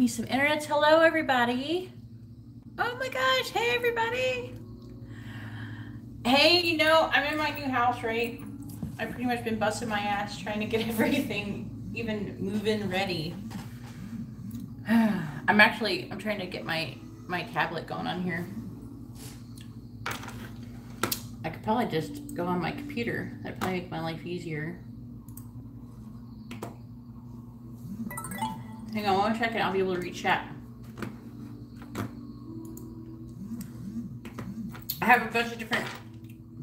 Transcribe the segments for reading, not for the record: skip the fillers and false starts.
me some internet. Hello, everybody. Oh my gosh. Hey, everybody. Hey, you know, I'm in my new house, right? I've pretty much been busting my ass trying to get everything even move-in ready. I'm trying to get my tablet going on here. I could probably just go on my computer. That'd probably make my life easier. Hang on 1 second, I'll be able to read chat. I have a bunch of different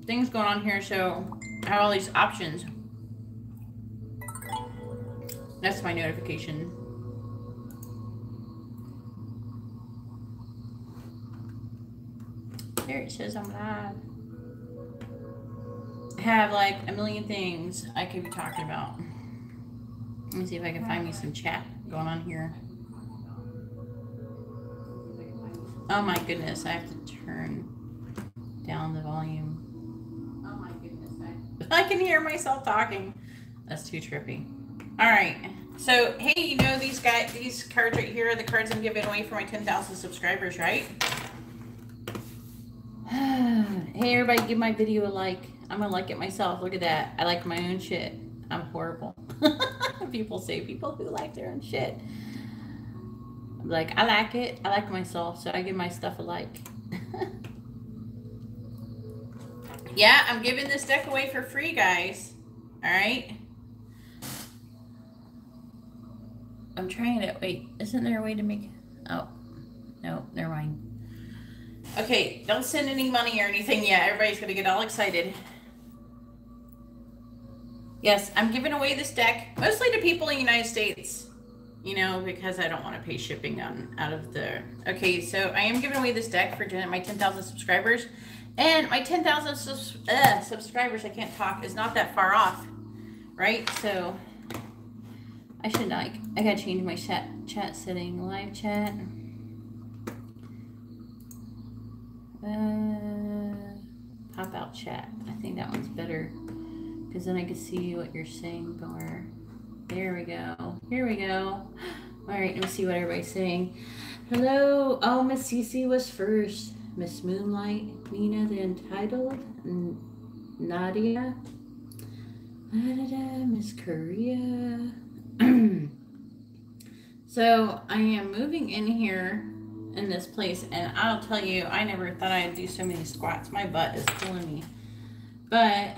things going on here, so I have all these options. That's my notification. There it says I'm live. I have like a million things I could be talking about. Let me see if I can find me some chat going on here. Oh my goodness, I have to turn down the volume. Oh my goodness, I can hear myself talking. That's too trippy. All right, so hey, you know these cards right here are the cards I'm giving away for my 10,000 subscribers, right? Hey everybody, give my video a like. I'm gonna like it myself. Look at that. I like my own shit. I'm horrible. People say people who like their own shit. I'm like, I like it. I like myself, so I give my stuff a like. Yeah, I'm giving this deck away for free, guys. All right. I'm trying to, wait, isn't there a way to make, oh, no, never mind. Okay, don't send any money or anything yet. Everybody's gonna get all excited. Yes, I'm giving away this deck, mostly to people in the United States, you know, because I don't want to pay shipping out of the, okay, so I am giving away this deck for my 10,000 subscribers, and my 10,000 subscribers, I can't talk, is not that far off, right? So, I gotta change my chat setting, live chat. Pop out chat, I think that one's better. Because then I can see what you're saying more. There we go. Here we go. All right, let me see what everybody's saying. Hello. Oh, Miss Cece was first. Miss Moonlight, Nina the Untitled, Nadia, Miss Korea. So I am moving in here in this place, and I'll tell you, I never thought I'd do so many squats. My butt is killing me. But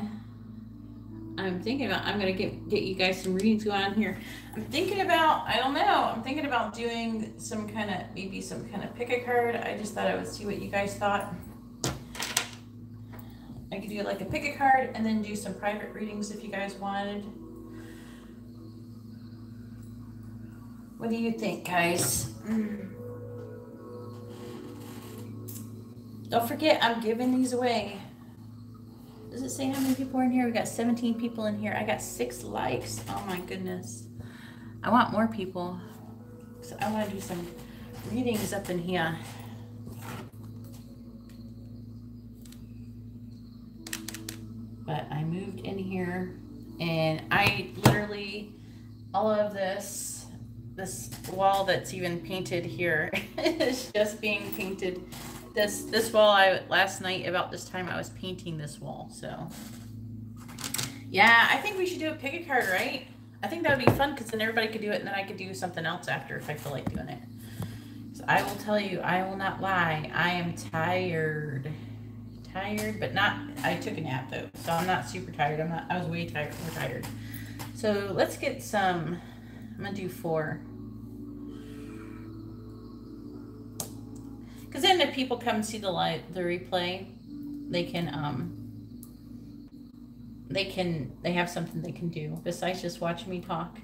I'm thinking about, I'm going to get you guys some readings going on here. I'm thinking about, I don't know, I'm thinking about doing some kind of, maybe some kind of pick a card. I just thought I would see what you guys thought. I could do like a pick a card and then do some private readings if you guys wanted. What do you think, guys? Don't forget, I'm giving these away. Does it say how many people are in here? We got 17 people in here. I got 6 likes. Oh my goodness. I want more people. So I want to do some readings up in here. But I moved in here and I literally, all of this wall that's even painted here is just being painted. This wall, last night about this time I was painting this wall, so yeah, I think we should do a pick a card, right? I think that would be fun because then everybody could do it and then I could do something else after if I feel like doing it. So I will tell you, I will not lie, I am tired, but not, I took a nap though, so I'm not super tired. I was way tired, more tired. So let's get some, I'm gonna do 4. Because then if people come see the replay, they have something they can do besides just watching me talk.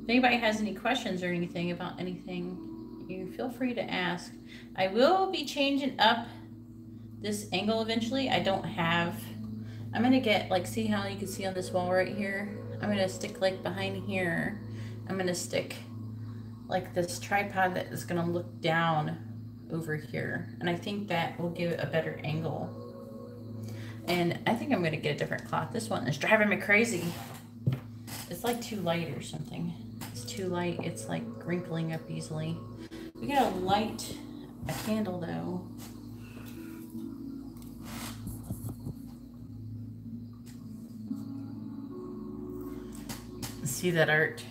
If anybody has any questions or anything about anything, you feel free to ask. I will be changing up this angle eventually. I'm gonna get, like, see how you can see on this wall right here? I'm gonna stick like behind here. I'm gonna stick like this tripod that is gonna look down over here, and I think that will give it a better angle. And I think I'm going to get a different cloth. This one is driving me crazy. It's like too light or something. It's too light. It's like wrinkling up easily. We gotta light a candle though. See that art?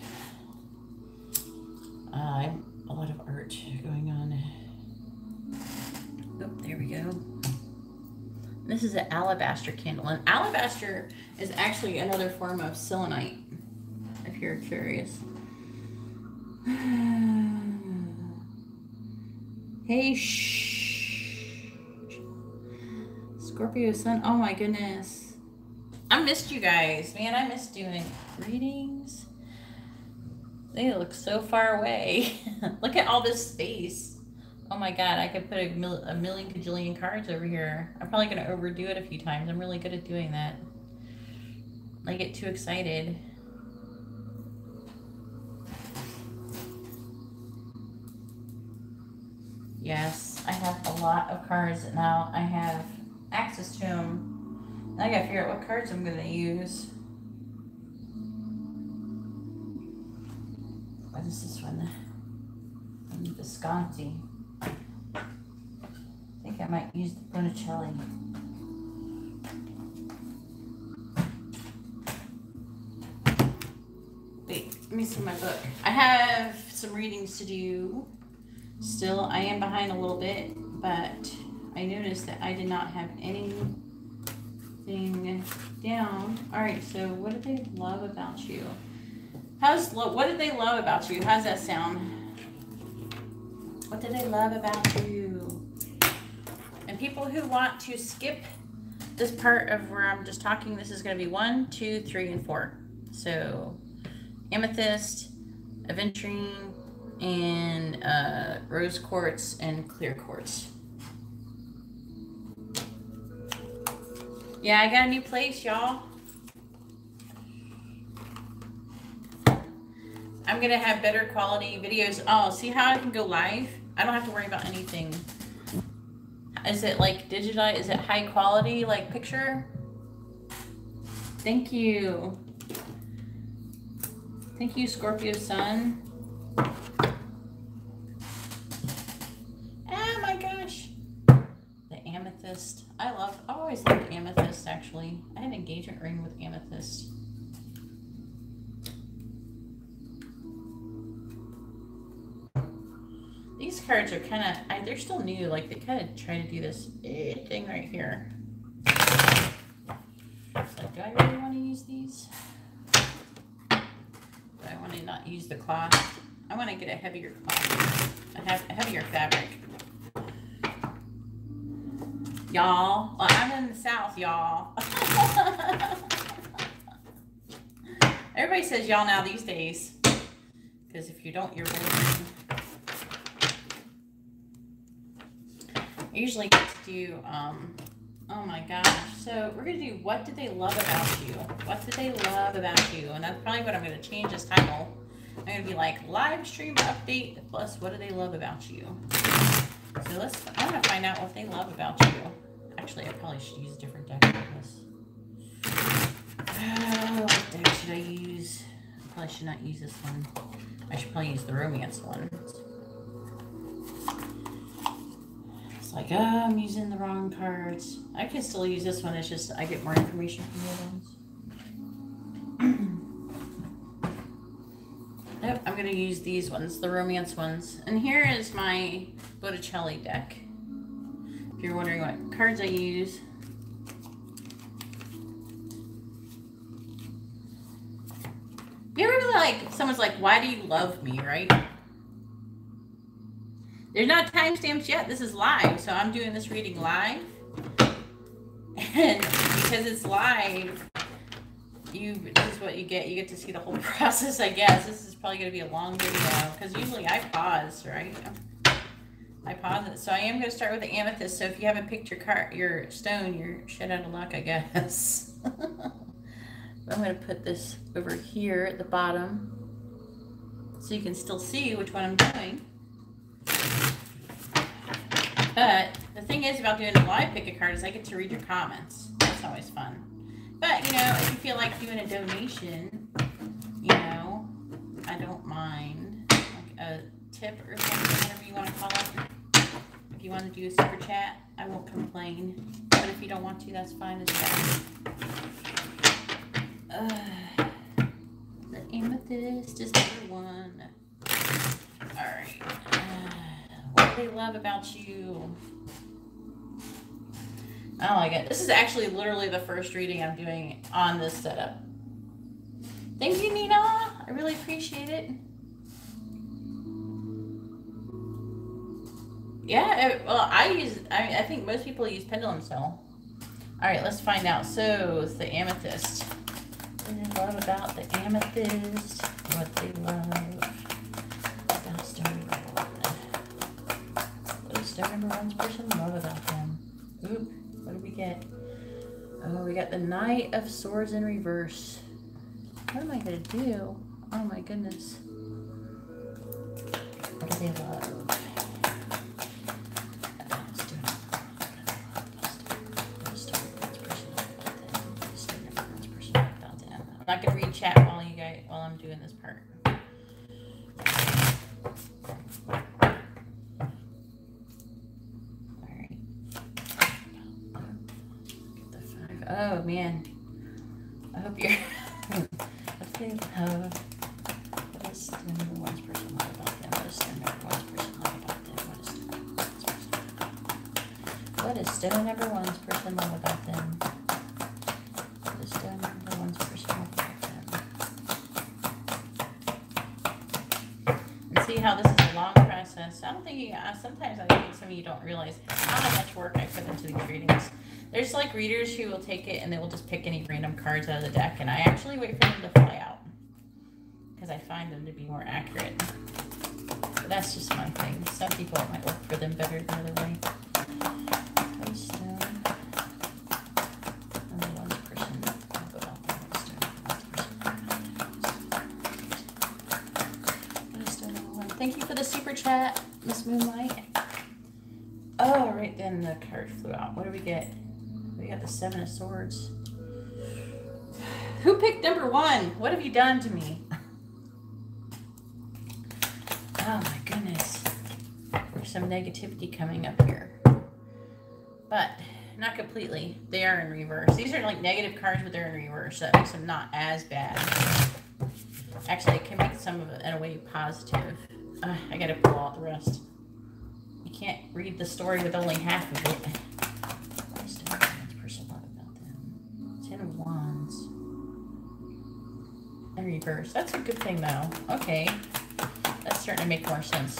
A lot of art going on. Oh, there we go. This is an alabaster candle, and alabaster is actually another form of selenite, if you're curious. Hey, shh. Scorpio sun. Oh my goodness. I missed you guys. Man, I missed doing readings. They look so far away. Look at all this space. Oh my god, I could put a million cajillion cards over here. I'm probably going to overdo it a few times. I'm really good at doing that. I get too excited. Yes, I have a lot of cards now. I have access to them. Now I gotta figure out what cards I'm gonna use. What is this one? Visconti. I think I might use the Botticelli. Wait, let me see my book. I have some readings to do. Still, I am behind a little bit, but I noticed that I did not have anything down. All right, so what do they love about you? What did they love about you? How's that sound? What do they love about you? And people who want to skip this part of where I'm just talking, this is going to be 1, 2, 3, and 4. So, amethyst, aventurine, and rose quartz and clear quartz. Yeah, I got a new place, y'all. I'm gonna have better quality videos. Oh, see how I can go live? I don't have to worry about anything. Is it like digitized? Is it high quality, like picture? Thank you. Thank you, Scorpio Sun. Oh my gosh. The amethyst. I've always loved amethyst, actually. I had an engagement ring with amethyst. These cards are kind of, they're still new. Like, they kind of try to do this thing right here. It's like, do I really want to use these? Do I want to not use the cloth? I want to get a heavier cloth, a heavier fabric. Y'all, well, I'm in the South, y'all. Everybody says y'all now these days. Because if you don't, you're wrong. I usually get to do, oh my gosh. So we're going to do what did they love about you? What did they love about you? And that's probably what I'm going to change this title. I'm going to be like live stream update plus what do they love about you? So I want to find out what they love about you. Actually, I probably should use a different deck for this. What deck should I use? I probably should not use this one. I should probably use the romance one. It's like, oh, I'm using the wrong cards. I can still use this one. It's just I get more information from the other ones. Nope, I'm going to use these ones, the romance ones. And here is my Botticelli deck. If you're wondering what cards I use. You ever like, someone's like, why do you love me, right? There's not timestamps yet. This is live, so I'm doing this reading live. And because it's live, this is what you get. You get to see the whole process, I guess. This is probably going to be a long video because usually I pause, right? I pause it. So I am going to start with the amethyst. So if you haven't picked your stone, you're shit out of luck, I guess. I'm going to put this over here at the bottom so you can still see which one I'm doing. But the thing is about doing a live pick a card is I get to read your comments. That's always fun. But, you know, if you feel like doing a donation, you know, I don't mind. find like a tip or something, whatever you want to call it. If you want to do a super chat, I won't complain. But if you don't want to, that's fine as well. The amethyst is number 1. Alright. What do they love about you? Oh my god. This is actually literally the first reading I'm doing on this setup. Thank you, Nina. I really appreciate it. Yeah, well, I think most people use pendulum cell. Alright, let's find out. So, it's the amethyst. What do they love about the amethyst? What they love about star number 1. What does star number 1's person love about them? Oop, what did we get? Oh, we got the Knight of Swords in reverse. What am I going to do? Oh my goodness. What do they love? I'm not gonna read chat while I'm doing this part. Alright. Get the 5. Oh man. I hope you're what do they love? What is the number 1's person love about them? What is the number 1's person love about them? What is stone number 1's person love about them? What is stone number 1's person love about them? And see how this is a long process. I don't think you, sometimes I think some of you don't realize how much work I put into these readings. There's like readers who will take it and they will just pick any random cards out of the deck, and I actually wait for them to fly out because I find them to be more accurate. But that's just my thing. Some people it might work for them better the other way. Thank you for the super chat, Miss Moonlight. Oh, right then the card flew out. What do we get? We got the 7 of Swords. Who picked number 1? What have you done to me? Oh my goodness. There's some negativity coming up here. But not completely. They are in reverse. These are like negative cards, but they're in reverse. So that makes them not as bad. Actually, it can make some of it in a way positive. I gotta pull out the rest. You can't read the story with only half of it. What is the person love about them? 10 of Wands. In reverse. That's a good thing though. Okay. That's starting to make more sense.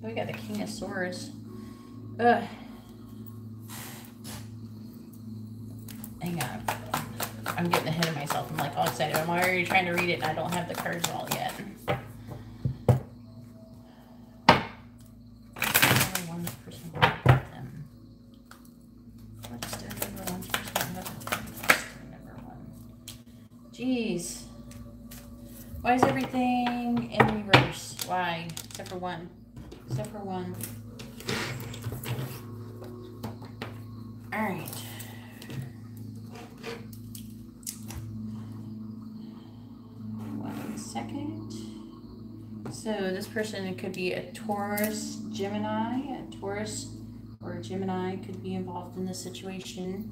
We got the King of Swords. Ugh. Hang on. I'm getting ahead of myself. I'm like all excited. I'm already trying to read it and I don't have the cards all yet. One person about them. What's the number 1 person about them? Number 1. Jeez. Why is everything in reverse? Why? Except for 1. Except for 1. Alright. Second. So this person could be a Taurus, Gemini. A Taurus or a Gemini could be involved in this situation.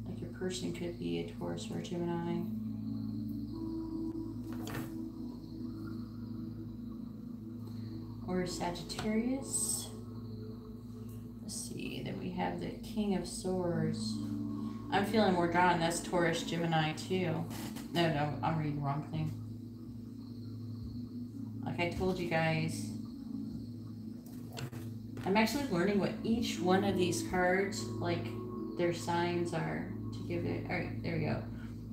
Like your person could be a Taurus or a Gemini. Or a Sagittarius. Let's see. Then we have the King of Swords. I'm feeling more drawn. That's Taurus, Gemini too. No, I'm reading the wrong thing. Like I told you guys, I'm actually learning what each one of these cards, like their signs are to give it. All right, there we go.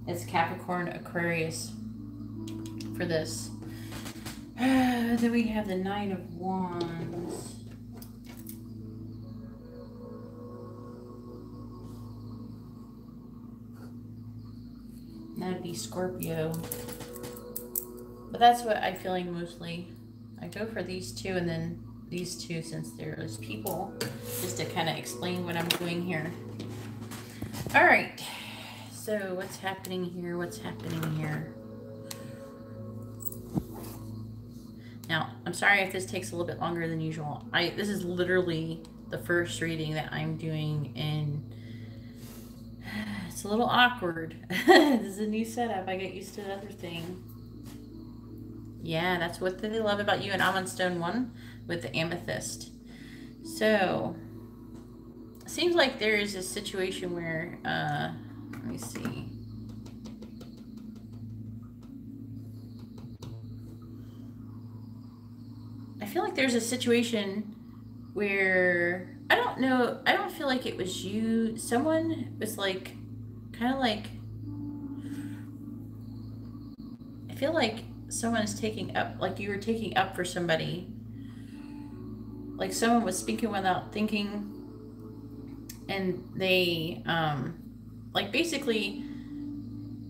It's Capricorn, Aquarius for this. Then we have the 9 of Wands. That'd be Scorpio. But that's what I'm feeling mostly. I go for these two and then these two, since there's people, just to kind of explain what I'm doing here. All right, so what's happening here? What's happening here? Now, I'm sorry if this takes a little bit longer than usual. This is literally the first reading that I'm doing, and it's a little awkward. This is a new setup. I get used to the other thing. Yeah, that's what they love about you. And I'm on stone 1 with the amethyst. So, it seems like there is a situation where, let me see. I feel like there's a situation where, I don't know, I don't feel like it was you. Someone was like, kind of like, I feel like someone's taking up, like you were taking up for somebody. Like someone was speaking without thinking, and they, like basically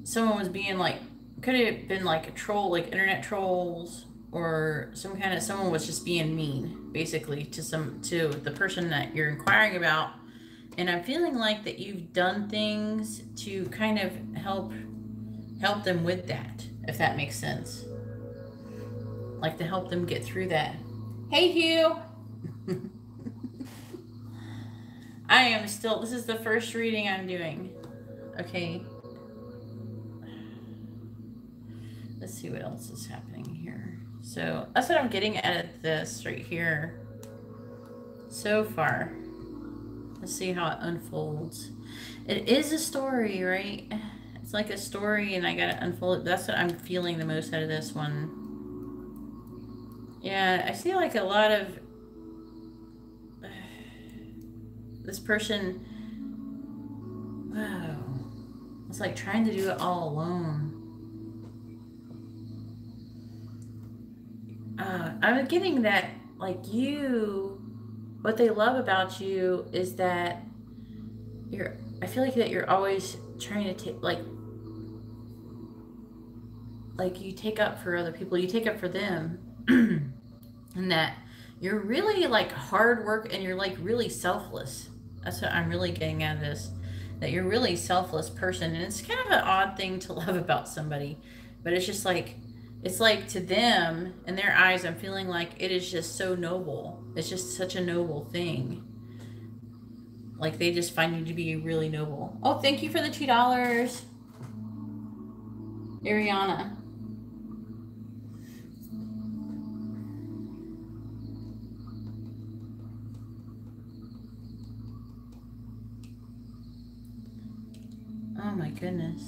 someone was being like, could have been like a troll, like internet trolls, or someone was just being mean, basically, to the person that you're inquiring about. And I'm feeling like that you've done things to kind of help them with that, if that makes sense. Like to help them get through that. Hey, Hugh! I am still, this is the first reading I'm doing. Okay. Let's see what else is happening here. So that's what I'm getting at this right here so far. Let's see how it unfolds. It is a story, right? It's like a story, and I gotta unfold it. That's what I'm feeling the most out of this one. Yeah, I see like a lot of this person. Wow, it's like trying to do it all alone. I'm getting that, like, what they love about you is that I feel like that you're always trying to take, like you take up for other people, you take up for them, and that you're really like hard work, and you're like really selfless. That's what I'm really getting out of this, that you're really selfless person. And it's kind of an odd thing to love about somebody, but it's just like, it's like to them, in their eyes, I'm feeling like it is just so noble. It's just such a noble thing. Like they just find you to be really noble. Oh, thank you for the $2. Ariana. Oh my goodness.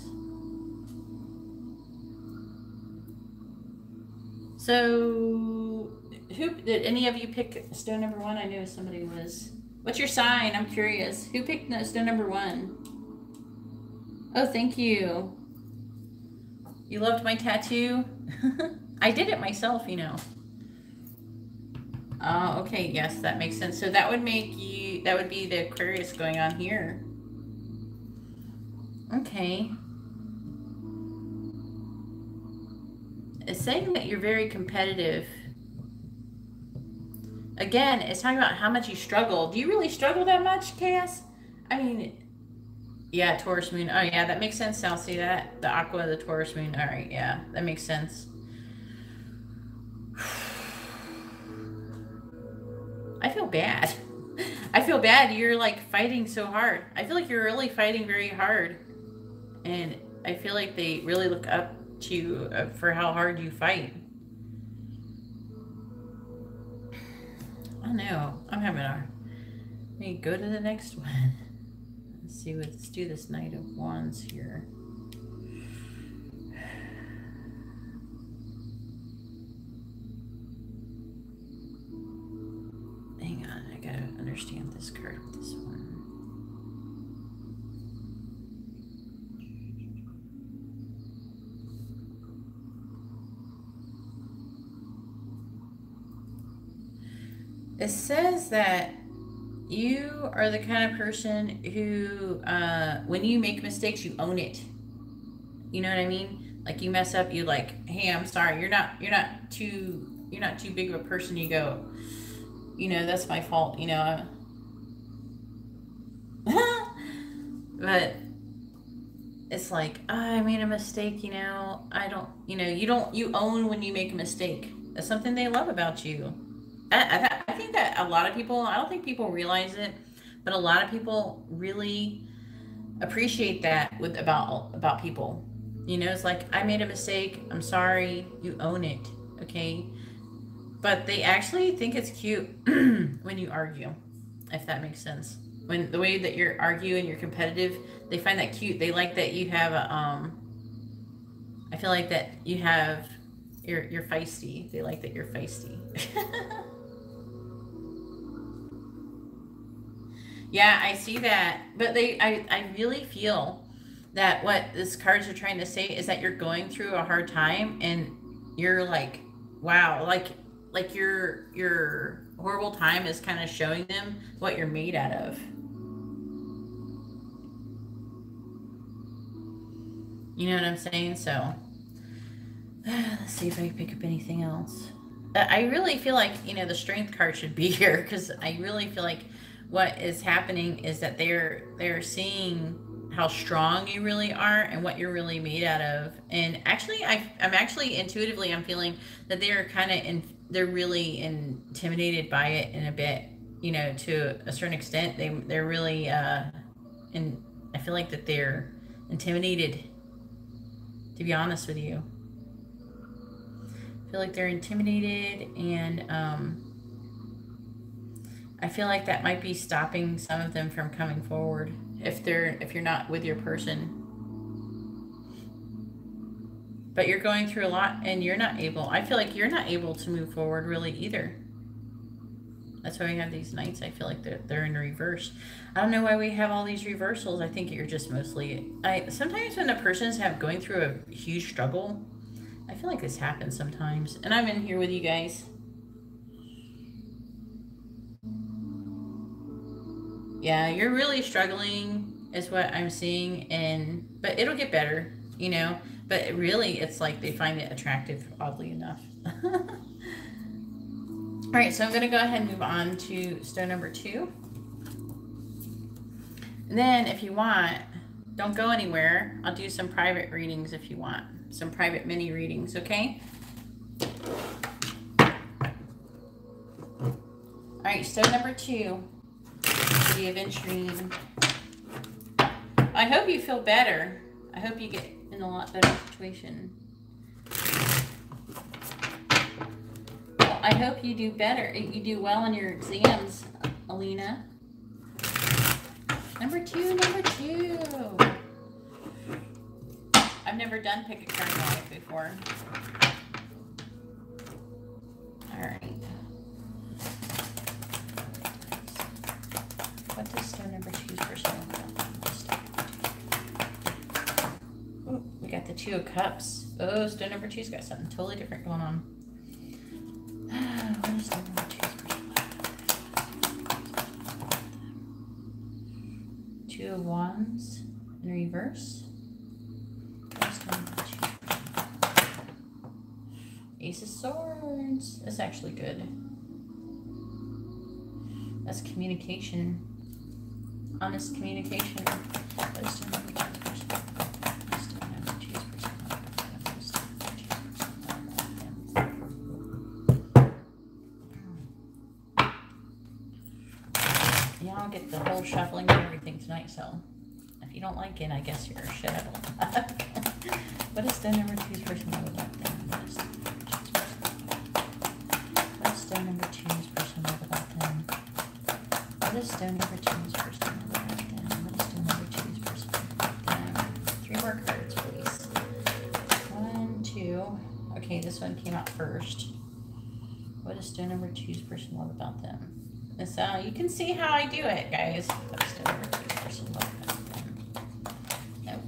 So, did any of you pick stone number 1? I knew somebody was. What's your sign? I'm curious. Who picked stone number 1? Oh, thank you. You loved my tattoo? I did it myself, you know. Oh, okay. Yes, that makes sense. So that would make you, that would be the Aquarius going on here. Okay. It's saying that you're very competitive. Again, it's talking about how much you struggle. Do you really struggle that much, Chaos? I mean, yeah, Taurus moon. Oh, yeah, that makes sense. I'll see that. The aqua, the Taurus moon. All right, yeah, that makes sense. I feel bad. I feel bad. You're like fighting so hard. I feel like you're really fighting very hard. And I feel like they really look up to you for how hard you fight. I know. I'm having a... Let me go to the next one. Let's see. Let's do this Knight of Wands here. Hang on. I gotta understand this card with this one. It says that you are the kind of person who, when you make mistakes, you own it. You know what I mean? Like you mess up, you like, hey, I'm sorry. You're not too big of a person. You go, you know, that's my fault, you know. But it's like, oh, I made a mistake, you know. I don't, you know, you own when you make a mistake. That's something they love about you. I think that a lot of people, I don't think people realize it, but a lot of people really appreciate that about people. You know, it's like, I made a mistake. I'm sorry. You own it. Okay. But they actually think it's cute when you argue, if that makes sense. When the way that you're arguing, you're competitive, they find that cute. They like that you have a, I feel like that you have, you're feisty. They like that you're feisty. Yeah, I see that. But I really feel that what this cards are trying to say is that you're going through a hard time and you're like, wow, like your horrible time is kind of showing them what you're made out of. You know what I'm saying? So let's see if I can pick up anything else. I really feel like, you know, the strength card should be here, because I really feel like what is happening is that they're seeing how strong you really are and what you're really made out of. And actually, I'm actually intuitively, I'm feeling that they're kind of they're really intimidated by it in a bit, you know, to a certain extent. They're really and I feel like that they're intimidated, to be honest with you. I feel like they're intimidated, and I feel like that might be stopping some of them from coming forward if you're not with your person. But you're going through a lot and you're not able, I feel like you're not able to move forward really either. That's why we have these Knights. I feel like they're in reverse. I don't know why we have all these reversals. I think you're just mostly, sometimes when a person's going through a huge struggle, I feel like this happens sometimes. And I'm in here with you guys. Yeah, you're really struggling is what I'm seeing, but it'll get better, you know. But really, it's like they find it attractive, oddly enough. All right, so I'm going to go ahead and move on to stone number 2. And then if you want, don't go anywhere. I'll do some private readings if you want. Some private mini readings, okay? All right, stone number 2. The aventurine. I hope you feel better. I hope you get in a lot better situation. Well, I hope you do better. You do well in your exams, Alina. Number 2, number 2. I've never done pick a card live before. All right. What does stone number 2's personal? Oh, we got the 2 of Cups. Oh, stone number 2's got something totally different going on. What is stone number 2's personal? 2 of Wands in reverse. What is stone number 2's personal? Ace of Swords. That's actually good. That's communication. Honest communication. Yeah, I'll get the whole shuffling and everything tonight, so if you don't like it, I guess you're shit out of luck. What is stone number 2's personal love about them? What is stone number 2's personal love about them? What is stone number 2's personal love about them? What is stone number 2's personal love about them? 3 more cards, please. 1, 2. Okay, this one came out first. What is stone number 2's personal love about them? And so you can see how I do it, guys. What is stone number 2's personal love about them? Nope.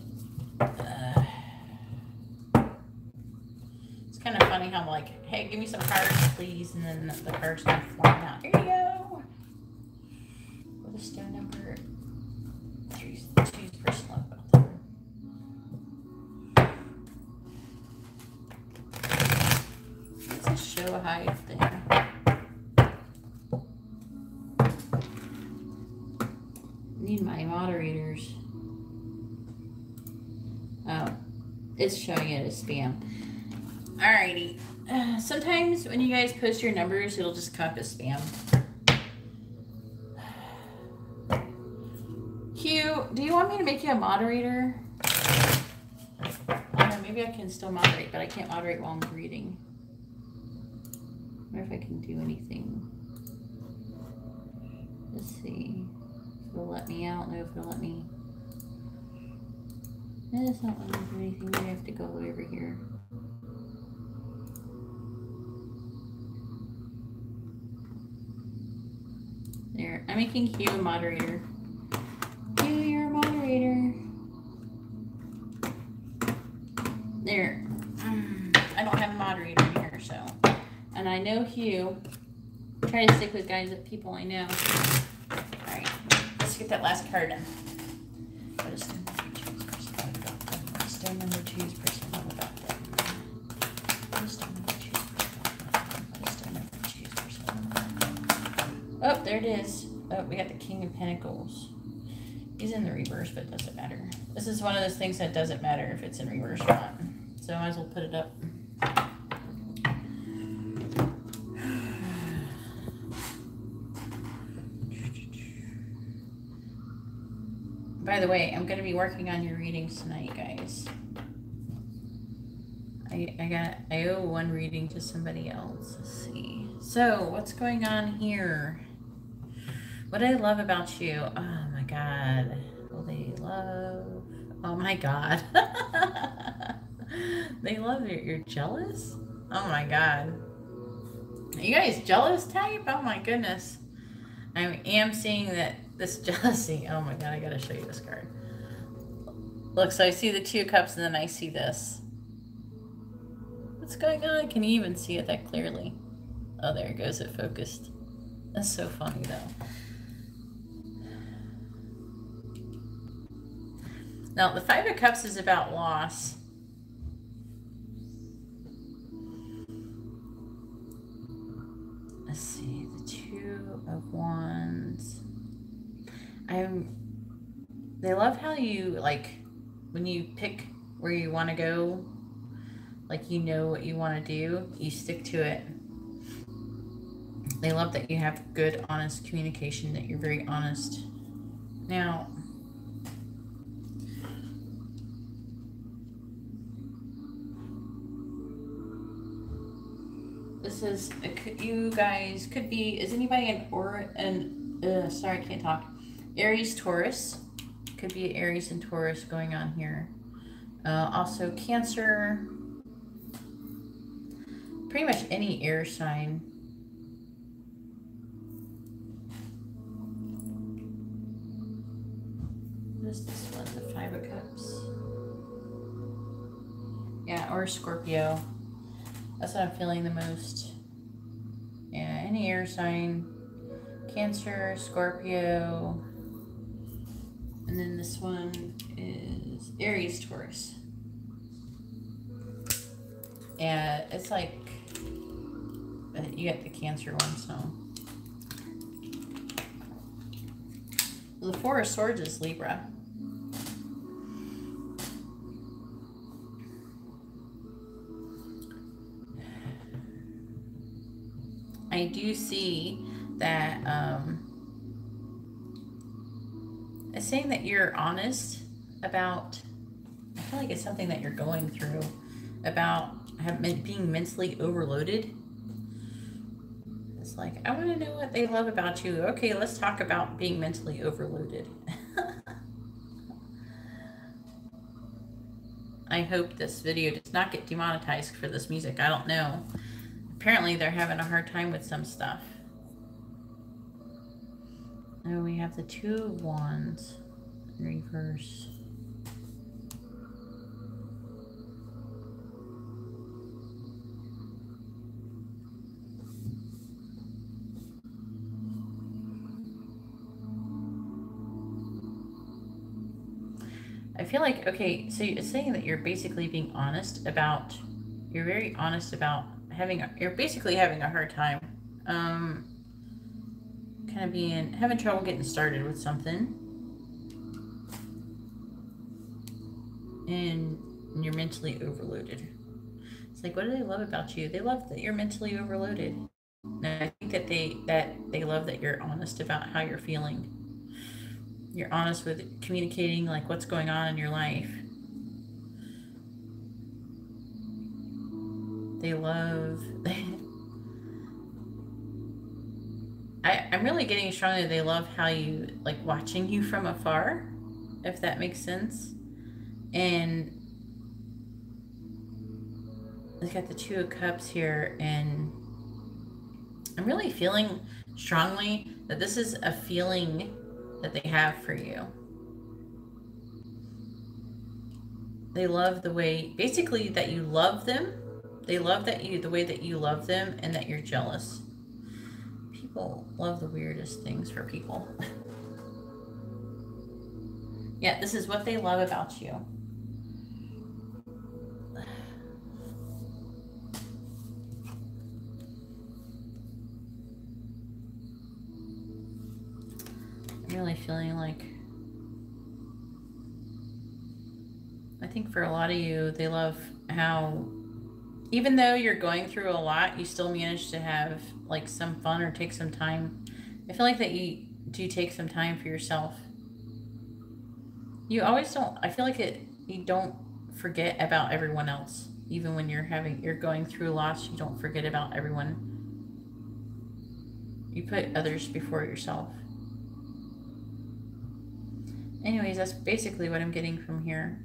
It's kind of funny how I'm like, hey, give me some cards, please, and then the cards kind of flying out. Here you go. What is stone number 2's personal love about them? It's a show hide thing. Oh, it's showing it as spam. Alrighty. Sometimes when you guys post your numbers, it'll just come up as spam. Hugh, do you want me to make you a moderator? Maybe I can still moderate, but I can't moderate while I'm reading. I wonder if I can do anything. Let's see. If it'll let me out. No, if it'll let me. No, it's not letting me do anything. Maybe I have to go over here. There. I'm making Hugh a moderator. Hugh, you're a moderator. There. I don't have a moderator in here, so. And I know Hugh. I try to stick with people I know. Alright, let's get that last card in. What is stone number two's personal about them? What is stone number two's personal about them? Oh, there it is. Oh, we got the King of Pentacles. He's in the reverse, but it doesn't matter. This is one of those things that doesn't matter if it's in reverse or not. So I might as well put it up. By the way, I'm going to be working on your readings tonight, guys. I owe one reading to somebody else. Let's see. So, what's going on here? What I love about you. Oh my God. Will they love? Oh my God. They love you. You're jealous? Oh my God. Are you guys jealous type? Oh my goodness. I am seeing that this jealousy. Oh my God, I gotta show you this card. Look, so I see the Two of Cups and then I see this. What's going on? Can you even see it that clearly? Oh, there it goes. It focused. That's so funny though. Now, the Five of Cups is about loss. Let's see, the Two of Wands. They love how you, like, when you pick where you want to go, like you know what you want to do, you stick to it. They love that you have good, honest communication, that you're very honest. Now, this is, you guys could be, is anybody sorry, I can't talk. Aries, Taurus. Could be Aries and Taurus going on here. Also Cancer. Pretty much any air sign. What is this one? The Five of Cups. Yeah, or Scorpio. That's what I'm feeling the most. Yeah, any air sign. Cancer, Scorpio. And then this one is Aries, Taurus. Yeah, it's like, you got the Cancer one, so. Well, the Four of Swords is Libra. I do see that it's saying that you're honest about, I feel like it's something that you're going through, about being mentally overloaded. It's like, I want to know what they love about you. Okay, let's talk about being mentally overloaded. I hope this video does not get demonetized for this music. I don't know. Apparently they're having a hard time with some stuff. Oh, we have the Two of Wands in reverse. I feel like, okay, so it's saying that you're basically being honest about, you're very honest about you're basically having a hard time, kind of having trouble getting started with something. and you're mentally overloaded. It's like, what do they love about you? They love that you're mentally overloaded. And I think that they love that you're honest about how you're feeling. You're honest with communicating like what's going on in your life. They love I'm really getting strongly they love how you like watching you from afar, if that makes sense. And I've got the Two of Cups here, and I'm really feeling strongly that this is a feeling that they have for you. They love the way, basically, that you love them. They love that the way that you love them, and that you're jealous. People love the weirdest things for people. Yeah, this is what they love about you. I'm really feeling like, I think for a lot of you, they love how, even though you're going through a lot, you still manage to have like some fun or take some time. I feel like that you do take some time for yourself. You always don't, I feel like you don't forget about everyone else. Even when you're going through loss, you don't forget about everyone. You put others before yourself. Anyways, that's basically what I'm getting from here.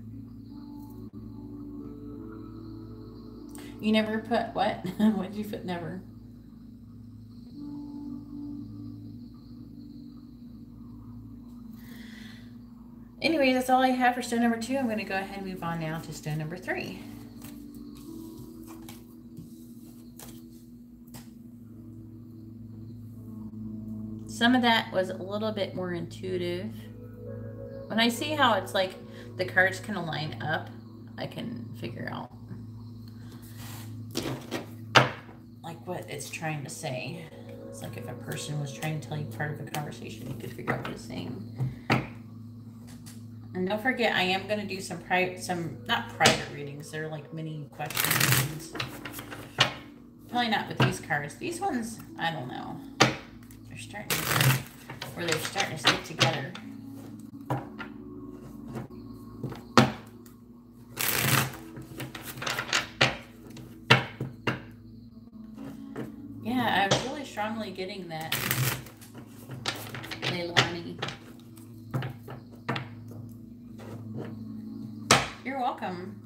You never put what? What did you put? Never. Anyways, that's all I have for stone number 2. I'm going to go ahead and move on now to stone number 3. Some of that was a little bit more intuitive. When I see how it's like the cards kind of line up, I can figure out like what it's trying to say. It's like if a person was trying to tell you part of a conversation, you could figure out what it's saying. And don't forget, I am going to do some not private readings. They're like mini question readings. Probably not with these cards. These ones, I don't know. They're starting to stick together. Yeah, I'm really strongly getting that, Leilani. You're welcome.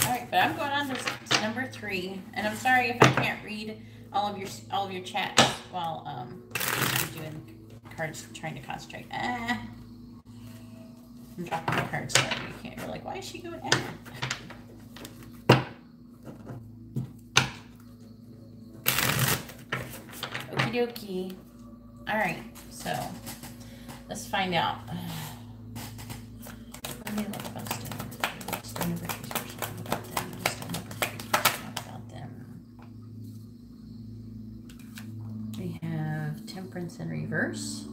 All right, but I'm going on to number 3, and I'm sorry if I can't read all of your chats while I'm doing cards, trying to concentrate. I'm dropping the cards so you can't. You're like, why is she going? Okie dokie. All right, so let's find out. What do they love about stone number 3? Stone number 3 about them. Stone number 3 about them. We have Temperance in reverse.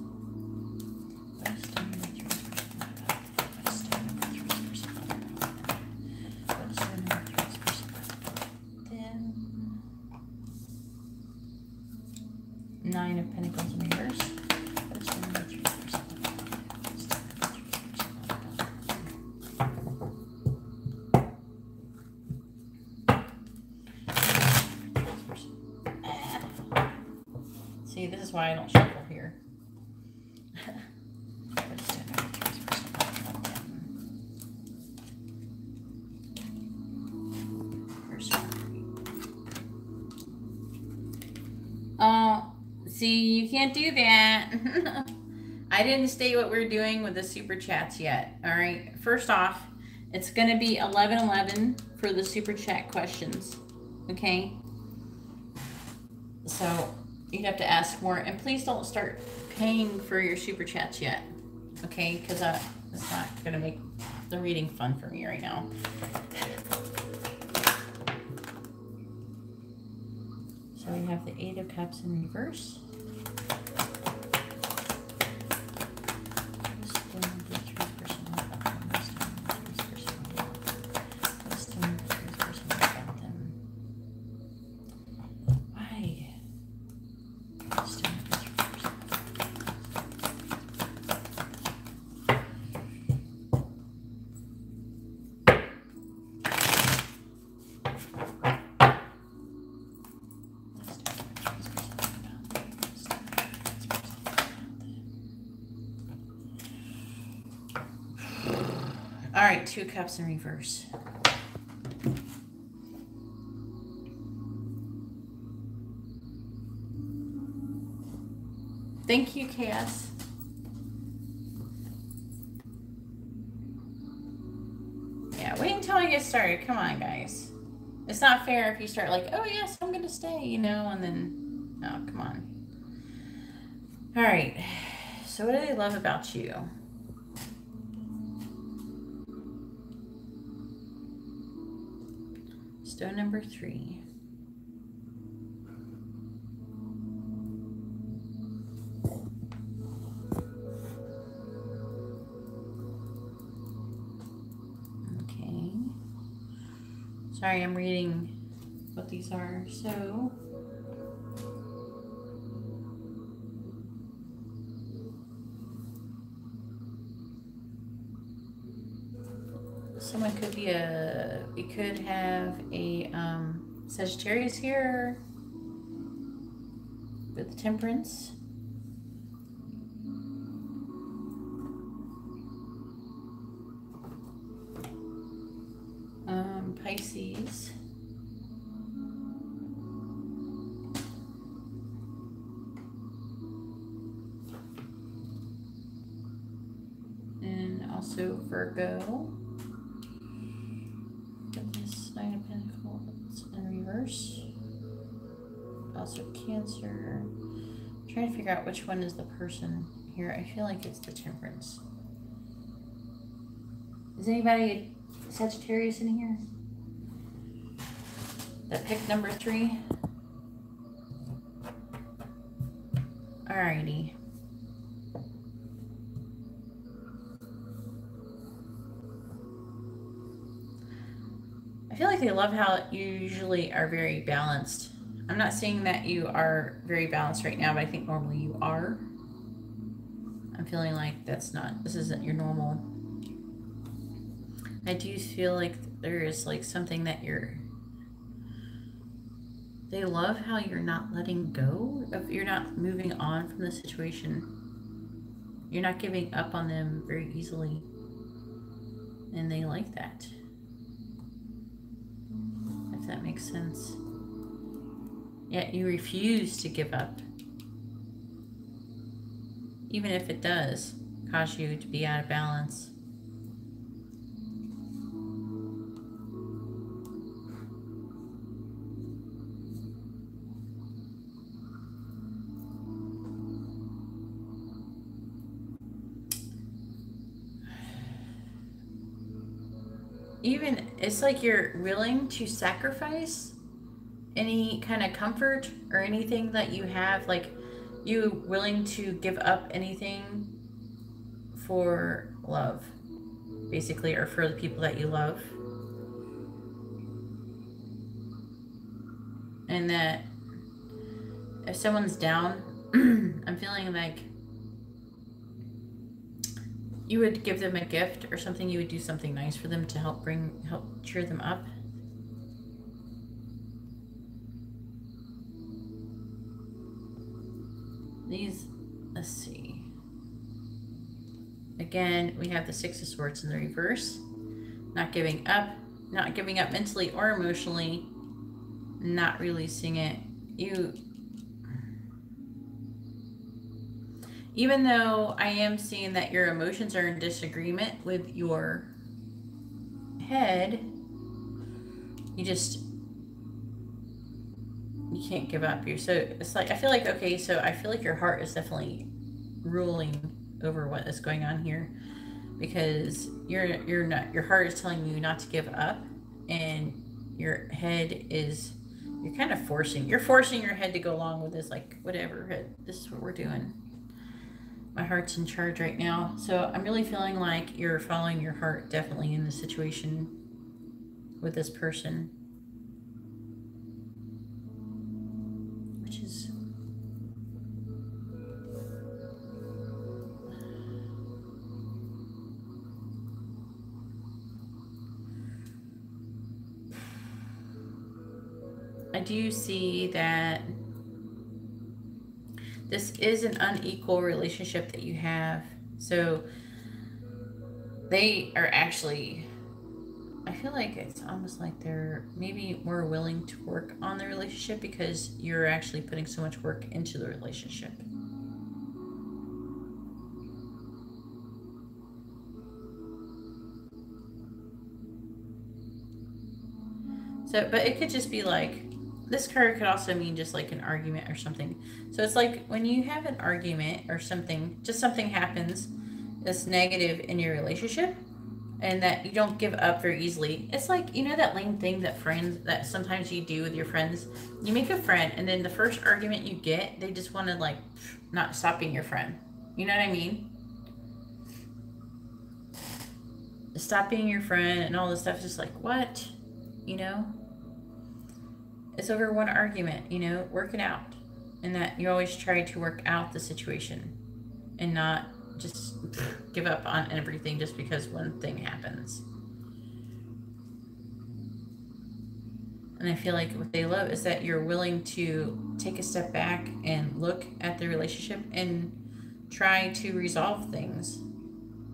Nine of Pentacles in reverse. What's stone number 3? See, this is why I don't shuffle here. See, you can't do that. I didn't state what we're doing with the super chats yet. All right. First off, it's going to be 11:11 for the super chat questions. Okay. So you'd have to ask more, and please don't start paying for your super chats yet. Okay, because it's not going to make the reading fun for me right now. So we have the 8 of Cups in reverse. right, 2 cups in reverse. Thank you, Chaos. Yeah, wait until I get started. Come on, guys. It's not fair if you start like, oh yes, I'm gonna stay, you know, and then, oh, come on. All right, so what do they love about you? Stone number 3. Okay. Sorry, I'm reading what these are. So, someone could be we could have a Sagittarius here with Temperance. Pisces. And also Virgo. Get this 9 of Pentacles in reverse. Also Cancer. I'm trying to figure out which one is the person here. I feel like it's the Temperance. Is anybody Sagittarius in here? That picked number 3? Alrighty. I feel like they love how you usually are very balanced. I'm not saying that you are very balanced right now, but I think normally you are. I'm feeling like this isn't your normal. I do feel like there is like something that they love how you're not letting go, you're not moving on from the situation. You're not giving up on them very easily. And they like that. If that makes sense. Yet you refuse to give up. Even if it does cause you to be out of balance. Even, it's like you're willing to sacrifice any kind of comfort or anything that you have, like you willing to give up anything for love, basically, or for the people that you love. And that if someone's down, I'm feeling like you would give them a gift or something. You would do something nice for them to help cheer them up. These, let's see. Again, we have the 6 of Swords in the reverse. Not giving up mentally or emotionally. Not releasing it. Even though I am seeing that your emotions are in disagreement with your head, you can't give up. So it's like, I feel like, okay, so I feel like your heart is definitely ruling over what is going on here, because your heart is telling you not to give up, and your head is, you're kind of forcing your head to go along with this, like, whatever, this is what we're doing. My heart's in charge right now. So I'm really feeling like you're following your heart definitely in the situation with this person. Which is... I do see that this is an unequal relationship that you have. So they are actually, I feel like it's almost like they're maybe more willing to work on the relationship because you're actually putting so much work into the relationship. So, but it could just be like, this card could also mean just like an argument or something. So it's like when you have an argument or something, just something happens that's negative in your relationship and that you don't give up very easily. It's like, you know, that lame thing that friends, that sometimes you do with your friends. You make a friend and then the first argument you get, they just want to like not stop being your friend. You know what I mean? Stop being your friend and all this stuff. Just like, what? You know? It's over one argument, you know, work it out. And that you always try to work out the situation and not just give up on everything just because one thing happens. And I feel like what they love is that you're willing to take a step back and look at the relationship and try to resolve things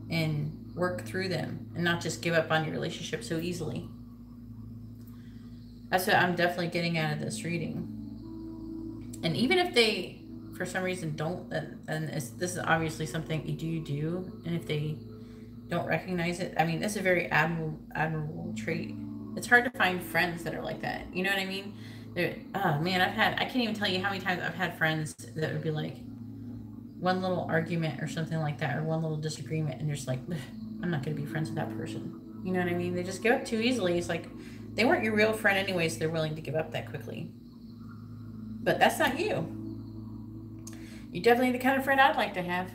and work through them and not just give up on your relationship so easily. That's what I'm definitely getting out of this reading. And even if they, for some reason, don't, and this is obviously something you do, and if they don't recognize it, I mean, it's a very admirable trait. It's hard to find friends that are like that. You know what I mean? Oh man, I can't even tell you how many times I've had friends that would be like, one little argument or something like that, or one little disagreement, and you're just like, I'm not going to be friends with that person. You know what I mean? They just give up too easily. It's like, they weren't your real friend anyways, so they're willing to give up that quickly. But that's not you. You're definitely the kind of friend I'd like to have.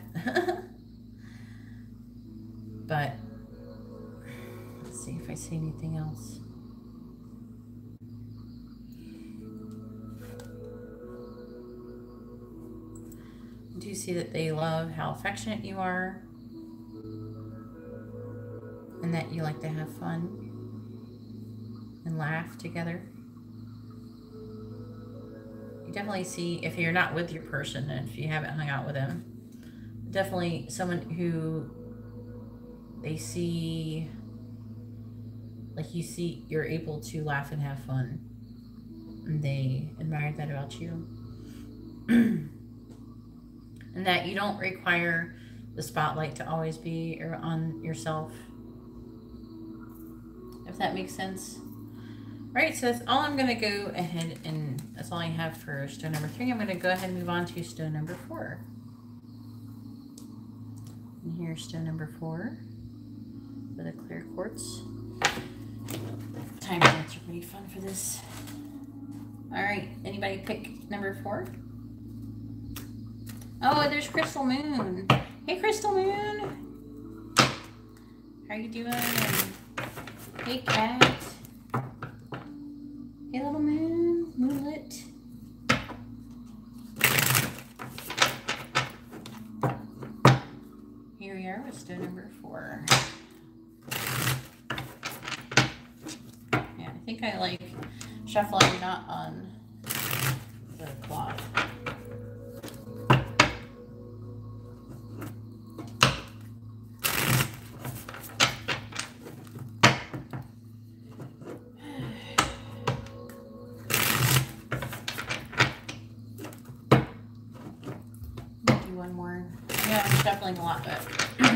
But let's see if I see anything else. I do see that they love how affectionate you are and that you like to have fun and laugh together. You definitely see, if you're not with your person and if you haven't hung out with them, definitely someone who they see, like you see, you're able to laugh and have fun. And they admire that about you. And that you don't require the spotlight to always be on yourself. If that makes sense. Alright, so that's all I'm going to go ahead and that's all I have for stone number 3. I'm going to go ahead and move on to stone number 4. And here's stone number 4 for the clear quartz. Time stamps are pretty fun for this. Alright, anybody pick number 4? Oh, there's Crystal Moon. Hey, Crystal Moon. How you doing? Hey, Cat. Hey, little moon. Moonlit. Here we are with stone number 4. Yeah, I think I like shuffling, not on the cloth. One more. Yeah, I'm shuffling a lot, but I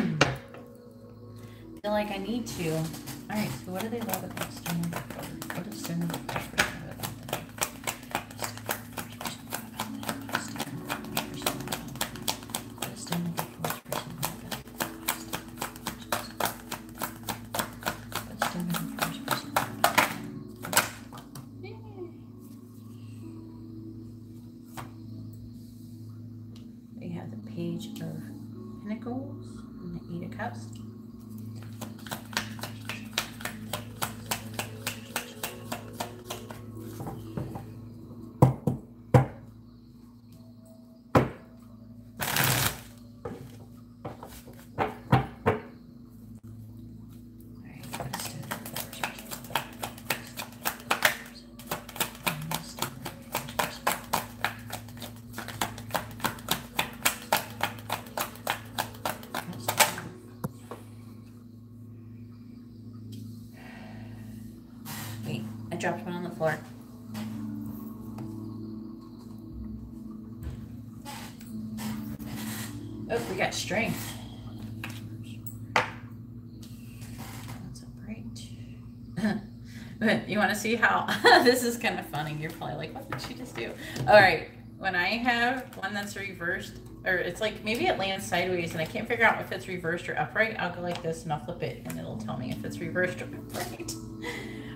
feel like I need to. Alright, so what do they love about stone number 4? What does stone number 4 love about today? What does stone number 4's person love about? What's stone number 4's person love about? We have the Page of Pentacles and the 8 of Cups. dropped one on the floor. Oh, we got strength. That's a bright. You want to see how this is kind of funny? You're probably like, what did she just do? All right, when I have one that's reversed, or it's like maybe it lands sideways and I can't figure out if it's reversed or upright, I'll go like this and I'll flip it and it'll tell me if it's reversed or upright.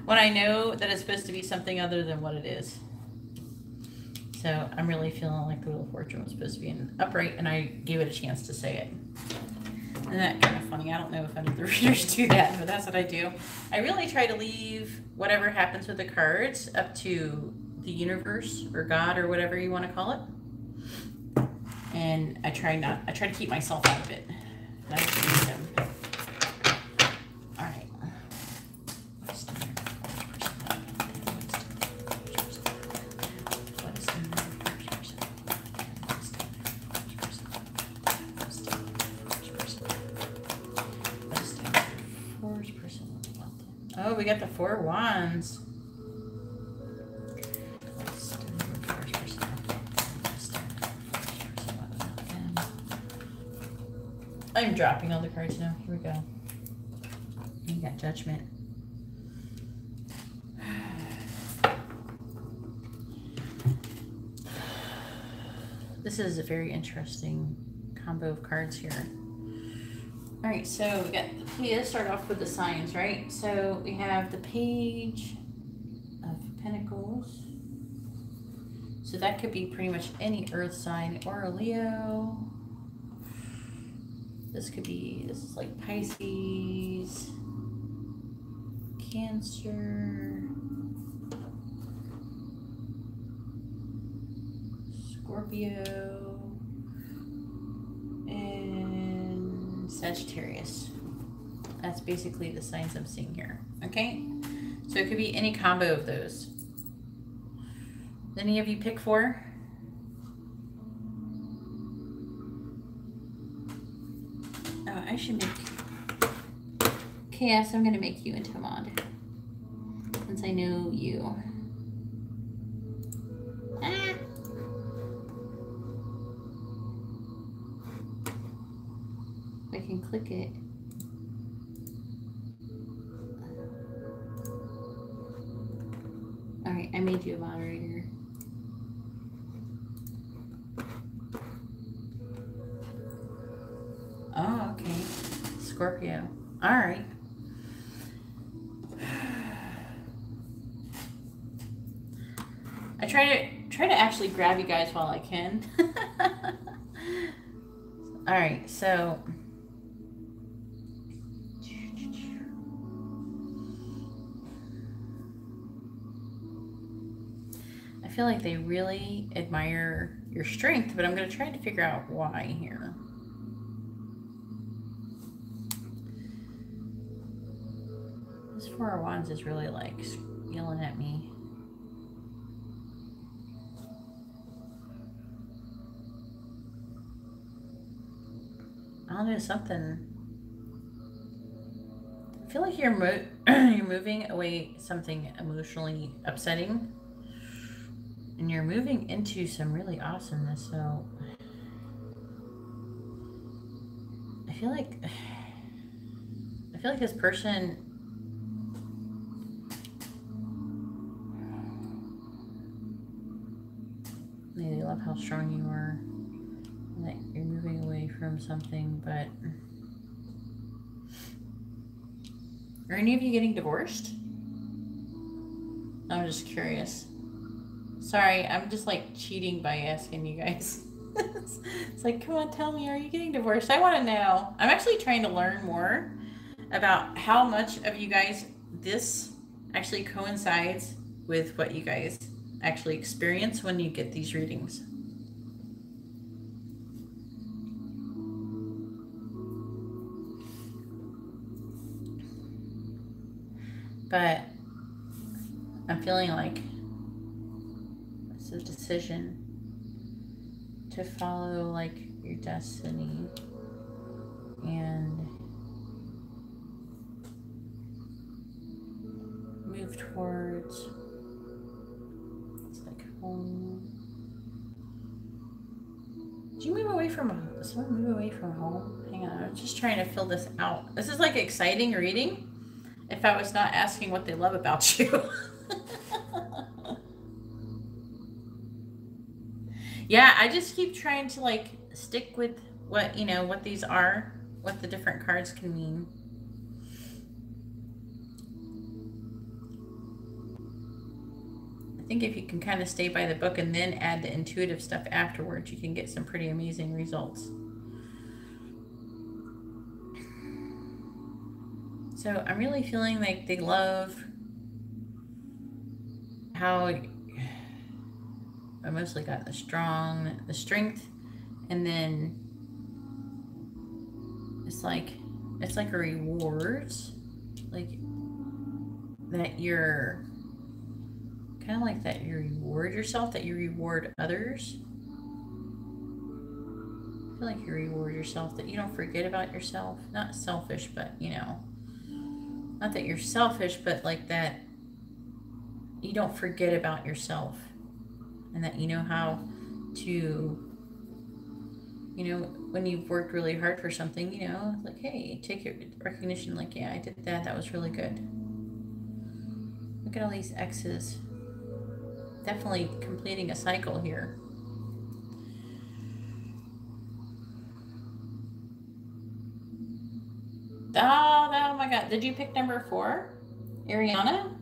When I know that it's supposed to be something other than what it is. So I'm really feeling like the Wheel of Fortune was supposed to be an upright, and I gave it a chance to say it. Isn't that kind of funny? I don't know if any of the readers do that, but that's what I do. I really try to leave whatever happens with the cards up to the universe or God or whatever you want to call it. And I try to keep myself out of it. I just use them. All right. Oh, we got the 4 wands. I'm dropping all the cards now. Here we go. You got Judgment. This is a very interesting combo of cards here. All right, so we gotta start off with the signs, right? So we have the Page of Pentacles. So that could be pretty much any earth sign or a Leo. This is like Pisces, Cancer, Scorpio, and Sagittarius. That's basically the signs I'm seeing here, okay? So it could be any combo of those. Did any of you pick 4? Oh, I should make Chaos. I'm going to make you into a mod since I know you. Ah. I can click it. All right, I made you a moderator. Oh, okay. Scorpio. All right. I try to actually grab you guys while I can. All right, so I feel like they really admire your strength, but I'm going to try to figure out why here. This 4 of Wands is really like yelling at me. I don't know, something. I feel like you're moving away something emotionally upsetting, and you're moving into some really awesomeness. So I feel like this person, they love how strong you are, and that you're moving away from something. But are any of you getting divorced? I'm just curious. Sorry, I'm just like cheating by asking you guys. It's like, come on, tell me, are you getting divorced? I want to know. I'm actually trying to learn more about how much of you guys this actually coincides with what you guys actually experience when you get these readings. But I'm feeling like it's a decision to follow like your destiny and move towards from, someone move away from home? Hang on, I'm just trying to fill this out. This is like exciting reading if I was not asking what they love about you. Yeah, I just keep trying to like stick with what, you know, what these are, what the different cards can mean. I think if you can kind of stay by the book and then add the intuitive stuff afterwards, you can get some pretty amazing results. So I'm really feeling like they love how I mostly got the strength, and then it's like a reward, like that you're kind of like that you reward yourself, that you reward others. I feel like you reward yourself, that you don't forget about yourself. Not selfish, but you know, not that you're selfish, but like that you don't forget about yourself, and that you know how to, you know, when you've worked really hard for something, you know, like, hey, take your recognition, like, yeah, I did that, that was really good. Look at all these X's. Definitely completing a cycle here. Oh my God. Did you pick number 4? Ariana?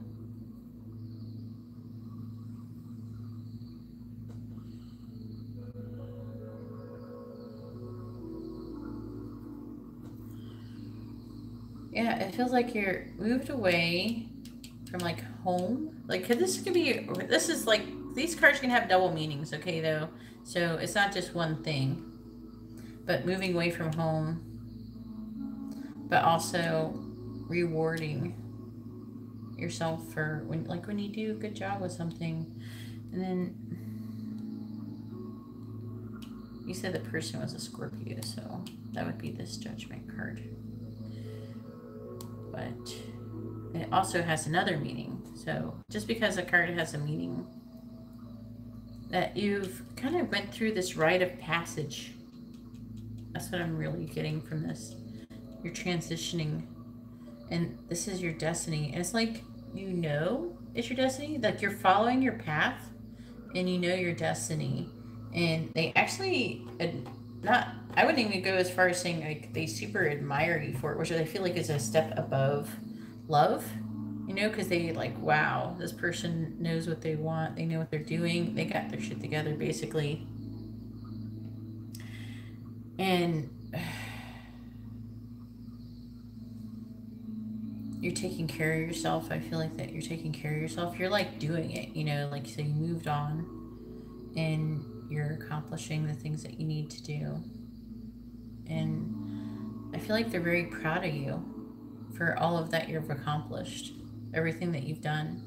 Yeah, it feels like you're moved away from like home. Like this could be, this is like, these cards can have double meanings, okay, though. So it's not just one thing. But moving away from home, but also rewarding yourself for when you do a good job with something. And then you said the person was a Scorpio, so that would be this Judgment card. But it also has another meaning. So just because a card has a meaning, that you've kind of went through this rite of passage. That's what I'm really getting from this. You're transitioning, and this is your destiny. And it's like, you know, it's your destiny. Like you're following your path, and you know your destiny. And they actually, I wouldn't even go as far as saying like they super admire you for it, which I feel like is a step above love, you know, because they like, wow, this person knows what they want. They know what they're doing. They got their shit together, basically. And you're taking care of yourself. I feel like that you're taking care of yourself. You're like doing it, you know, like so you moved on and you're accomplishing the things that you need to do. And I feel like they're very proud of you for all of that you've accomplished, everything that you've done.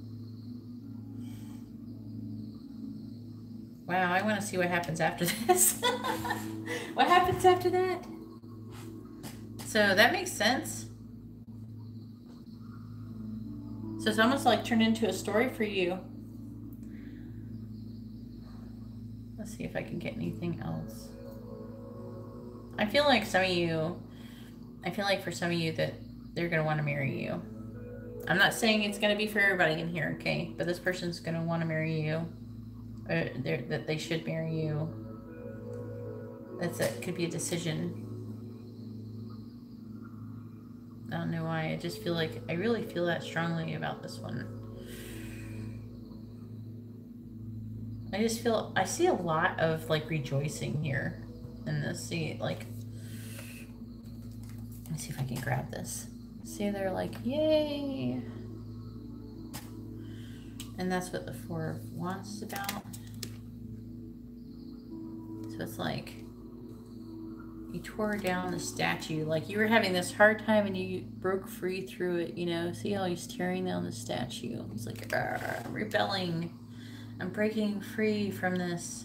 Wow, I want to see what happens after this. What happens after that? So that makes sense. So it's almost like turned into a story for you. Let's see if I can get anything else. I feel like for some of you that they're going to want to marry you. I'm not saying it's going to be for everybody in here, okay? But this person's going to want to marry you. Or that they should marry you. That could be a decision. I don't know why. I just feel like, I really feel that strongly about this one. I see a lot of like rejoicing here in this. See, like, let me see if I can grab this. See, they're like, yay. And that's what the Four of Wands is about. So it's like, you tore down the statue. Like you were having this hard time and you broke free through it, you know. See how he's tearing down the statue. It's like, I'm rebelling. I'm breaking free from this.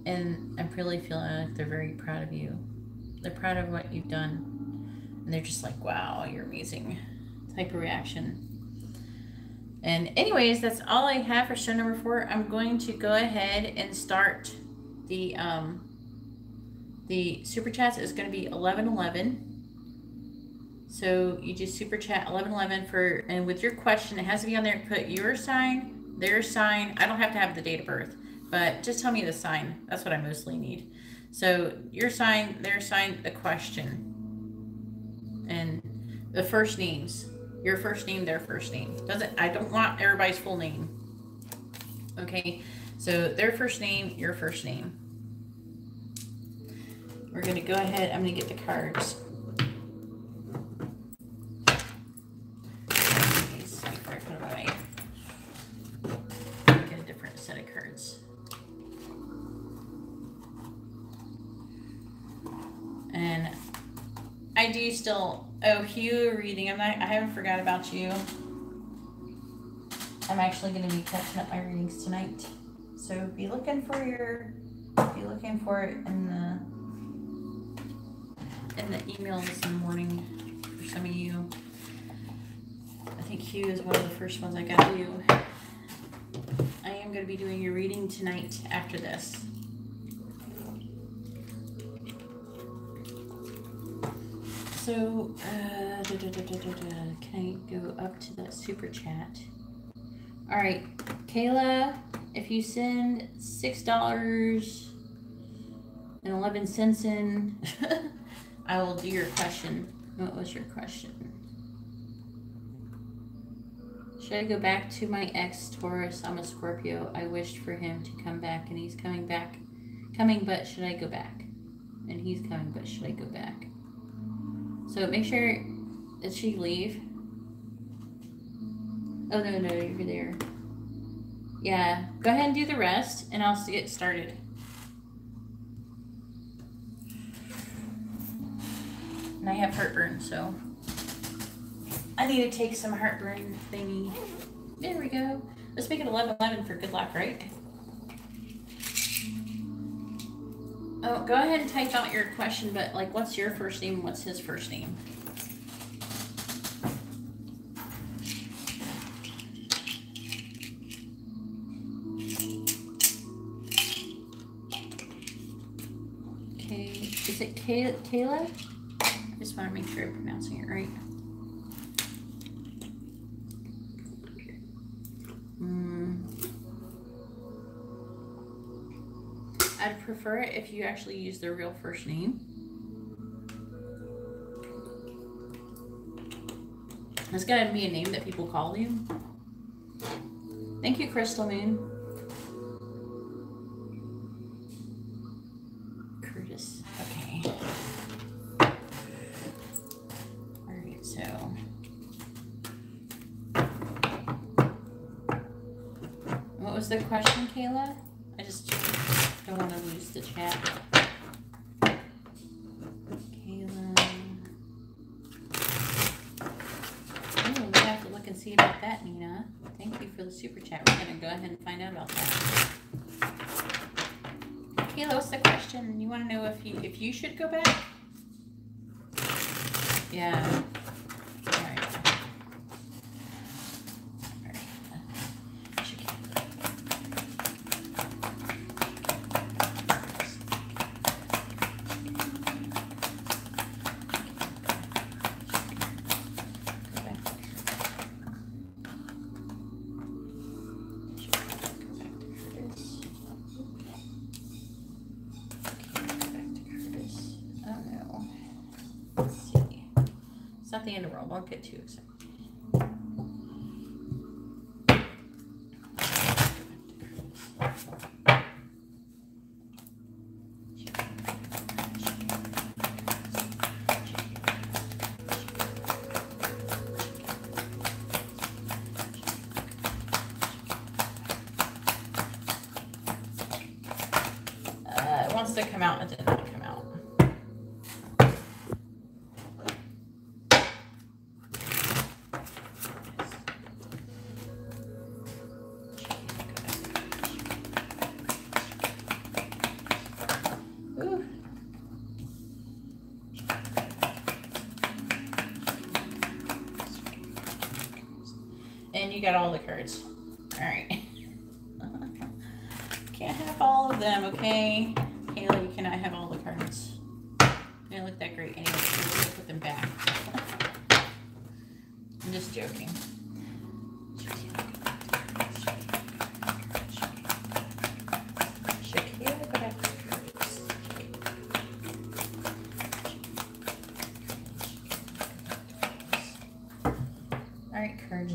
And I'm really feeling like they're very proud of you. They're proud of what you've done. And they're just like, wow, you're amazing. Type of reaction. And anyways, that's all I have for show number 4. I'm going to go ahead and start the super chats is going to be 1111. So you just super chat 1111 for, and with your question, it has to be on there. Put your sign, their sign. I don't have to have the date of birth, but just tell me the sign. That's what I mostly need. So your sign, their sign, the question, and the first names. Your first name, their first name. I don't want everybody's full name. Okay, so their first name, your first name. We're gonna go ahead. I'm gonna get the cards. Before I put them away, get a different set of cards. And I do still. Oh, Hugh, reading. I haven't forgot about you. I'm actually going to be catching up my readings tonight. So be looking for it in the emails in the morning for some of you. I think Hugh is one of the first ones I got to do. I am going to be doing your reading tonight after this. So, can I go up to that super chat? All right, Kayla, if you send $6.11 in, I will do your question. What was your question? Should I go back to my ex Taurus? I'm a Scorpio. I wished for him to come back, and he's coming, but should I go back? And he's coming, but should I go back? So make sure, did she leave? Oh, no, you're there. Yeah, go ahead and do the rest, and I'll get started. And I have heartburn, so I need to take some heartburn thingy. There we go. Let's make it 1111 for good luck, right? Oh, go ahead and type out your question, but like, what's your first name? What's his first name? Okay, is it Kayla? I just want to make sure I'm pronouncing it right. I'd prefer it if you actually use their real first name. It's gotta be a name that people call you. Thank you, Crystal Moon. Curtis. Okay. Alright, so. What was the question, Kayla? I just don't want to lose the chat. Kayla. Oh, we have to look and see about that, Nina. Thank you for the super chat. We're going to go ahead and find out about that. Kayla, what's the question? You want to know if you should go back? Yeah. It's not the end of the world. Won't get too excited. It wants to come out. It did not come out. And you got all the cards. All right. can't have all of them, okay? Kayla, you cannot have all the cards. They don't look that great anyway, so we're gonna put them back. I'm just joking. All right, cards.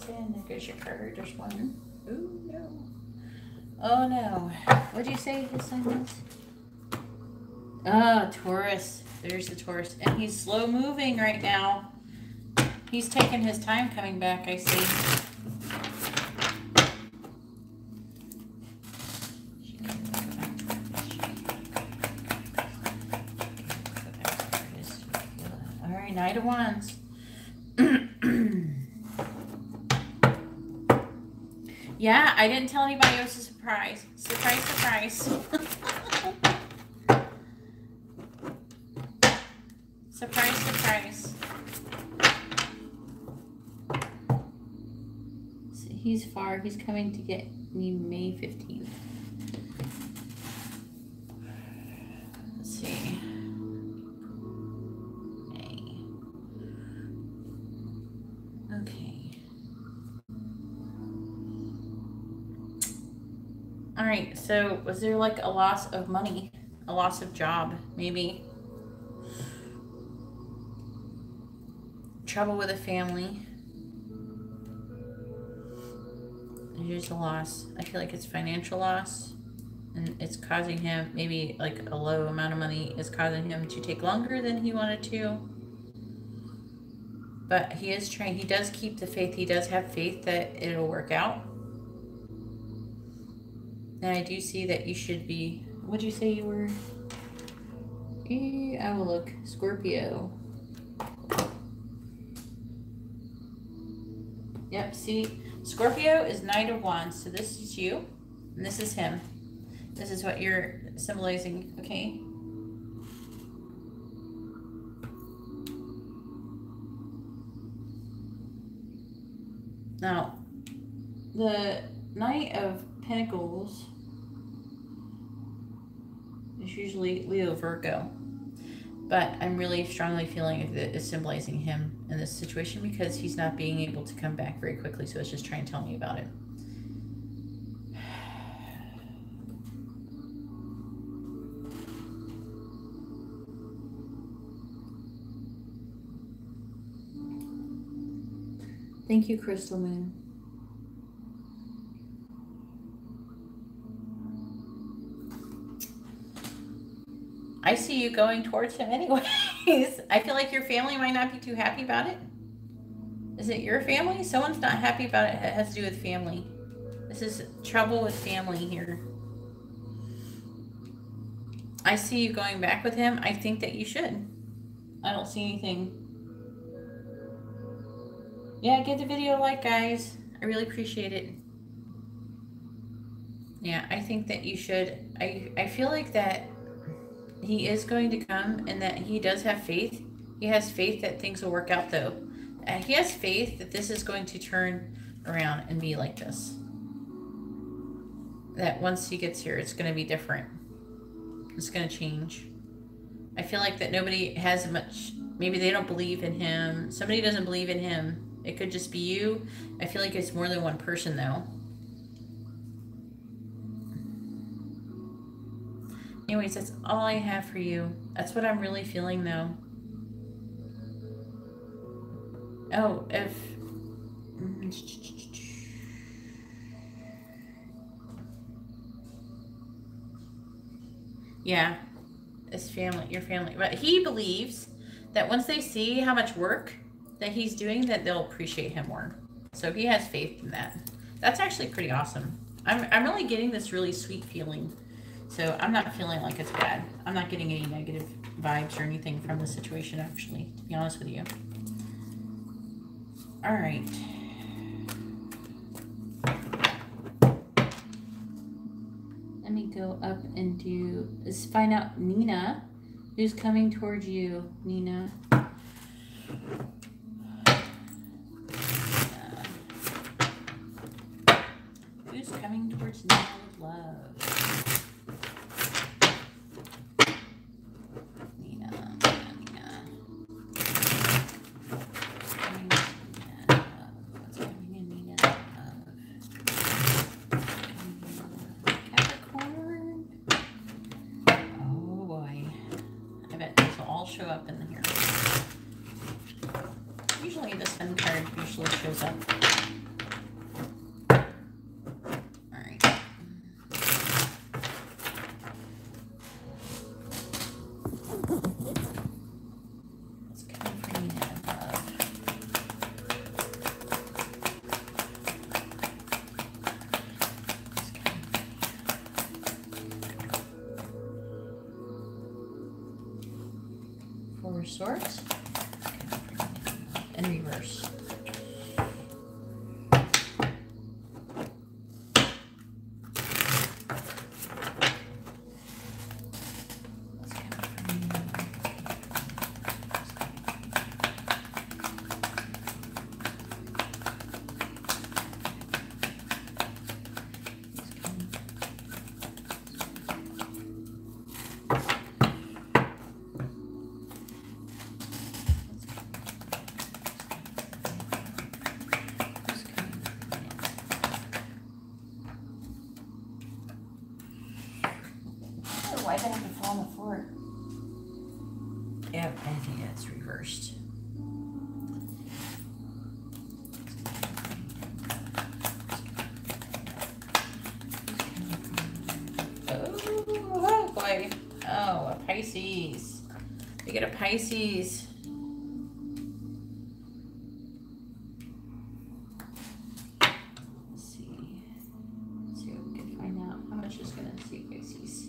There goes your card. There's one. Ooh, no. Oh, no. What'd you say his sign was? Oh, Taurus. There's the Taurus. And he's slow moving right now. He's taking his time coming back, I see. All right, Knight of Wands. Yeah, I didn't tell anybody it was a surprise. Surprise, surprise. Surprise, surprise. So he's far. He's coming to get me May 15th. Let's see. May. Okay. All right, so was there like a loss of money, a loss of job, maybe? Trouble with a family. Here's a loss. I feel like it's financial loss, and it's causing him, maybe like a low amount of money is causing him to take longer than he wanted to. But he is trying, he does keep the faith. He does have faith that it'll work out. And I do see that you should be, what'd you say you were? I will look, Scorpio. Yep, see, Scorpio is Knight of Wands. So this is you, and this is him. This is what you're symbolizing, okay? Now, the Knight of Pentacles is usually Leo, Virgo, but I'm really strongly feeling that it's symbolizing him in this situation because he's not being able to come back very quickly, so it's just trying to tell me about it. Thank you, Crystal Moon. I see you going towards him anyways. I feel like your family might not be too happy about it. Is it your family? Someone's not happy about it. It has to do with family. This is trouble with family here. I see you going back with him. I think that you should. I don't see anything. Yeah, give the video a like, guys. I really appreciate it. Yeah, I think that you should. I feel like that he is going to come and that he does have faith. He has faith that things will work out, though. He has faith that this is going to turn around and be like this. That once he gets here, it's going to be different. It's going to change. I feel like that nobody has much, maybe they don't believe in him. Somebody doesn't believe in him. It could just be you. I feel like it's more than one person, though. Anyways, that's all I have for you. That's what I'm really feeling, though. Oh, if... Yeah, it's family, your family. But he believes that once they see how much work that he's doing, that they'll appreciate him more. So he has faith in that. That's actually pretty awesome. I'm really getting this really sweet feeling. So I'm not feeling like it's bad. I'm not getting any negative vibes or anything from the situation, actually, to be honest with you. All right. Let me go up and let's find out Nina, who's coming towards you, Nina. Who's coming towards Nina with love? Nina. What's coming in Nina? Capricorn. Oh boy. I bet this will all show up in here. Usually the sun card usually shows up. Alright. What's coming for Nina above? Four of Swords. In reverse. Why did I have to fall on the floor? Yep, I think that's reversed. Oh boy. Oh, a Pisces. We get a Pisces. Let's see what we can find out. How much is going to see Pisces?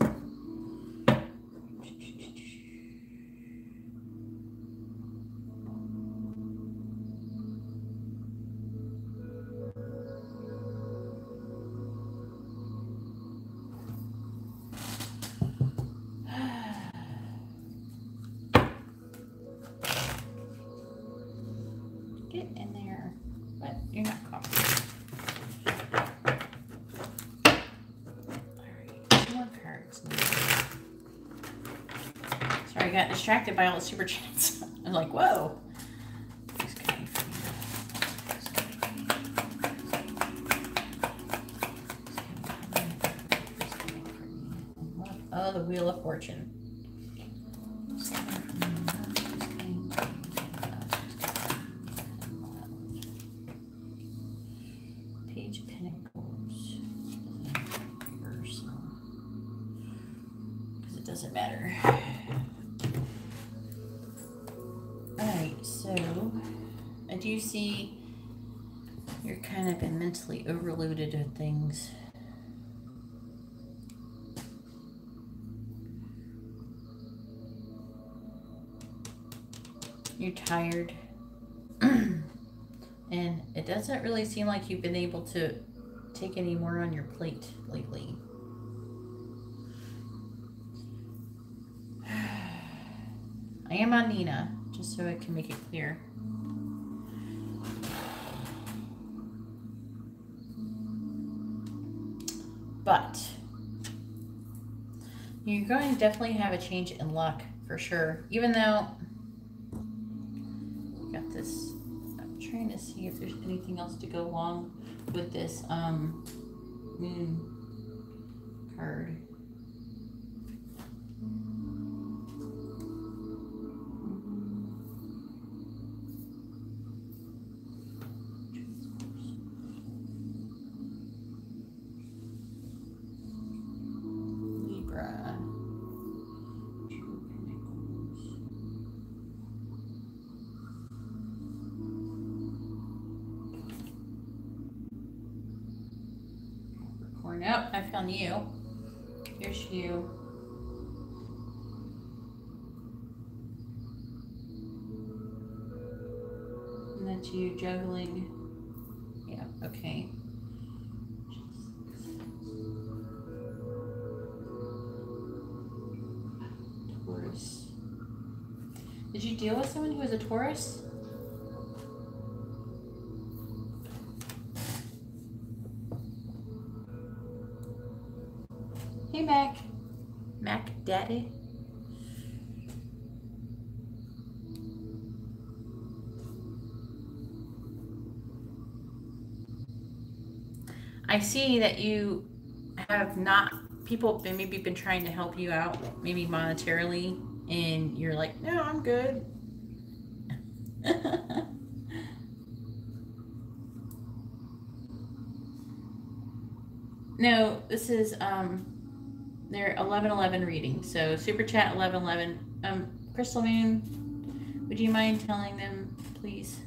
Get in there, but you're not comfortable. Alright, 2 more cards. Sorry, I got distracted by all the super chats. I'm like, whoa. Oh, the Wheel of Fortune. Page of Pentacles. Reverse. Because it doesn't matter. Alright, so I do see you're kind of been mentally overloaded with things. You're tired. And it doesn't really seem like you've been able to take any more on your plate lately. I am on Nina, just so I can make it clear. But you're going to definitely have a change in luck for sure. Even though you got this, I'm trying to see if there's anything else to go along with this moon card. Nope, I found you. Here's you. And that's you juggling. Yeah, okay. Taurus. Did you deal with someone who was a Taurus? Daddy. I see that you have not, people have maybe been trying to help you out, maybe monetarily, and you're like, no, I'm good. No, this is their 11/11 reading. So super chat 11/11. Crystal Moon, would you mind telling them, please?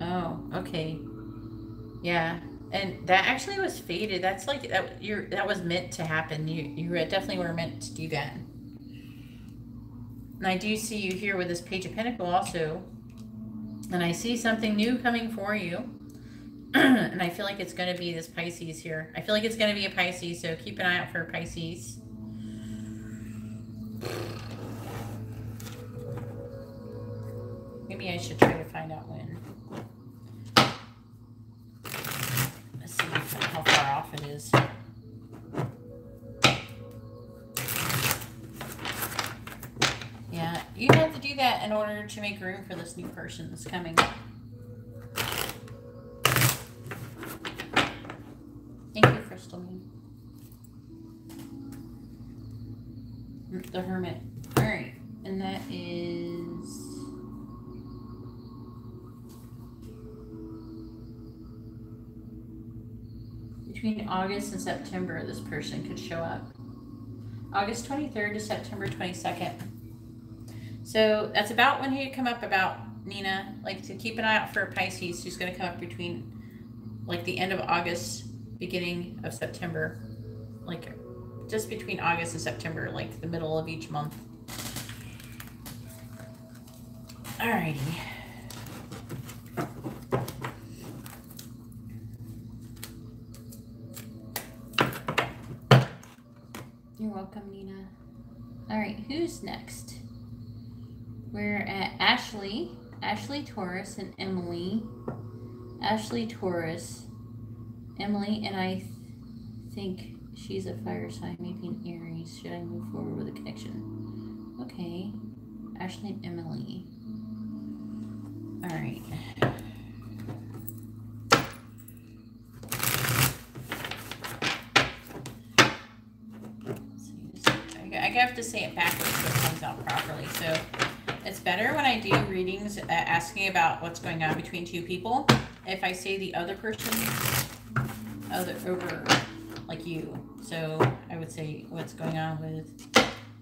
Oh, okay. Yeah, and that actually was fated. That's like that was meant to happen. You definitely were meant to do that. And I do see you here with this Page of Pentacles also. And I see something new coming for you. And I feel like it's going to be this Pisces here. I feel like it's going to be a Pisces, so keep an eye out for Pisces. Maybe I should try to find out when. Let's see how far off it is. Yeah, you have to do that in order to make room for this new person that's coming. Thank you, Crystal Moon. The Hermit. Alright, and that is... between August and September, this person could show up. August 23rd to September 22nd. So that's about when he'd come up about Nina. Like, to keep an eye out for a Pisces who's going to come up between like the end of August, beginning of September. Like just between August and September, like the middle of each month. Alrighty. You're welcome, Nina. Alright, who's next? We're at Ashley, Taurus, and Emily. Ashley, Taurus, Emily, and I think she's a fire sign, maybe an Aries. Should I move forward with a connection? Okay. Ashley and Emily. Alright. I have to say it backwards so it comes out properly. So it's better when I do readings asking about what's going on between two people. If I say the other person over like you. So I would say what's going on with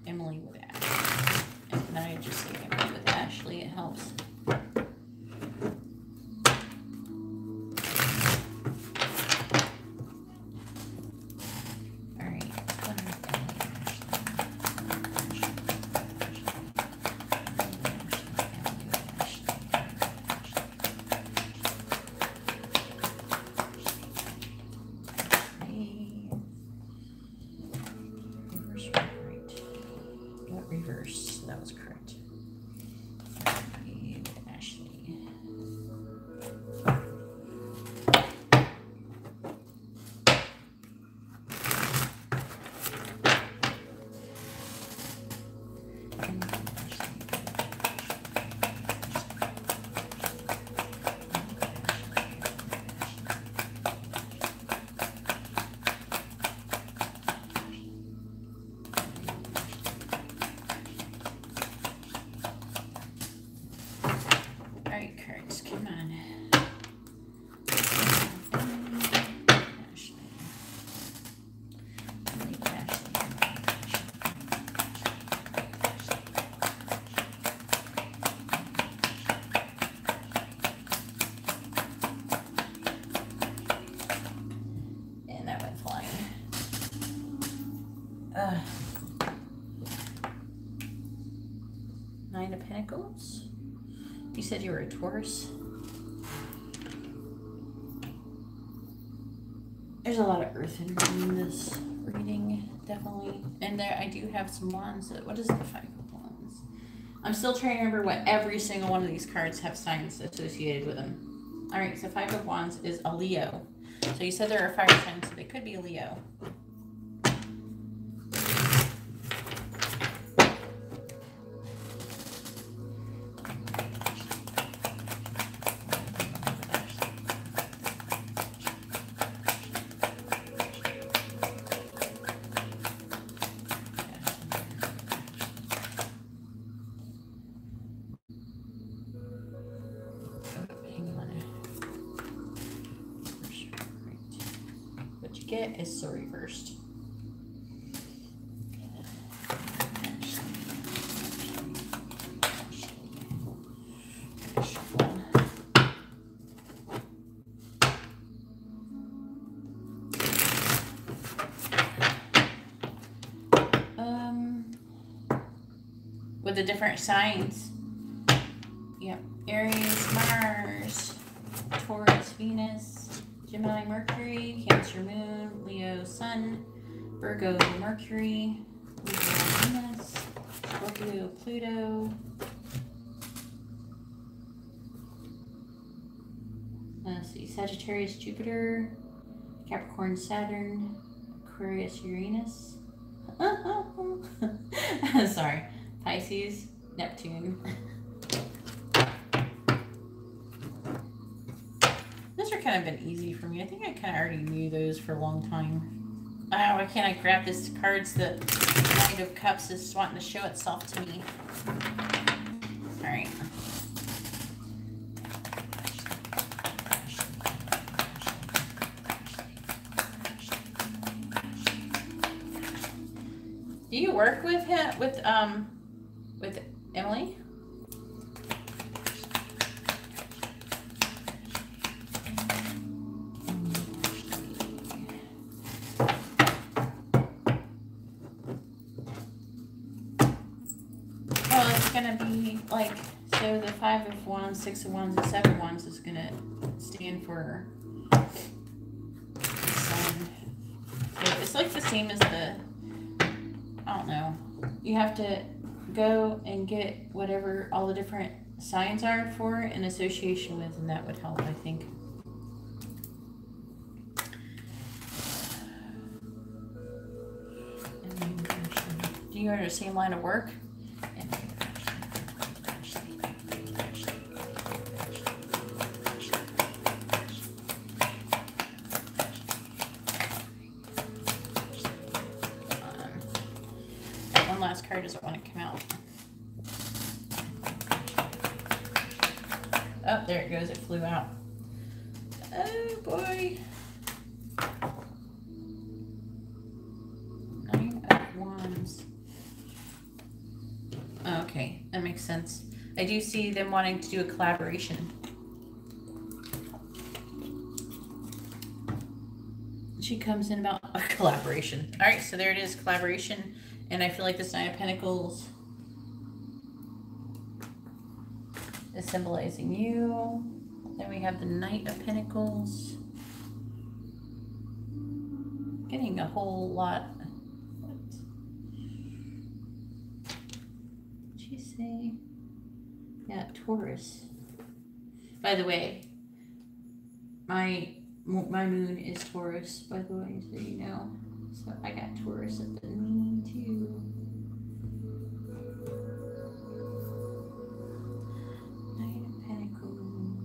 Emily with Ashley. And then I just say Emily with Ashley. It helps. Reverse. That was correct. Ashley. Nine of Pentacles. You said you were a Taurus. There's a lot of earth in this reading, definitely. And there, I do have some wands. What is the Five of Wands? I'm still trying to remember what every single one of these cards have signs associated with them. All right, so Five of Wands is a Leo. So you said they're a fire sign, so they could be a Leo. Get is sorry first. With the different signs. Yep. Aries, Mars, Taurus, Venus, Gemini, Mercury, Cancer, Moon, Leo, Sun, Virgo, Mercury, Libra, Venus, Scorpio, Pluto, let's see, Sagittarius, Jupiter, Capricorn, Saturn, Aquarius, Uranus, sorry, Pisces, Neptune. Those are kind of been easy for me. I think I kind of already knew those for a long time. Oh, why can't I grab this cards? The Knight of Cups is wanting to show itself to me. All right. Do you work with him, with Emily? Gonna be like, so the 5 of Wands, 6 of Wands, and 7 of Wands is gonna stand for the Sun. So it's like the same as the, I don't know, you have to go and get whatever all the different signs are for in association with, and that would help, I think. Do you are in the same line of work? Last card doesn't want to come out. Oh, there it goes. It flew out. Oh boy. 9 of Wands. Oh, okay, that makes sense. I do see them wanting to do a collaboration. She comes in about a collaboration. All right, so there it is, collaboration. And I feel like this Nine of Pentacles is symbolizing you. Then we have the Knight of Pentacles. Getting a whole lot. What did she say? Yeah, Taurus. By the way, my moon is Taurus, by the way, so you know. So I got Taurus at the knee too. Knight of Pentacles.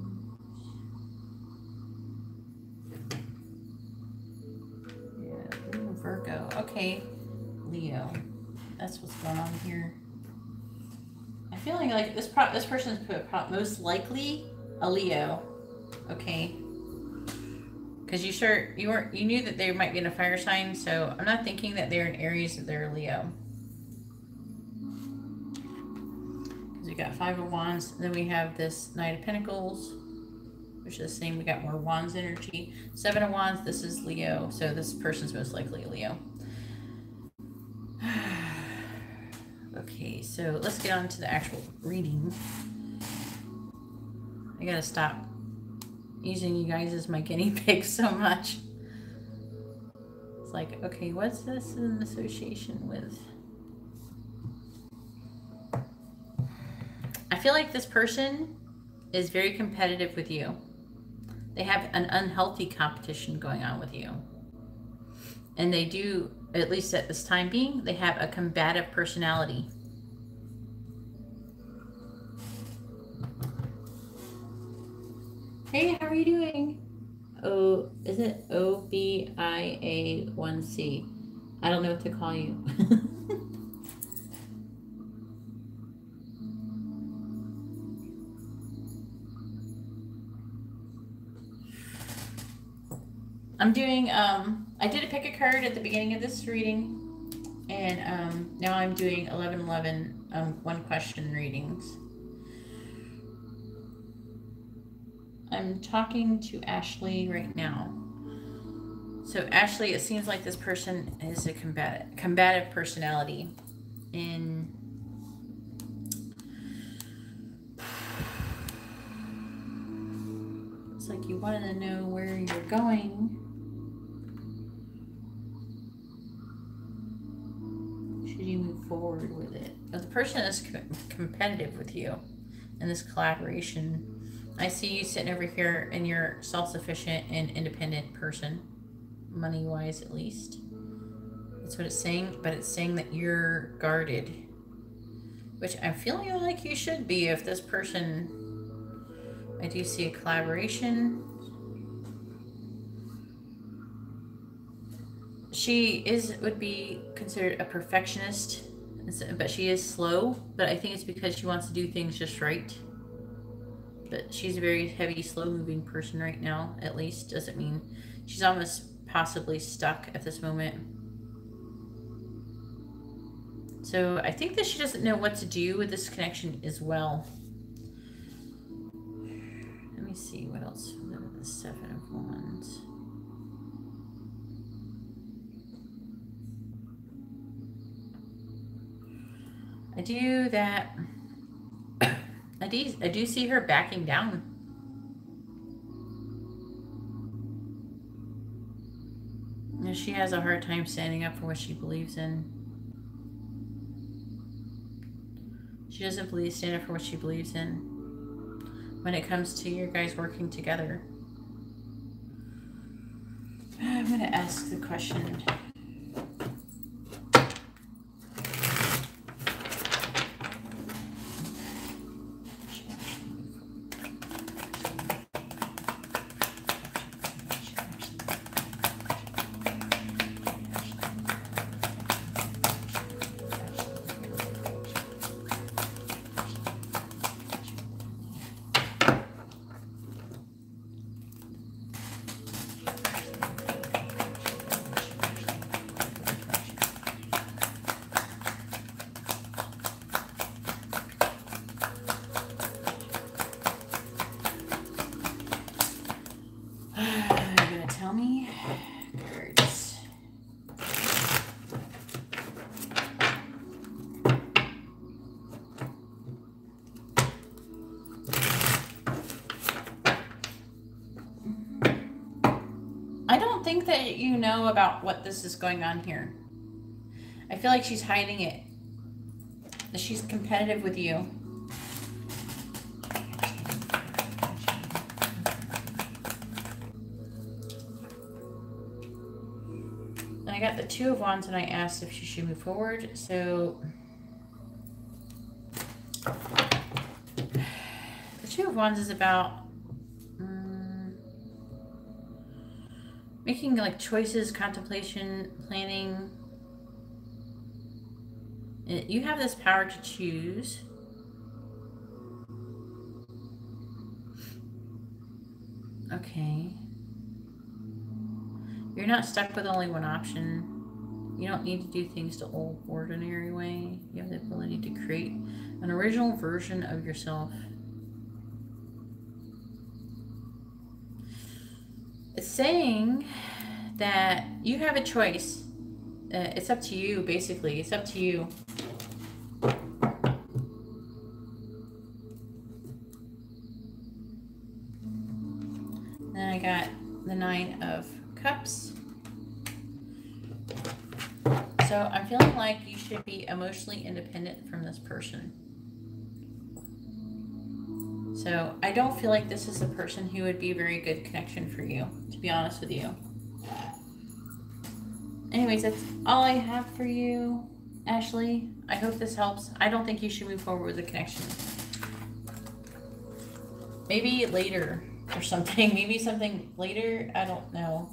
Yeah, ooh, Virgo. Okay, Leo. That's what's going on here. I feel like this person's put most likely a Leo. Okay. Because you knew that they might be in a fire sign, so I'm not thinking that they're in Aries, that they're Leo. Because we got 5 of Wands, then we have this Knight of Pentacles, which is the same. We got more Wands energy. 7 of Wands, this is Leo, so this person's most likely a Leo. Okay, so let's get on to the actual reading. I gotta stop using you guys as my guinea pigs so much. It's like, okay, what's this in association with? I feel like this person is very competitive with you. They have an unhealthy competition going on with you. And they do, at least at this time being, they have a combative personality. Hey, how are you doing? Oh, is it OBIA1C? I don't know what to call you. I'm doing, I did a pick a card at the beginning of this reading, and now I'm doing 11 one question readings. I'm talking to Ashley right now. So Ashley, it seems like this person is a combative personality. And it's like you wanted to know where you're going. Should you move forward with it? But the person is competitive with you in this collaboration. I see you sitting over here and you're self-sufficient and independent person, money-wise at least. That's what it's saying, but it's saying that you're guarded, which I'm feeling like you should be if this person, I do see a collaboration. She would be considered a perfectionist, but she is slow, but I think it's because she wants to do things just right. But she's a very heavy, slow-moving person right now, at least. Doesn't mean she's almost possibly stuck at this moment. So I think that she doesn't know what to do with this connection as well. Let me see what else. The 7 of Wands. I do that. I do see her backing down. And she has a hard time standing up for what she believes in. She doesn't stand up for what she believes in when it comes to your guys working together. I'm going to ask the question. That you know about what this is going on here. I feel like she's hiding it. She's competitive with you. And I got the 2 of Wands and I asked if she should move forward. So the 2 of Wands is about making like choices, contemplation, planning. You have this power to choose. Okay. You're not stuck with only one option. You don't need to do things the old ordinary way. You have the ability to create an original version of yourself. It's saying that you have a choice. It's up to you, basically. It's up to you. Then I got the 9 of Cups. So I'm feeling like you should be emotionally independent from this person. So I don't feel like this is a person who would be a very good connection for you, to be honest with you. Anyways, that's all I have for you, Ashley. I hope this helps. I don't think you should move forward with a connection. Maybe later or something. Maybe something later. I don't know.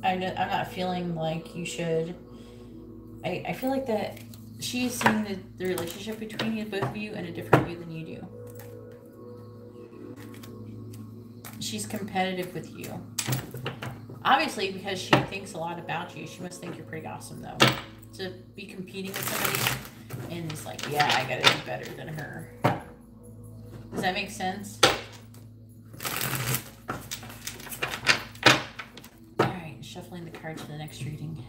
I'm not feeling like you should. I feel like that she's seeing the relationship between you, both of you, in a different view than you do. She's competitive with you. Obviously, because she thinks a lot about you. She must think you're pretty awesome, though. To be competing with somebody and it's like, yeah, I gotta do better than her. Does that make sense? Alright, shuffling the cards for the next reading.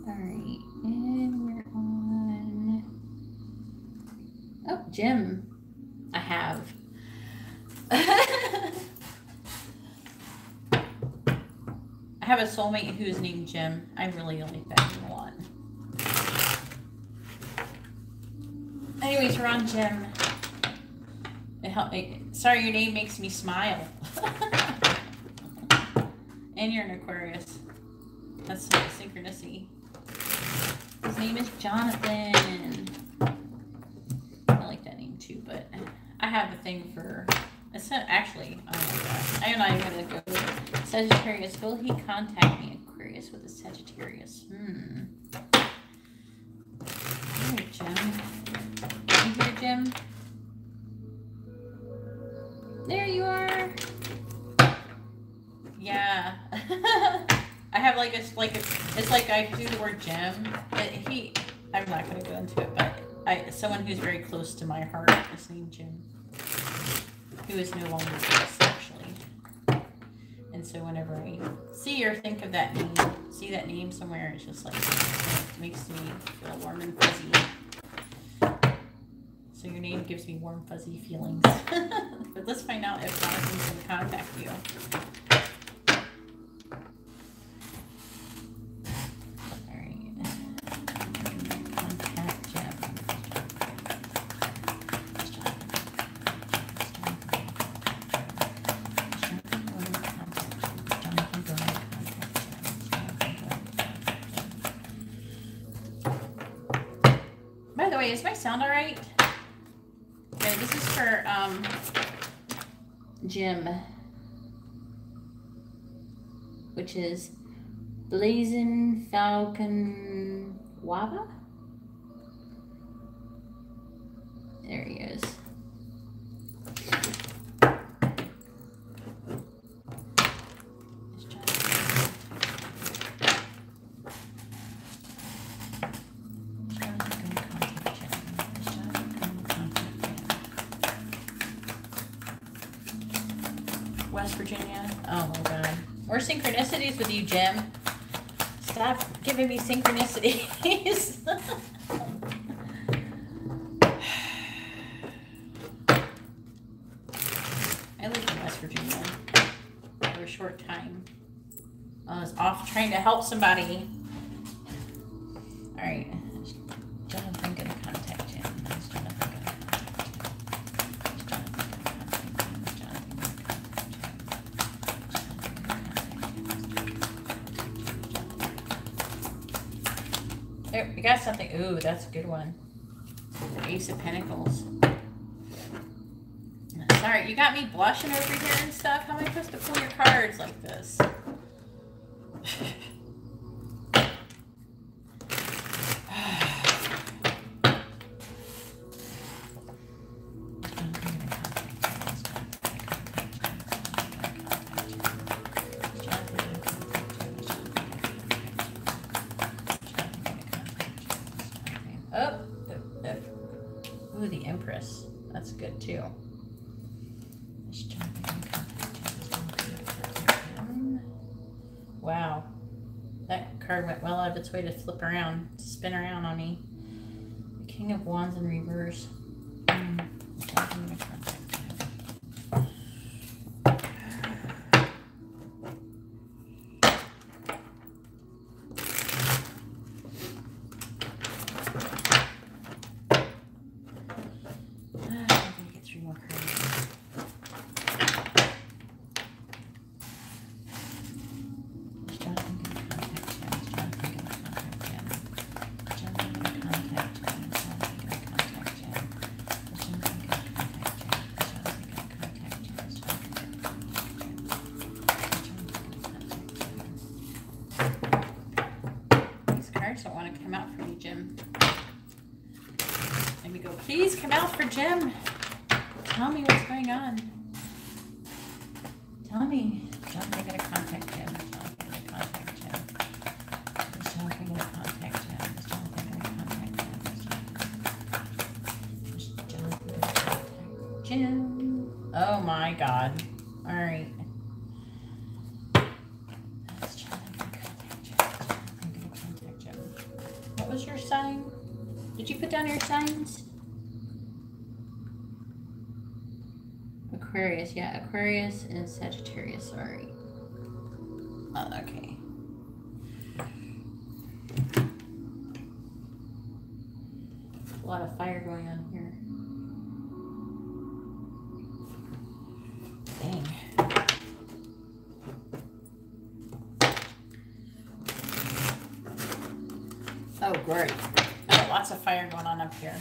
Alright, and we're on... Oh, Jim. I have. I have a soulmate who's named Jim. I really like that name a lot. Anyways, we're on Jim. It helped me. Sorry, your name makes me smile. And you're an Aquarius. That's a synchronicity. His name is Jonathan. I like that name too, but I have a thing for... It's not actually... Oh my gosh. I'm not even going to go with Sagittarius. Will he contact me, Aquarius, with a Sagittarius? Alright, Jim. You here, Jim? There you are. Yeah. I have like it's like I do the word Jim. I'm not going to go into it, but someone who's very close to my heart is named Jim, who is no longer with us, actually. And so whenever I see or think of that name, see that name somewhere, it's just like, it makes me feel warm and fuzzy. So your name gives me warm, fuzzy feelings. But let's find out if Jonathan's going to contact you. By the way, is my sound all right? Okay, this is for Jim, which is Blazing Falcon Wava. There he is. West Virginia. Oh my God. More synchronicities with you, Jim. Stop giving me synchronicities. I lived in West Virginia for a short time. I was off trying to help somebody. All right. Jonathan gonna contact Jim. Is Jonathan gonna There, we got something. Ooh, that's a good one. The Ace of Pentacles. Sorry, you got me blushing over here and stuff. How am I supposed to pull your cards like this? Ooh, the Empress. That's good too. Wow. That card went well out of its way to flip around, spin around on me. The King of Wands in reverse. going on? Tell me. Jonathan gonna contact him. Jonathan gonna contact him. Is Jonathan gonna contact him? Is Jonathan gonna contact him? Is Jonathan gonna contact Jim? Oh my God. Alright. Is Jonathan gonna contact Jim? Jonathan gonna contact Jim. What was your sign? Did you put down your signs? Aquarius, yeah, Aquarius and Sagittarius, sorry. Oh, okay. A lot of fire going on here. Dang. Oh, great. Oh, lots of fire going on up here.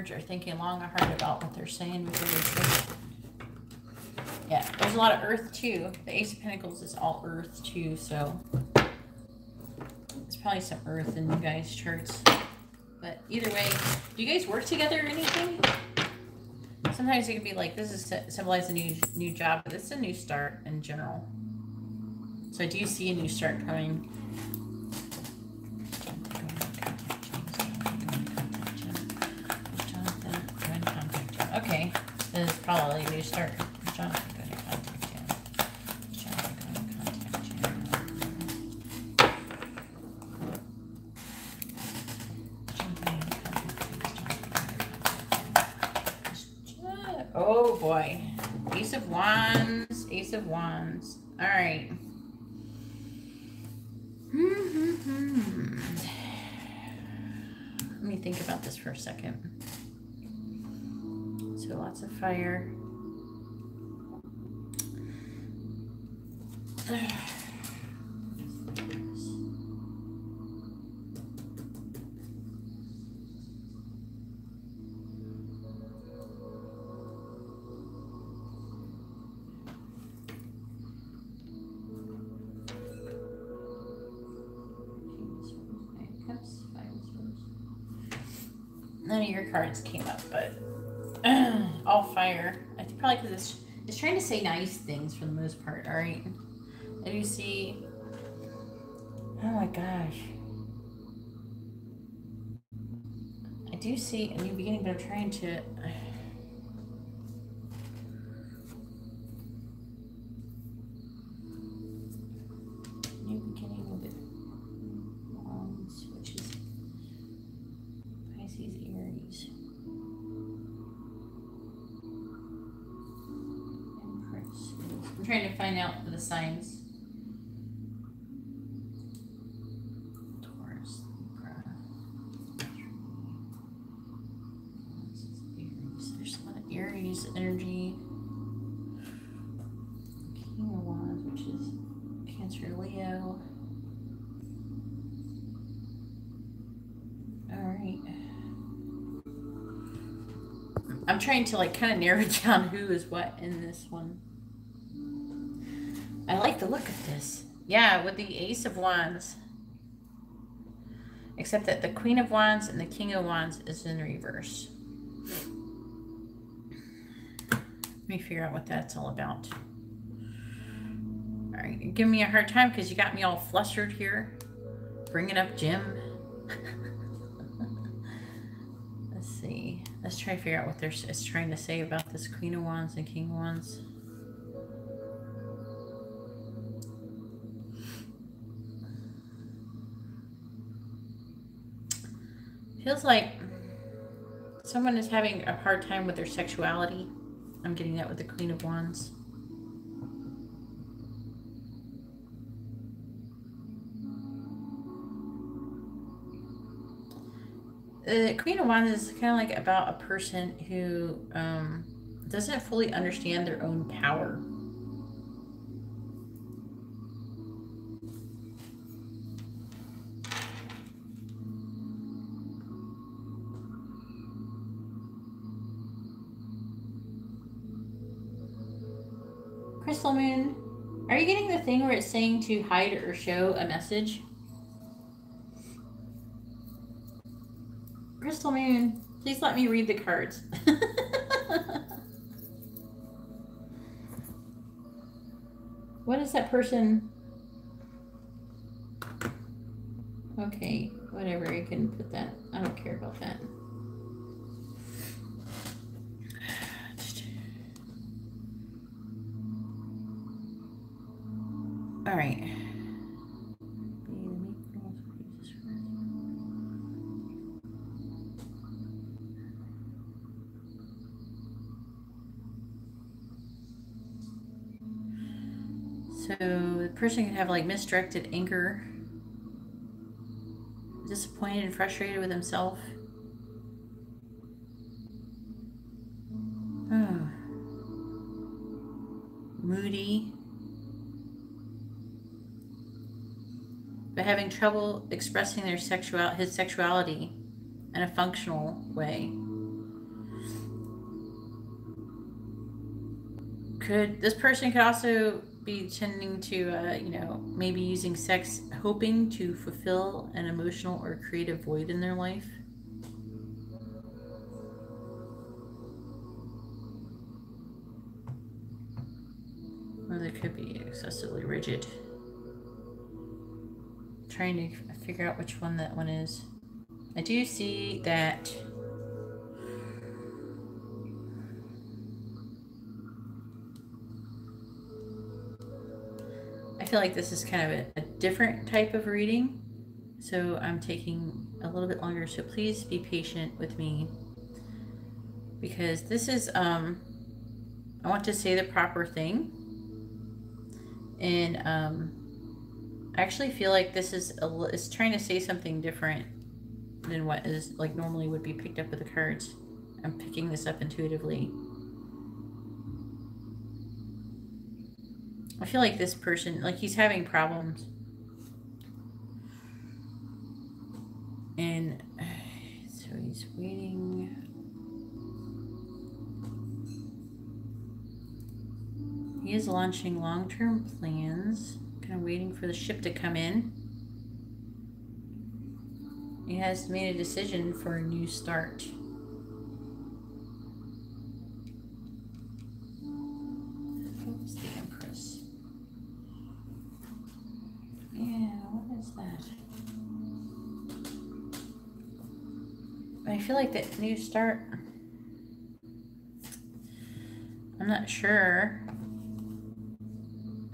Are thinking long and hard about what they're saying before they say it. Yeah, there's a lot of earth too. The Ace of Pentacles is all earth too, so there's probably some earth in you guys' charts. But either way, do you guys work together or anything? Sometimes it could be like, this is symbolize a new job, but this is a new start in general. So I do see a new start coming. Okay, this is probably a new start. Jonathan going to contact you. Jonathan going to contact you. Oh boy. Ace of Wands. Ace of Wands. All right. Let me think about this for a second. So lots of fire. None of your cards came up, but all fire. I think probably because it's trying to say nice things for the most part. All right. I do see. Oh my gosh. I do see a new beginning, but I'm trying to. New beginning with Wands, which is Pisces, Aries. I'm trying to find out the signs. Taurus, Libra. Aries. There's a lot of Aries energy. King of Wands, which is Cancer, Leo. Alright. I'm trying to like kind of narrow down who is what in this one. I like the look of this. Yeah, with the Ace of Wands. Except that the Queen of Wands and the King of Wands is in reverse. Let me figure out what that's all about. All right, you're giving me a hard time because you got me all flustered here. Bringing up Jim. Let's see. Let's try to figure out what it's trying to say about this Queen of Wands and King of Wands. Feels like someone is having a hard time with their sexuality. I'm getting that with the Queen of Wands. The Queen of Wands is kind of like about a person who doesn't fully understand their own power. Crystal Moon, are you getting the thing where it's saying to hide or show a message? Crystal Moon, please let me read the cards. What is that person? Okay, whatever, you can put that. I don't care about that. All right. So the person could have like misdirected anger, disappointed and frustrated with himself. Oh. Moody. But having trouble expressing their his sexuality in a functional way. This person could also be tending to, you know, maybe using sex, hoping to fulfill an emotional or creative void in their life. Or they could be excessively rigid. Trying to figure out which one that one is. I do see that I feel like this is kind of a different type of reading, so I'm taking a little bit longer, so please be patient with me, because this is I want to say the proper thing, and I actually feel like this is it's trying to say something different than what is like normally would be picked up with the cards. I'm picking this up intuitively. I feel like this person, like, he's having problems. And so he's waiting. He is launching long-term plans, kind of waiting for the ship to come in. He has made a decision for a new start. What's the Empress? Yeah, what is that? I feel like that new start, I'm not sure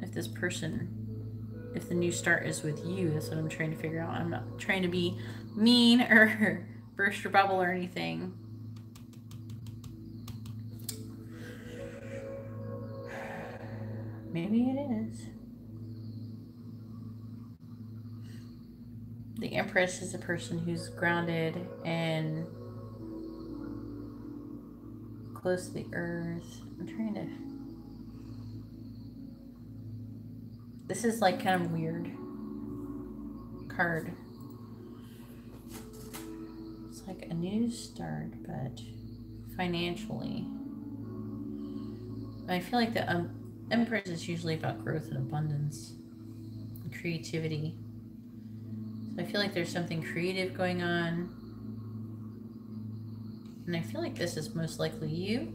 if this person, if the new start is with you. That's what I'm trying to figure out. I'm not trying to be mean or burst your bubble or anything. Maybe it is. The Empress is a person who's grounded and close to the earth. I'm trying to... This is like kind of weird card. It's like a new start, but financially. I feel like the Empress is usually about growth and abundance and creativity. So I feel like there's something creative going on. And I feel like this is most likely you.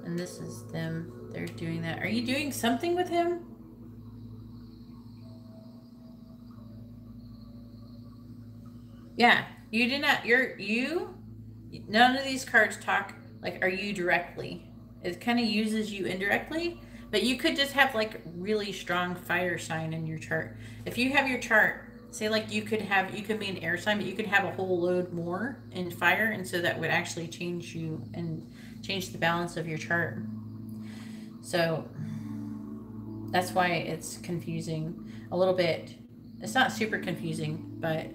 And this is them. They're doing that. Are you doing something with him? Yeah, you did not. None of these cards talk like, are you directly. It kind of uses you indirectly, but you could just have like really strong fire sign in your chart. If you have your chart, say like you could be an air sign, but you could have a whole load more in fire, and so that would actually change you and change the balance of your chart. So that's why it's confusing a little bit. It's not super confusing, but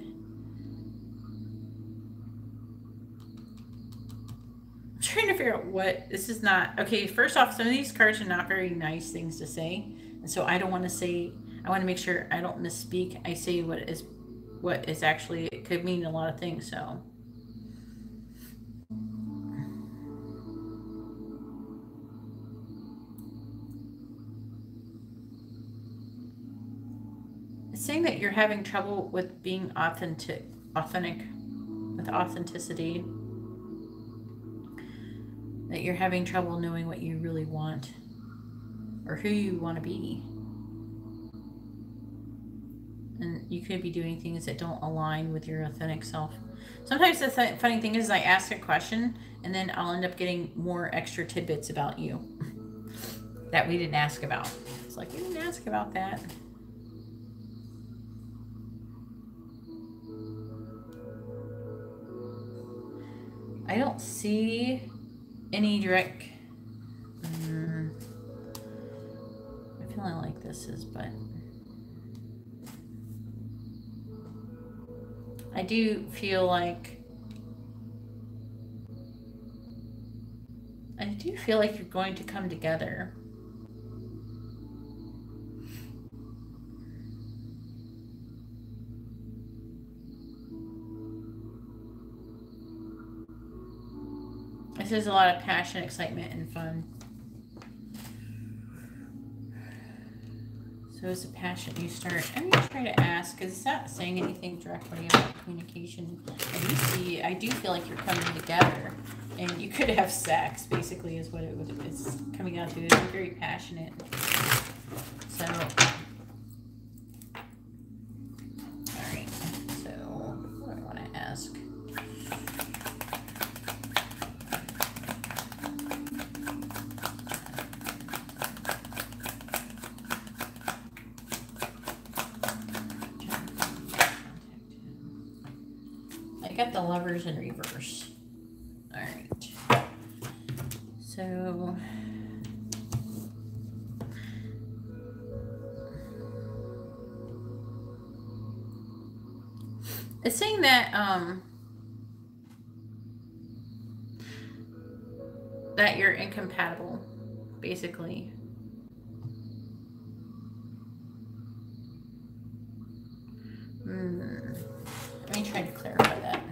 trying to figure out what this is. Not okay. First off, some of these cards are not very nice things to say, and so I don't want to say. I want to make sure I don't misspeak. I say what is actually. It could mean a lot of things. So saying that you're having trouble with being authentic with authenticity. That you're having trouble knowing what you really want or who you want to be. And you could be doing things that don't align with your authentic self. Sometimes the funny thing is I ask a question and then I'll end up getting more extra tidbits about you that we didn't ask about. It's like, we didn't ask about that. I don't see any direct... I'm feeling like this is, but... I do feel like... you're going to come together. This is a lot of passion, excitement, and fun. So is the passion you start? I'm going to try to ask, because it's not saying anything directly about communication. I do feel like you're coming together. And you could have sex, basically, is what it's coming out to. It's very passionate. So, alright. So, what do I want to ask? I got the Lovers in reverse. Alright. So it's saying that that you're incompatible, basically. Let me try to clarify that.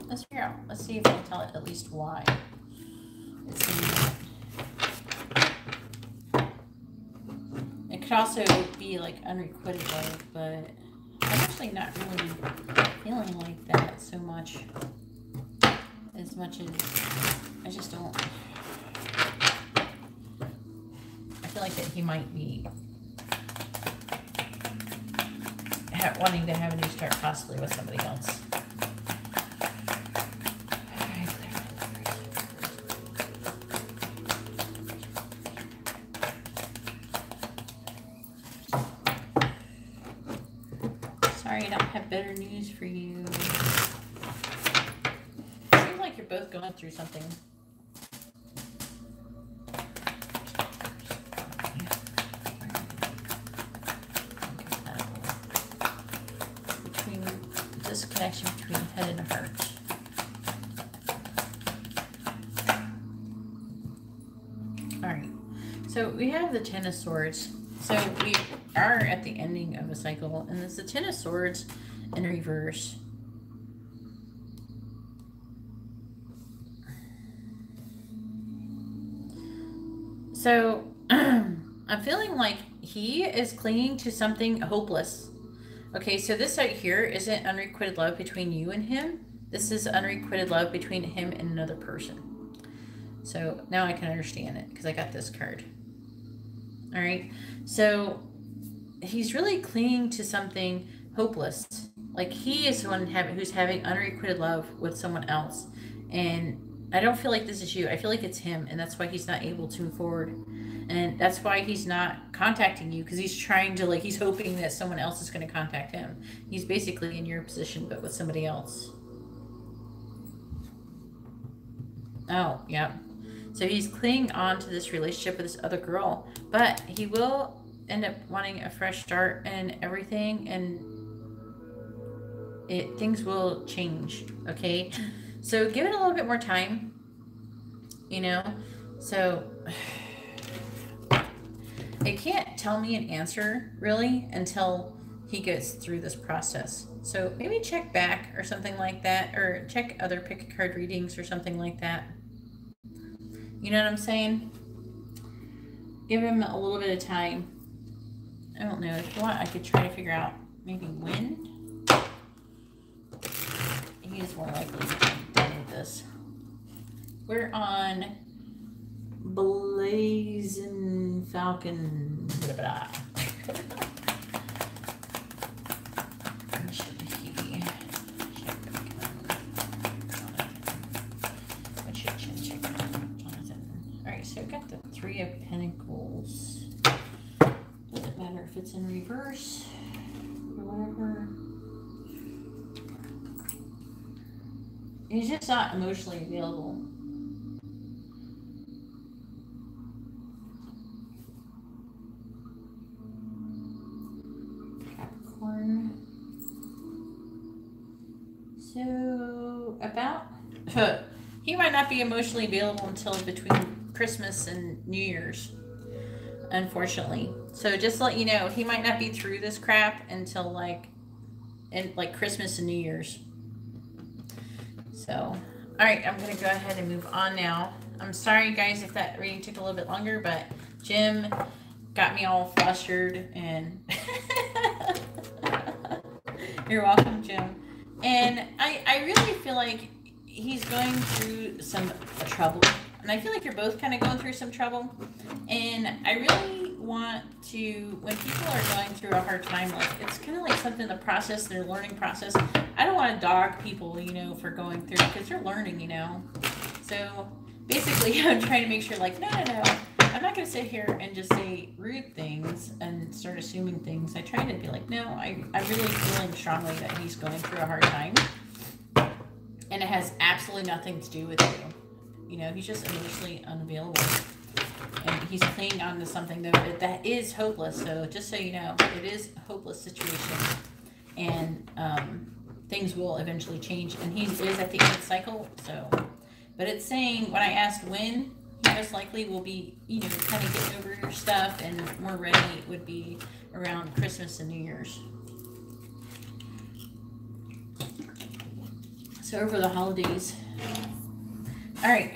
Let's figure out. Let's see if I can tell it at least why. It could also be like unrequited love, but I'm actually not really feeling like that so much. As much as I just don't. I feel like that he might be wanting to have a new start, possibly with somebody else. Sorry, I don't have better news for you. It seems like you're both going through something. Connection between head and heart. Alright, so we have the Ten of Swords. So we are at the ending of a cycle, and it's the Ten of Swords in reverse. So I'm feeling like he is clinging to something hopeless. Okay, so this right here isn't unrequited love between you and him. This is unrequited love between him and another person. So now I can understand it because I got this card. All right, so he's really clinging to something hopeless. Like he is the one who's having unrequited love with someone else. And I don't feel like this is you. I feel like it's him, and that's why he's not able to move forward. And that's why he's not contacting you, because he's trying to, like, he's hoping that someone else is going to contact him. He's basically in your position, but with somebody else. Oh, yeah. So he's clinging on to this relationship with this other girl, but he will end up wanting a fresh start and everything, and things will change, okay? So give it a little bit more time, you know? So it can't tell me an answer, really, until he goes through this process. So maybe check back or something like that, or check other pick a card readings or something like that. You know what I'm saying? Give him a little bit of time. I don't know. If you want, I could try to figure out maybe when. He is more likely to be done with this. We're on Blazing Falcon. Blah, blah. Alright, so I've got the Three of Pentacles. Doesn't matter if it's in reverse or whatever. He's just not emotionally available. Capricorn. So, about... he might not be emotionally available until between Christmas and New Year's, unfortunately. So just to let you know, he might not be through this crap until like Christmas and New Year's. So, all right, I'm going to go ahead and move on now. I'm sorry, guys, if that reading took a little bit longer, but Jim got me all flustered, and you're welcome, Jim. And I really feel like he's going through some trouble. And I feel like you're both kind of going through some trouble. And I really want to, when people are going through a hard time, like it's kind of like something in the process, their learning process. I don't want to dog people, you know, for going through, because they're learning, you know. So basically I'm trying to make sure, like, no. I'm not going to sit here and just say rude things and start assuming things. I try to be like, no, I'm really feeling strongly that he's going through a hard time. And it has absolutely nothing to do with you. You know, he's just emotionally unavailable. And he's clinging on to something that is hopeless. So just so you know, it is a hopeless situation. And things will eventually change. And he is at the end of the cycle. So, but it's saying, when I asked when, he most likely will be, you know, kind of getting over your stuff and more ready would be around Christmas and New Year's. So over the holidays. All right,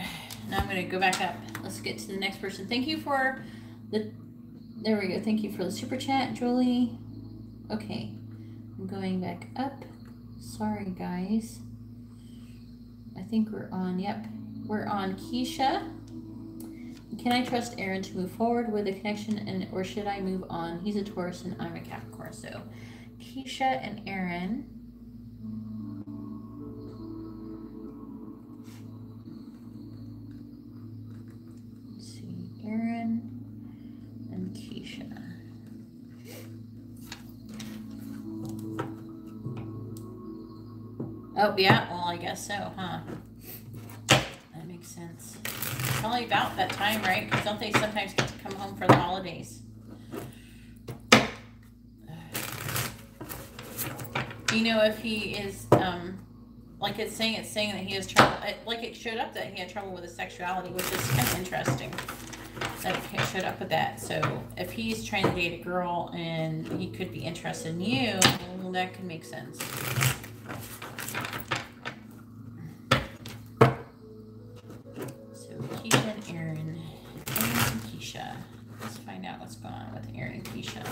now I'm going to go back up. Let's get to the next person. Thank you for the, there we go. Thank you for the super chat, Julie. Okay, I'm going back up. Sorry, guys. I think we're on, yep. We're on Keisha. Can I trust Aaron to move forward with a connection, or should I move on? He's a Taurus and I'm a Capricorn. So Keisha and Aaron. Aaron and Keisha. Oh, yeah. Well, I guess so, huh? That makes sense. Probably about that time, right? Because don't they sometimes get to come home for the holidays? Do you know if he is, like it's saying that he has trouble, like it showed up that he had trouble with his sexuality, which is kind of interesting. That it showed up with that. So if he's trying to date a girl and he could be interested in you, well, that could make sense. So Keisha and Aaron. Aaron and Keisha. Let's find out what's going on with Aaron and Keisha.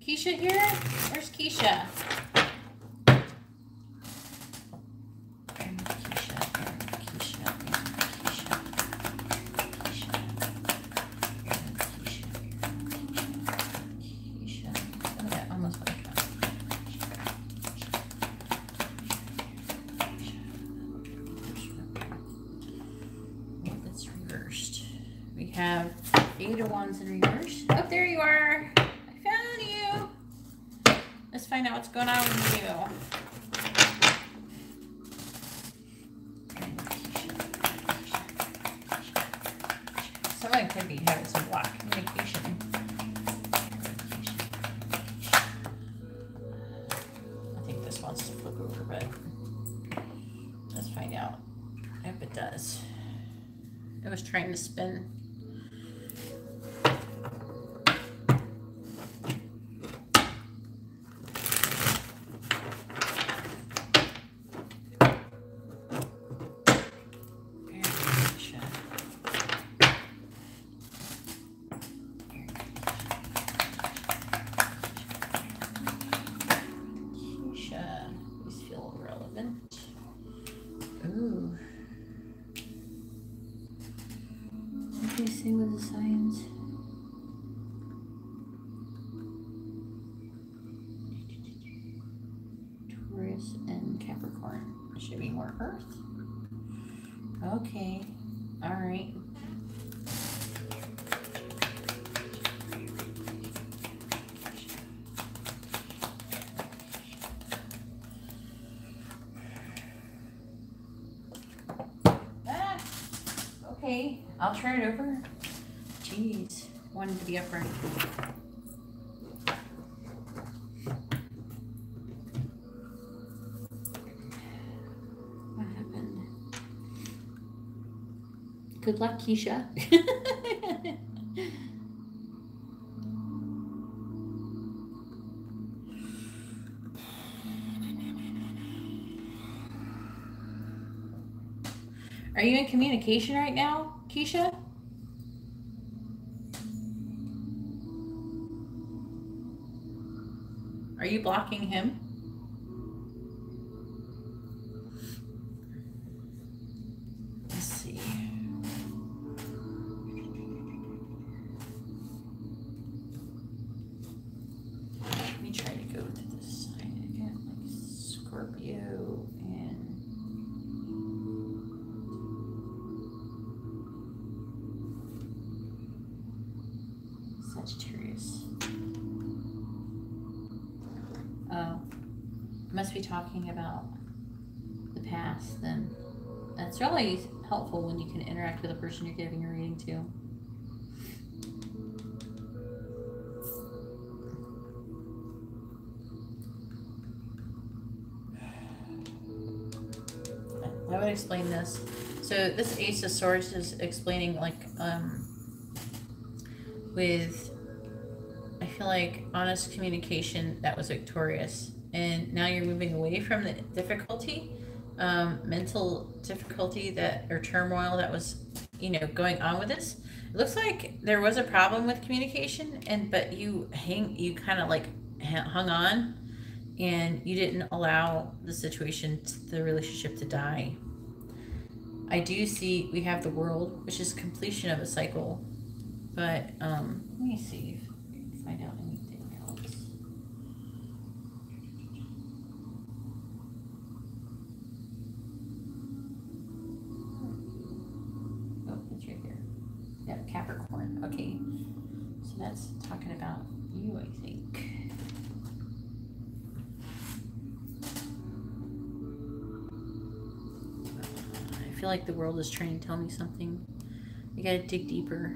Keisha here? Where's Keisha? Have 8 of Wands in reverse. Oh, there you are. I found you. Let's find out what's going on with you. Someone could be having some block communication. I think this wants to flip over, but let's It was trying to spin. With the signs. Taurus and Capricorn. Should be more Earth. Okay. All right. Ah, okay. I'll turn it over. Jeez, wanted to be upright. What happened? Good luck, Keisha. Are you in communication right now, Keisha? Are you blocking him? Let's see. Let me try to go to this side again, like Scorpio and Sagittarius. Oh, must be talking about the past then. That's really helpful when you can interact with the person you're giving a reading to. I would explain this. So this Ace of Swords is explaining like with, I feel like, honest communication that was victorious, and now you're moving away from the difficulty, mental difficulty that, or turmoil that was, you know, going on with this. It looks like there was a problem with communication, but you kind of like hung on, and you didn't allow the situation, the relationship to die. I do see we have the World, which is completion of a cycle, but let me see if I can find out anything else. Oh, it's right here. Yep, Capricorn. Okay, so that's talking about you, I think. I feel like the World is trying to tell me something. You gotta dig deeper.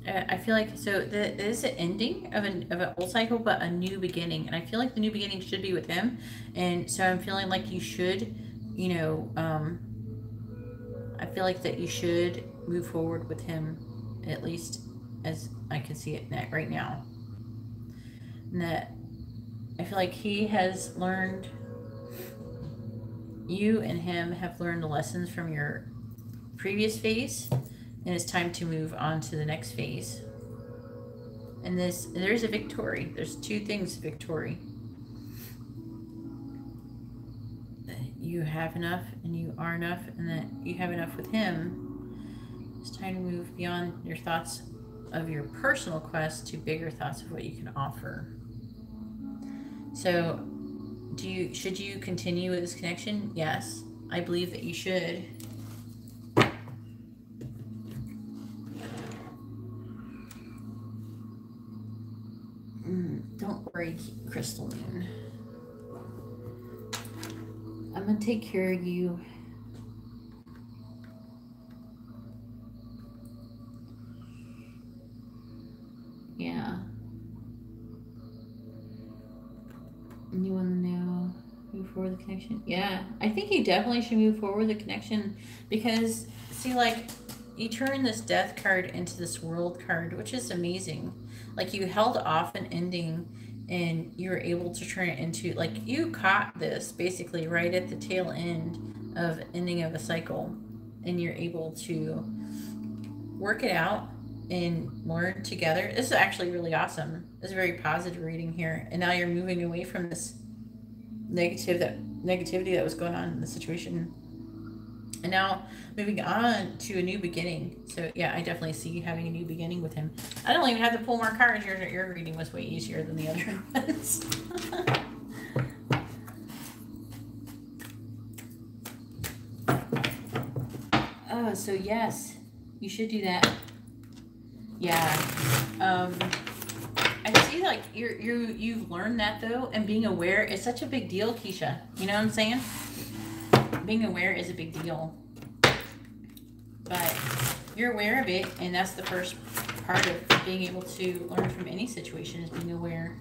I feel like, so there is an ending of an old cycle, but a new beginning. And I feel like the new beginning should be with him. And so I'm feeling like you should, you know, I feel like that you should move forward with him, at least as I can see it right now. And that I feel like he has learned, you and him have learned the lessons from your previous phase, and it's time to move on to the next phase. And there's a victory. There's two things, victory. That you have enough, and you are enough, and that you have enough with him. It's time to move beyond your thoughts of your personal quest to bigger thoughts of what you can offer. So, should you continue with this connection? Yes, I believe that you should. Don't worry, Crystal Moon. I'm gonna take care of you. Yeah. And you forward with the connection. Yeah, I think you definitely should move forward with the connection because, see, like, you turn this death card into this world card, which is amazing. Like, you held off an ending and you were able to turn it into, like, you caught this basically right at the tail end of ending of a cycle, and you're able to work it out and learn together. This is actually really awesome. It's a very positive reading here, and now you're moving away from this negativity that was going on in the situation, and now moving on to a new beginning. So yeah, I definitely see you having a new beginning with him. I don't even have to pull more cards. Your reading was way easier than the other ones. Oh, so yes, you should do that. Yeah. I see, like, you've learned that though, and being aware is such a big deal, Keisha. You know what I'm saying? Being aware is a big deal. But you're aware of it, and that's the first part of being able to learn from any situation, is being aware.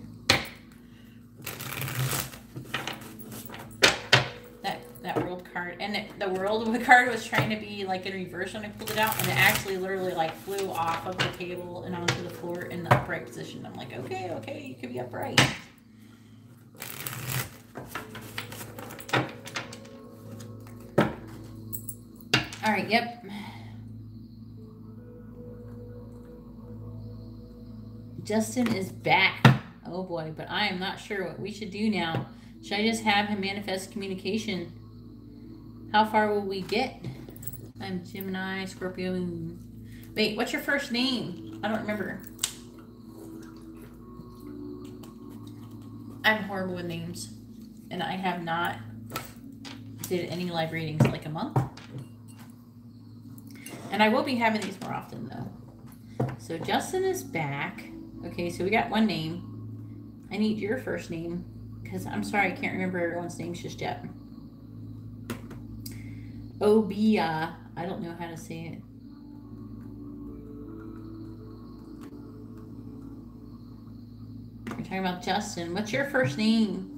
That world card, and the world card was trying to be like in reverse when I pulled it out, and it actually literally like flew off of the table and onto the floor in the upright position. I'm like, okay, you could be upright. All right, yep. Justin is back. Oh boy, but I am not sure what we should do now. Should I just have him manifest communication? How far will we get? I'm Gemini, Scorpio, Moon. Wait, what's your first name? I don't remember. I'm horrible with names. And I have not did any live readings in like a month. And I will be having these more often though. So Justin is back. Okay, so we got one name. I need your first name, because I'm sorry, I can't remember everyone's names just yet. Obia. I don't know how to say it. We're talking about Justin. What's your first name?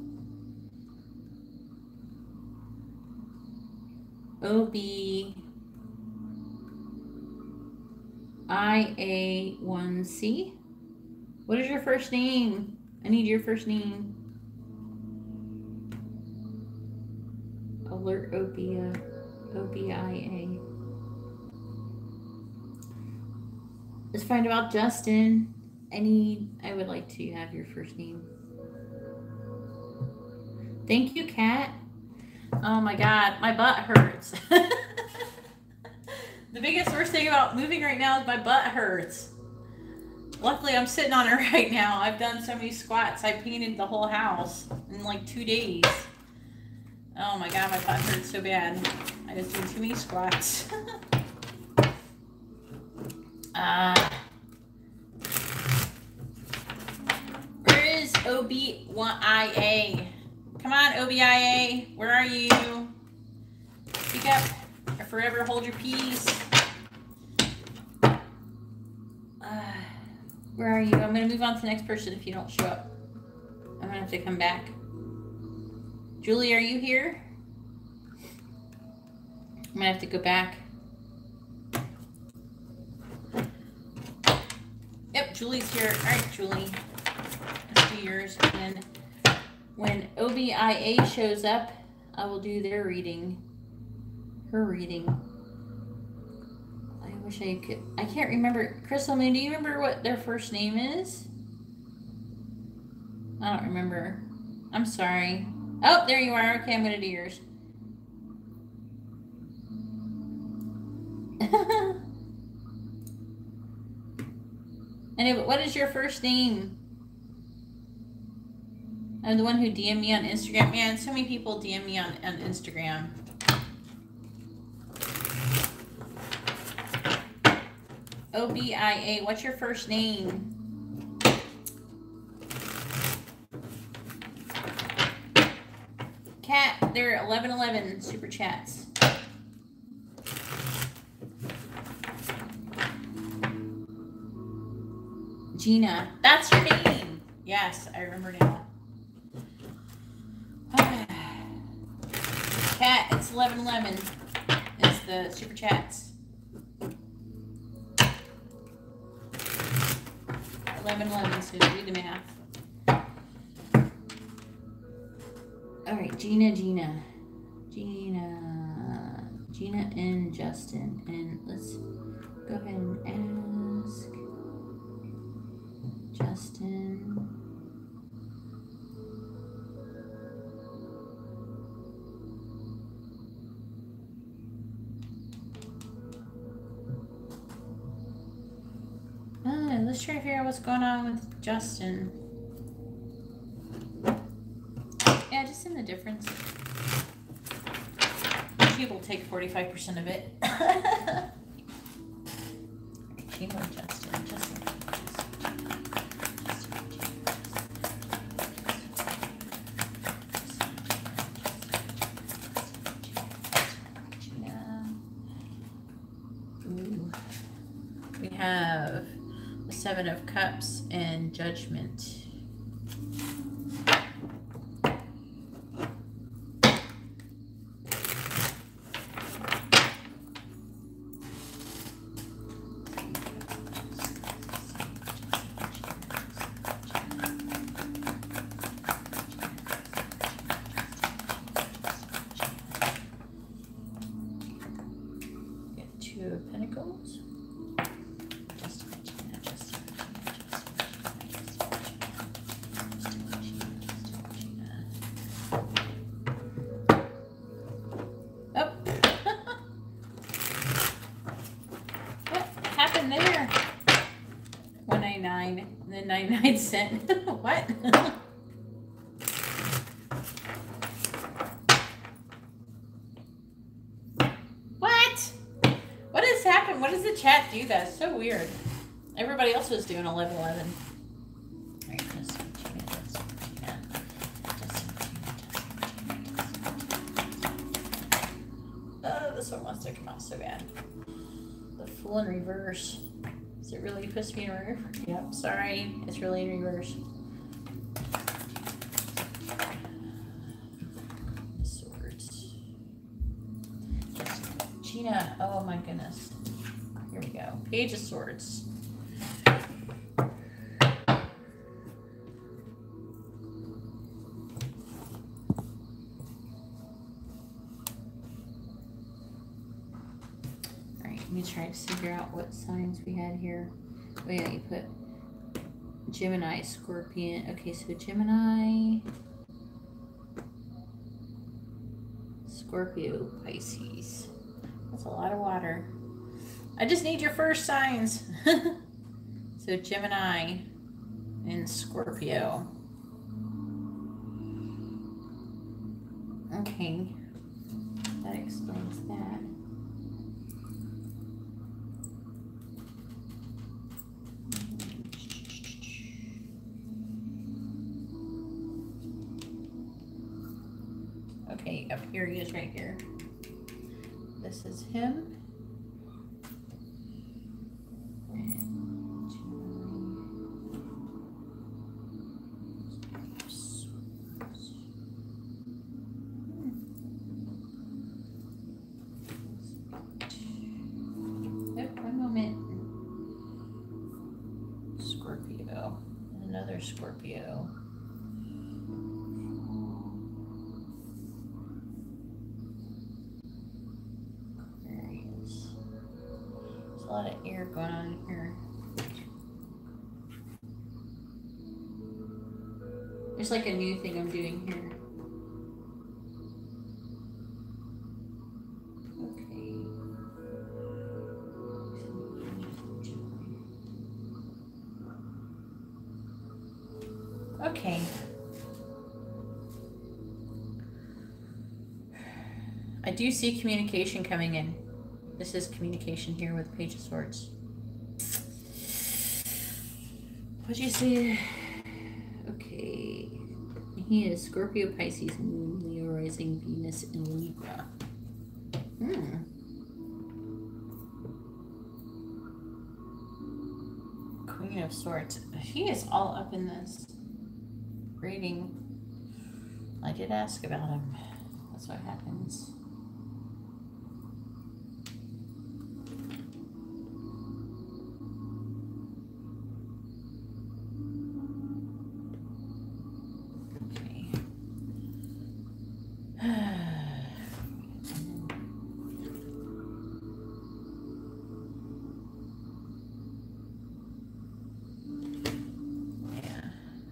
OBIA1C. What is your first name? I need your first name. Alert Obia. OBIA. Let's find about Justin. I would like to have your first name. Thank you, Kat. Oh my God, my butt hurts. The biggest worst thing about moving right now is my butt hurts. Luckily, I'm sitting on it right now. I've done so many squats. I painted the whole house in like 2 days. Oh my God, my butt hurts so bad. I was doing too many squats. Where is OBIA? Come on, OBIA. Where are you? Speak up or forever hold your peace. Where are you? I'm going to move on to the next person if you don't show up. I'm going to have to come back. Julie, are you here? I'm going to have to go back. Yep, Julie's here. All right, Julie. Let's do yours. And when OBIA shows up, I will do their reading. Her reading. I wish I could. I can't remember. Crystal Moon, do you remember what their first name is? I don't remember. I'm sorry. Oh, there you are. Okay, I'm going to do yours. Anyway, what is your first name? I'm the one who DM'd me on Instagram. Man, so many people DM me on Instagram. OBIA, what's your first name? Kat, they're 1111 super chats. Gina, that's your name. Yes, I remember now. 1111 is the super chats. 1111, so do the math. All right, Gina and Justin, and let's go ahead and ask Justin. Let's try to figure out what's going on with Justin. Yeah, just in the difference. She will take 45% of it. Gina or Justin? Justin. Ooh. We have the Seven of Cups and Judgment. Two of Pentacles. Oh. What happened there? 199 and then 99 cents. What? What has happened? What does the chat do? That's so weird. Everybody else was doing 1111. All right, this one wants to come out so bad. The Fool in reverse. Is it really supposed to be in reverse? Yep, sorry. It's really in reverse. Swords. Gina, oh my goodness. Here we go. Page of Swords. Alright, let me try to figure out what signs we had here. Oh yeah, you put Gemini, Scorpion. Okay, so Gemini, Scorpio, Pisces. That's a lot of water. I just need your first signs. So Gemini and Scorpio. Okay. That explains that. Okay, up here he is right here. This is him. Scorpio, and another Scorpio. Aquarius. There's a lot of air going on here. There's like a new thing I'm doing here. Okay. I do see communication coming in. This is communication here with Page of Swords. What'd you say? Okay. He is Scorpio, Pisces, Moon, Leo, Rising, Venus, and Libra. Queen of Swords. He is all up in this reading. I did ask about him. That's what happens.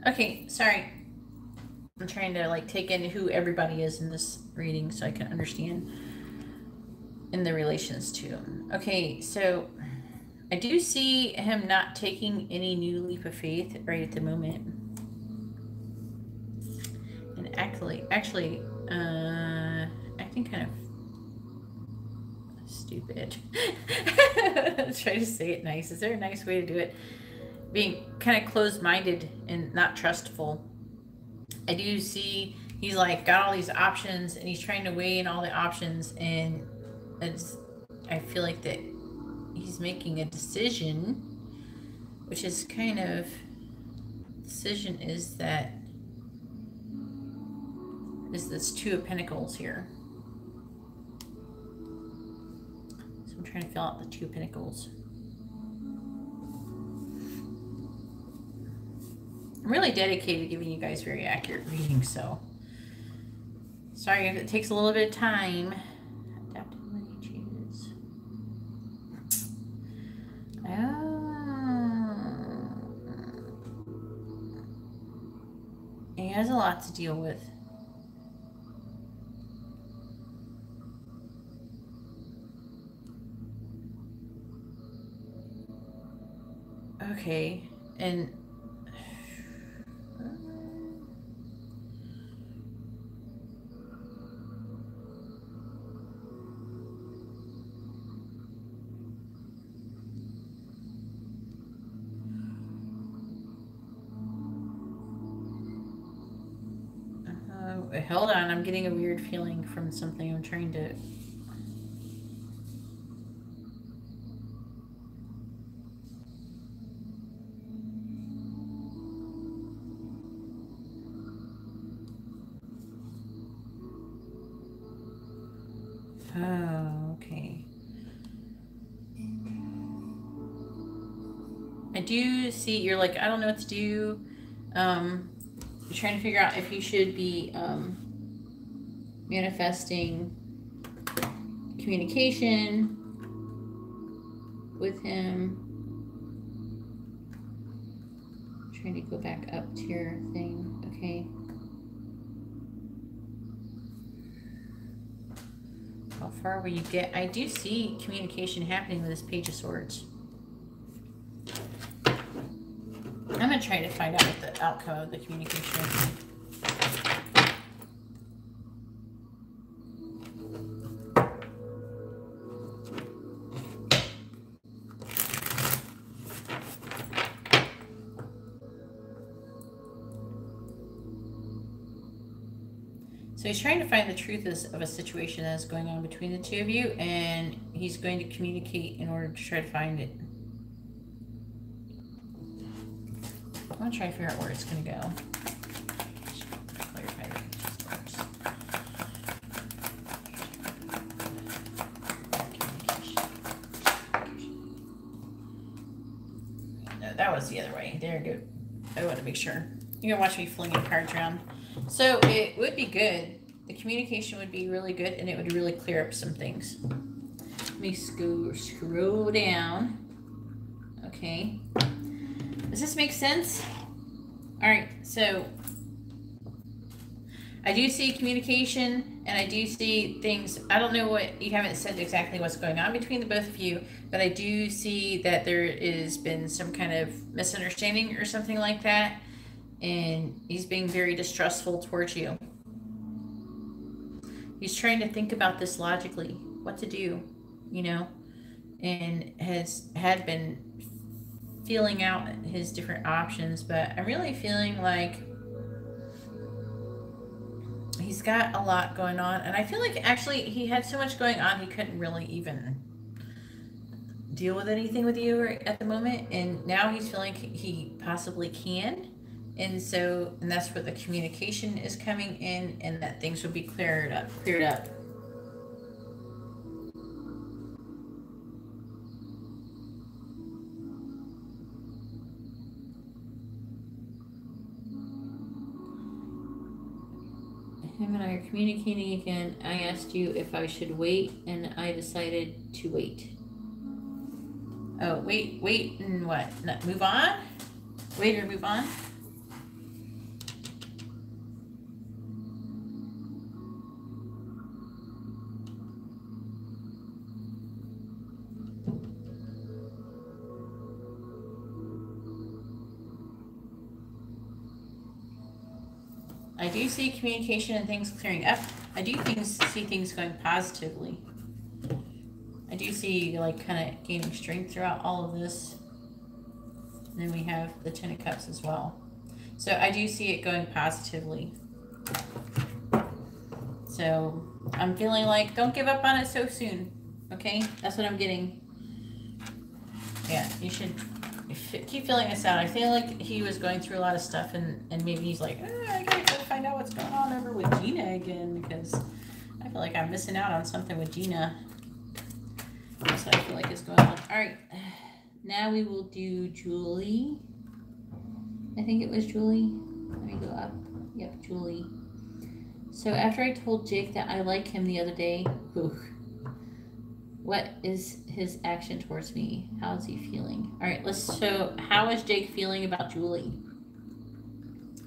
Okay, sorry. I'm trying to like take in who everybody is in this reading so I can understand in the relations to him. Okay, so I do see him not taking any new leap of faith right at the moment. And actually, acting kind of stupid. Try to say it nice. Is there a nice way to do it? Being kind of closed-minded and not trustful. I do see he's like got all these options and he's trying to weigh in all the options, and I feel like that he's making a decision, which is kind of decision is that is this Two of Pentacles here. So I'm trying to fill out the Two of Pentacles. I'm really dedicated to giving you guys very accurate readings, so sorry if it takes a little bit of time. Adaptability changes. He has a lot to deal with. Okay, and hold on, I'm getting a weird feeling from something. I'm trying to... Oh, okay. I do see you're like, I don't know what to do. You're trying to figure out if you should be manifesting communication with him. I'm trying to go back up to your thing. Okay. How far will you get? I do see communication happening with this Page of Swords. I'm going to try to find out what the outcome of the communication is. So he's trying to find the truth of a situation that is going on between the two of you, and he's going to communicate in order to try to find it. I'm going to try to figure out where it's going to go. No, that was the other way. There, good. I want to make sure. You're going to watch me flinging cards around. So it would be good. The communication would be really good, and it would really clear up some things. Let me scroll down. Okay. Does this make sense? All right, so I do see communication, and I do see things. I don't know what, you haven't said exactly what's going on between the both of you, but I do see that there has been some kind of misunderstanding or something like that, and he's being very distrustful towards you. He's trying to think about this logically, what to do, you know, and had been feeling out his different options, but I'm really feeling like he's got a lot going on, and I feel like actually he had so much going on he couldn't really even deal with anything with you at the moment, and now he's feeling he possibly can, and that's where the communication is coming in, and that things will be cleared up. Him and I are communicating again. I asked you if I should wait, and I decided to wait. Oh, wait, and what? Not move on? Wait or move on? I do see communication and things clearing up. I do see things going positively. I do see like kind of gaining strength throughout all of this. And then we have the Ten of Cups as well. So I do see it going positively. So I'm feeling like don't give up on it so soon. Okay? That's what I'm getting. Yeah, you should keep filling this out. I feel like he was going through a lot of stuff and maybe he's like, I gotta go find out what's going on over with Gina again because I feel like I'm missing out on something with Gina. That's what I feel like is going on. Alright. Now we will do Julie. I think it was Julie. Let me go up. Yep, Julie. So after I told Jake that I like him the other day, what is his action towards me? How is he feeling? All right, so how is Jake feeling about Julie?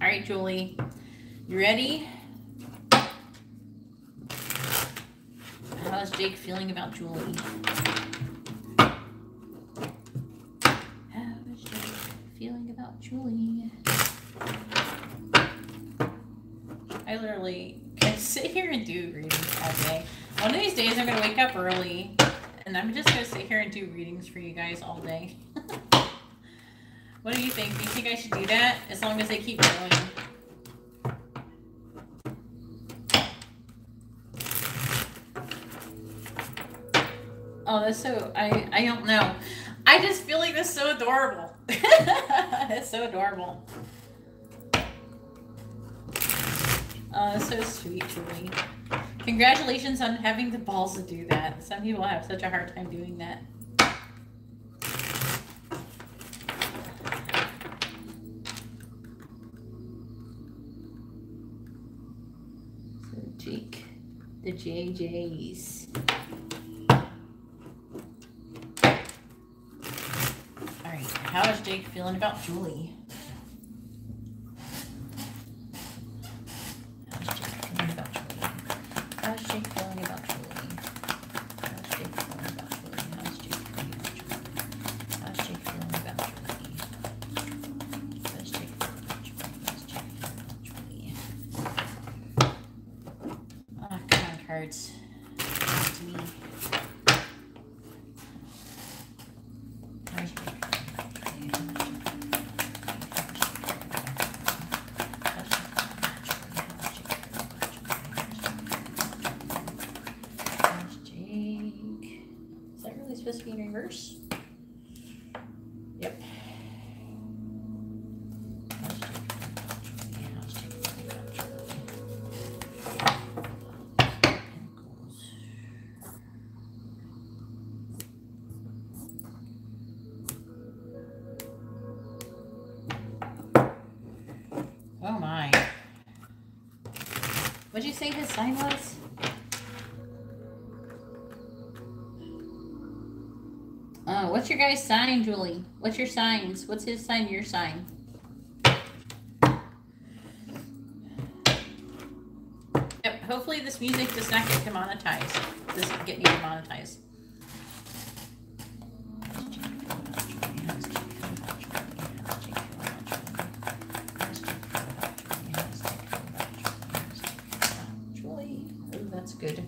All right, Julie, you ready? How is Jake feeling about Julie? How is Jake feeling about Julie? I literally can sit here and do readings all day. One of these days I'm going to wake up early and I'm just going to sit here and do readings for you guys all day. What do you think? Do you think I should do that? As long as they keep going. Oh, that's so, I don't know. I just feel like that's so adorable. It's so adorable. Oh, that's so sweet, Julie. Congratulations on having the balls to do that. Some people have such a hard time doing that. So Jake, the JJs. All right, how is Jake feeling about Julie? How's Jake feeling about Julie? How's Jake feeling about Julie? How's Jake feeling about Julie? How's Jake feeling about Julie? How's Jake feeling about Julie? How's Jake feeling about Julie? Oh, come on, cards. Come to me. How's Jake feeling about Julie? Supposed to be in reverse. Yep. Oh my. What'd you say his sign was? What's your guy's sign, Julie? What's your signs? What's his sign, your sign? Yep, hopefully this music does not get demonetized. Doesn't get me demonetized. Julie, oh, that's good.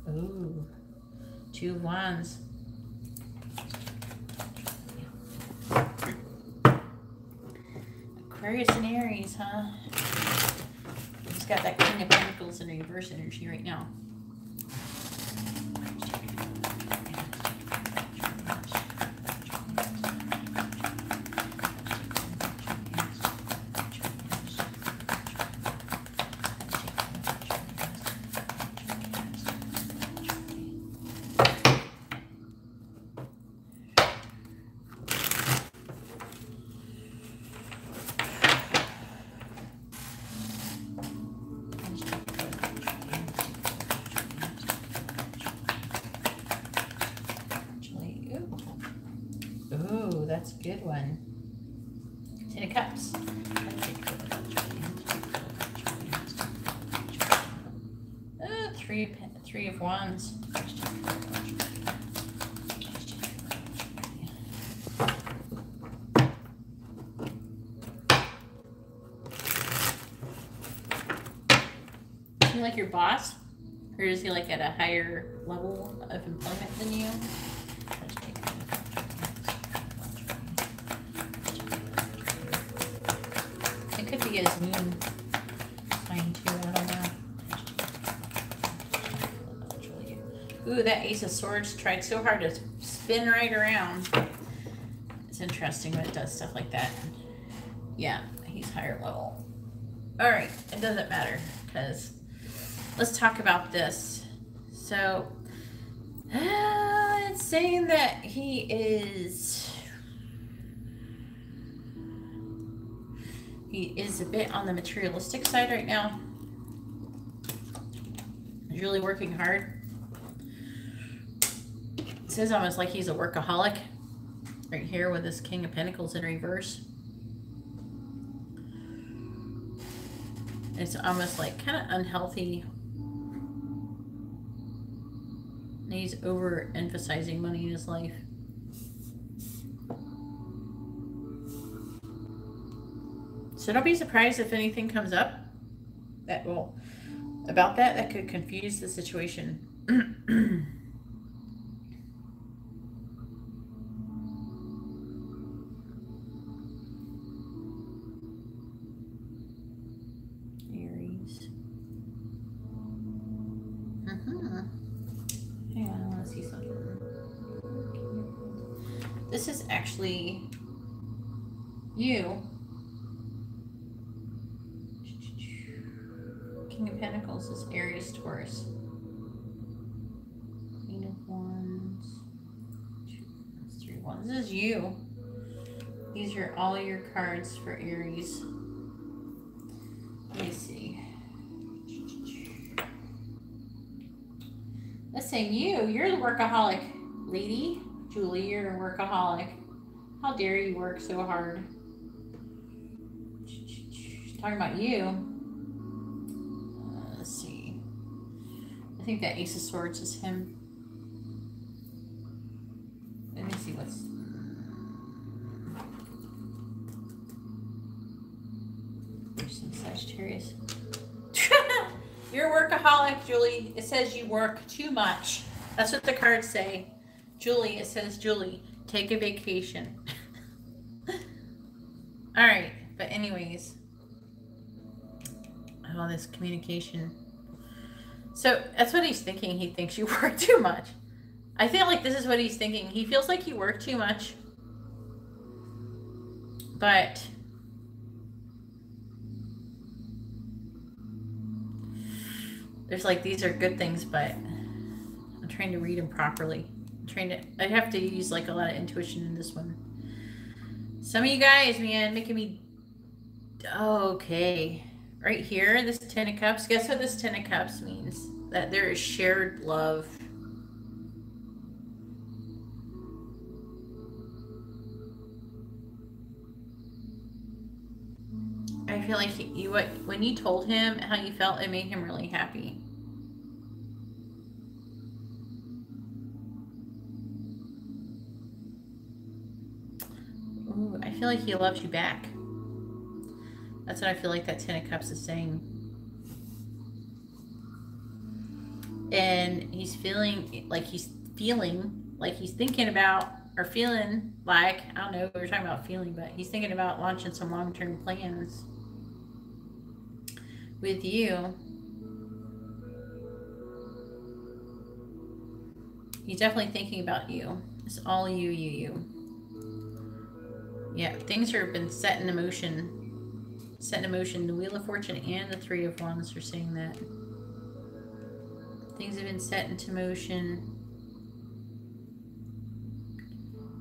Ooh, 2 wands. Aquarius and Aries, huh? He's got that King of Pentacles in reverse energy right now. that's a good one. 10 of Cups. Three of Wands. Is he like your boss? Or is he like at a higher level of employment than you? It could be his moon sign too, I don't know. Ooh, that Ace of Swords tried so hard to spin right around. It's interesting when it does stuff like that. Yeah, he's higher level. All right, it doesn't matter because let's talk about this. So, it's saying that he is a bit on the materialistic side right now. He's really working hard. It says almost like he's a workaholic right here with this King of Pentacles in reverse. It's almost like kind of unhealthy. He's overemphasizing money in his life. So don't be surprised if anything comes up that will, about that could confuse the situation. Aries. Hang on, I want to see something. This is actually you. King of Pentacles is Aries, Taurus. Queen of Wands. 3 Wands. This is you. These are all your cards for Aries. Let me see. Let's say you're the workaholic lady. Julie, you're a workaholic. How dare you work so hard? She's talking about you. Let's see. I think that Ace of Swords is him. Let me see what's... There's some Sagittarius. You're a workaholic, Julie. It says you work too much. That's what the cards say. Julie, it says, Julie, take a vacation. All right, but anyways. All this communication. So that's what he's thinking. He thinks you work too much. I feel like this is what he's thinking. He feels like you work too much. But there's like, these are good things, but I'm trying to read them properly. I have to use like a lot of intuition in this one. Some of you guys, man, making me... Okay. Right here, this 10 of Cups. Guess what this 10 of Cups means? That there is shared love. I feel like when you told him how you felt, it made him really happy. Ooh, I feel like he loves you back. That's what I feel like that 10 of Cups is saying. And he's feeling like he's thinking about, or feeling like, I don't know, we were talking about feeling, but he's thinking about launching some long-term plans with you. He's definitely thinking about you. It's all you. Yeah, things have been set in motion. The Wheel of Fortune and the 3 of Wands are saying that. Things have been set into motion.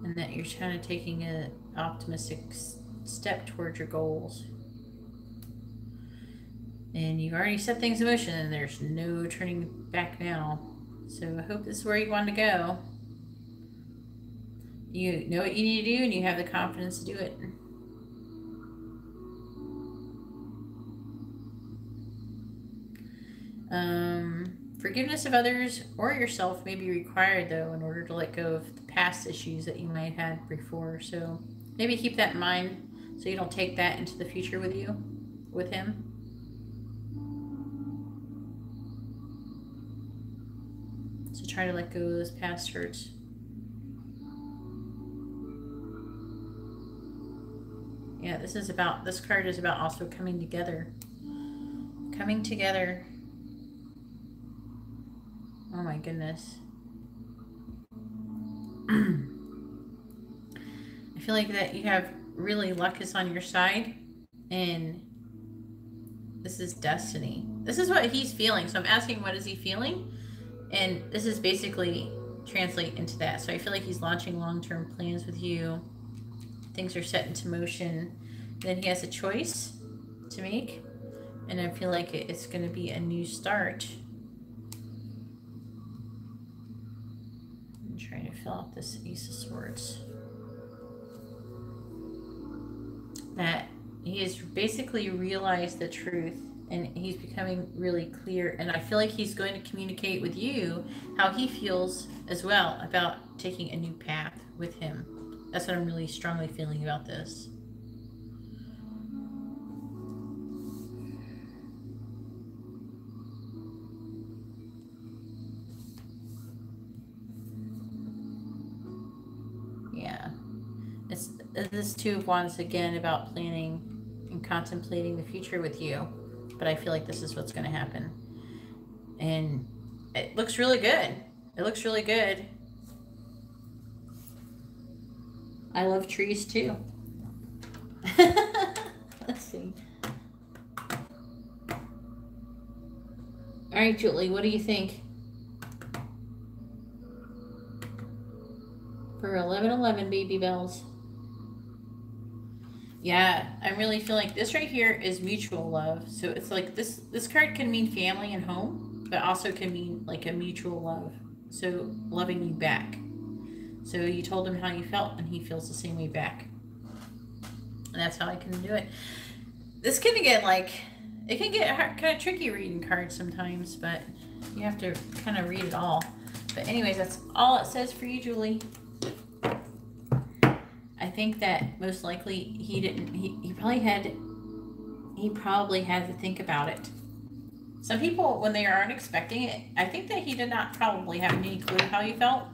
And that you're kind of taking an optimistic step towards your goals. And you've already set things in motion and there's no turning back now. So I hope this is where you want to go. You know what you need to do, and you have the confidence to do it. Forgiveness of others or yourself may be required, though, in order to let go of the past issues that you might have had before. So maybe keep that in mind so you don't take that into the future with you, with him. So try to let go of those past hurts. Yeah, this card is about also coming together. Coming together. Oh my goodness. I feel like that you have really luck is on your side, and this is destiny. This is what he's feeling. So I'm asking, what is he feeling? And this is basically translate into that. So I feel like he's launching long-term plans with you. Things are set into motion. Then he has a choice to make. And I feel like it's going to be a new start. I'm trying to fill out this Ace of Swords. That he has basically realized the truth, and he's becoming really clear. And I feel like he's going to communicate with you how he feels as well about taking a new path with him. That's what I'm really strongly feeling about this. Yeah. It's this Two of Wands again about planning and contemplating the future with you. But I feel like this is what's going to happen. And it looks really good. It looks really good. I love trees too. Let's see. All right, Julie, what do you think? For 1111 baby bells. Yeah, I really feel like this right here is mutual love. So it's like this card can mean family and home, but also can mean like a mutual love. So loving you back. So you told him how you felt, and he feels the same way back. And that's how I can do it. This can get like, it can get kind of tricky reading cards sometimes, but you have to kind of read it all. But anyways, that's all it says for you, Julie. I think that most likely he probably had to think about it. Some people, when they aren't expecting it, I think that he did not probably have any clue how he felt.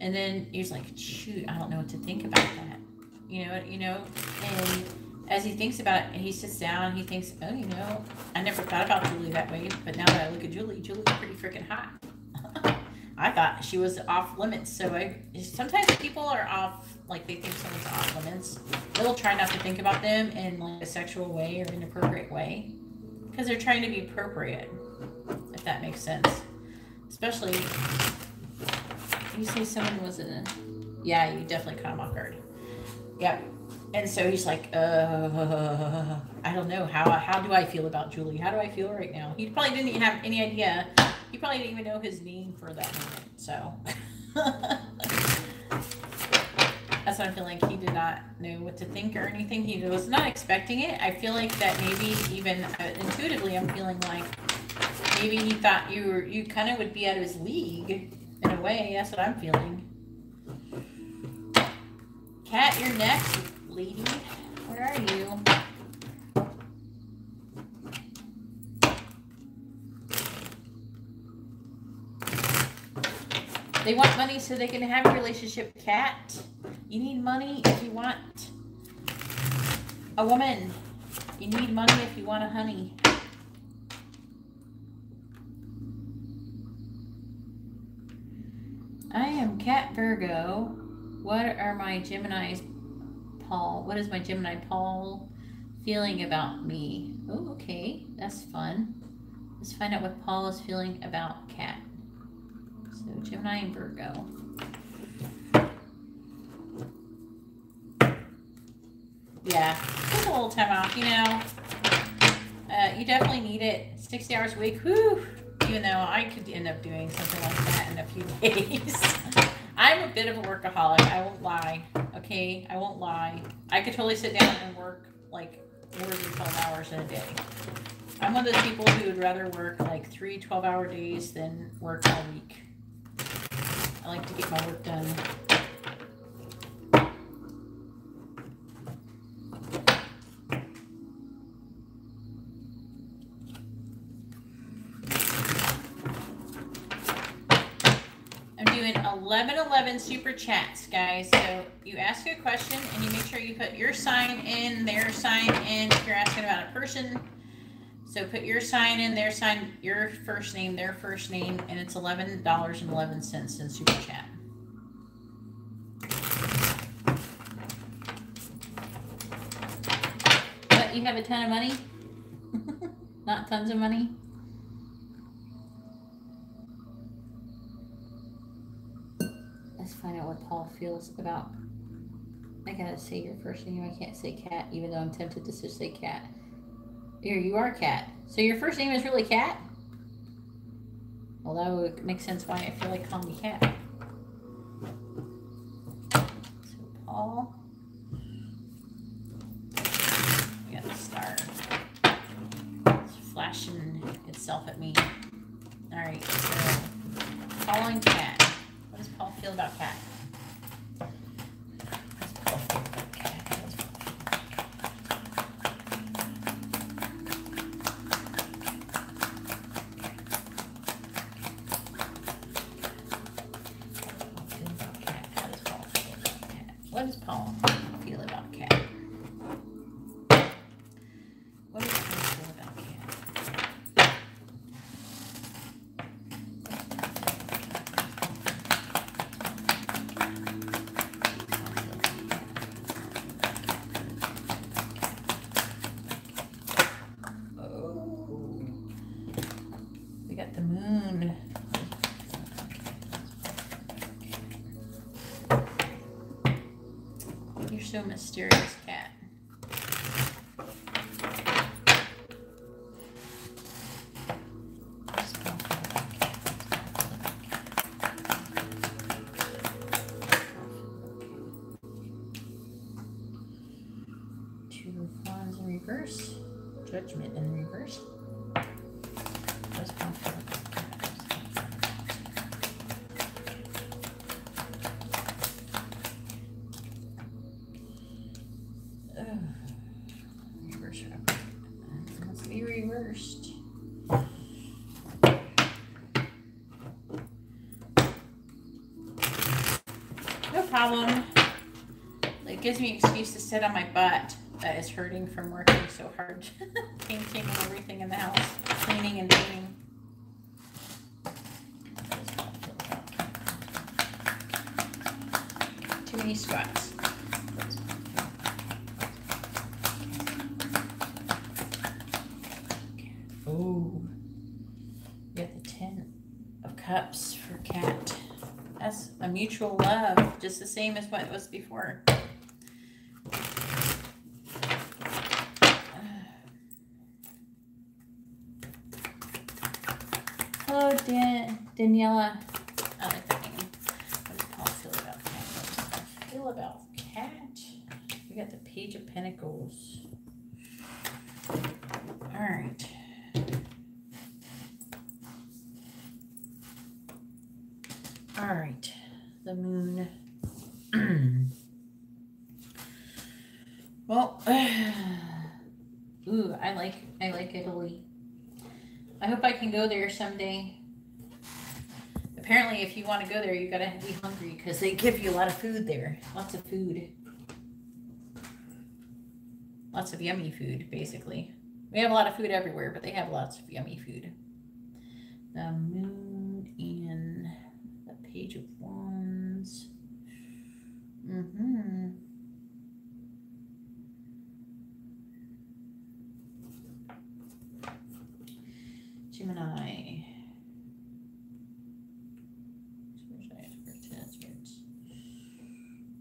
And then he's like, shoot, I don't know what to think about that. You know, and as he thinks about it, and he sits down, and he thinks, oh, you know, I never thought about Julie that way, but now that I look at Julie, Julie's pretty freaking hot. I thought she was off limits. So sometimes people are off, like they think someone's off limits. They'll try not to think about them in like a sexual way or inappropriate way, because they're trying to be appropriate, if that makes sense. Especially, you say someone was in a, yeah, you definitely caught him off guard. Yep. And so he's like, I don't know, how do I feel about Julie? How do I feel right now? He probably didn't even have any idea. He probably didn't even know his name for that moment. So that's what I feel like. He did not know what to think or anything. He was not expecting it. I feel like that maybe even intuitively, I'm feeling like maybe he thought you kind of would be out of his league in a way. That's what I'm feeling. Kat, you're next, lady. Where are you? They want money so they can have a relationship, Kat. You need money if you want a woman. You need money if you want a honey. I am Kat Virgo. What are my Geminis, Paul? What is my Gemini Paul feeling about me? Oh, okay. That's fun. Let's find out what Paul is feeling about Kat. So Gemini and Virgo. Yeah, take a little time off, you know. You definitely need it. 60 hours a week. Whew. Even though I could end up doing something like that in a few days. I'm a bit of a workaholic. I won't lie. Okay, I won't lie. I could totally sit down and work like more than 12 hours in a day. I'm one of those people who would rather work like 3 12-hour days than work all week. I like to get my work done. I'm doing 11 super chats, guys. So you ask a question and you make sure you put your sign in, their sign in. If you're asking about a person, so put your sign in, their sign, your first name, their first name, and it's $11.11 in super chat. But you have a ton of money? Not tons of money? Let's find out what Paul feels about. I gotta say your first name. I can't say Cat, even though I'm tempted to just say Cat. Here, you are Cat. So your first name is really Cat? Well, that would make sense why I feel like calling you Cat. So Paul. We got the star. It's flashing itself at me. Alright, so Paul and Cat. What does Paul feel about Cat? What does Paul feel about Cat? What does Paul feel about Cat? Oh, we got the moon. You're so mysterious, Cat. Two of Wands in reverse. Judgment in reverse. What's Paul feel about Cat? Must be reversed. No problem. It gives me an excuse to sit on my butt that is hurting from working so hard. Painting and everything in the house. Cleaning and painting. Too many squats. Oh, you got the 10 of Cups for Cat. That's a mutual love, just the same as what it was before. Hello, Daniela. I like that name. What does Paul feel about Cat? What does Paul feel about Cat? We got the Page of Pentacles. All right. All right, the moon. Well, ooh, I like Italy. I hope I can go there someday. Apparently, if you want to go there, you gotta be hungry because they give you a lot of food there. Lots of food. Lots of yummy food, basically. We have a lot of food everywhere, but they have lots of yummy food. The moon and the Page of Wands. Gemini.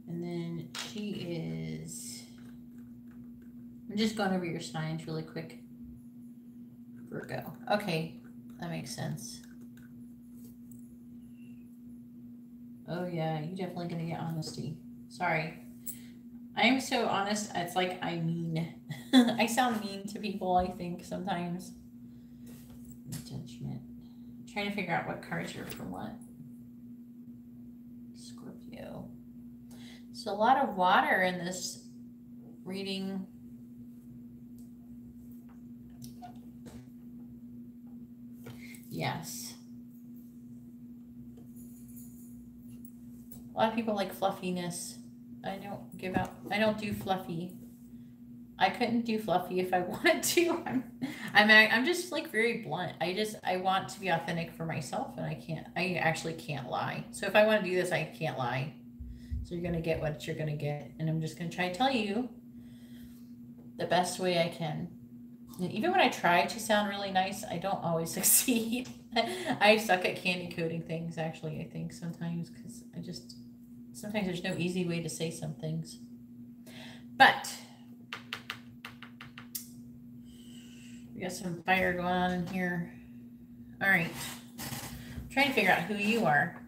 And then she is... I'm just going over your signs really quick. Virgo. Okay, that makes sense. Oh yeah, you're definitely gonna get honesty. Sorry. I am so honest, it's like I mean. I sound mean to people, I think, sometimes. Judgment. I'm trying to figure out what cards are for what. Scorpio. So a lot of water in this reading. Yes. A lot of people like fluffiness. I don't do fluffy. I couldn't do fluffy if I wanted to. I'm just like very blunt. I want to be authentic for myself, and I actually can't lie. So if I want to do this, I can't lie. So you're gonna get what you're gonna get, and I'm just gonna try to tell you the best way I can. And even when I try to sound really nice, I don't always succeed. I suck at candy coating things, actually, I think sometimes, because sometimes there's no easy way to say some things. But we got some fire going on in here. All right. I'm trying to figure out who you are.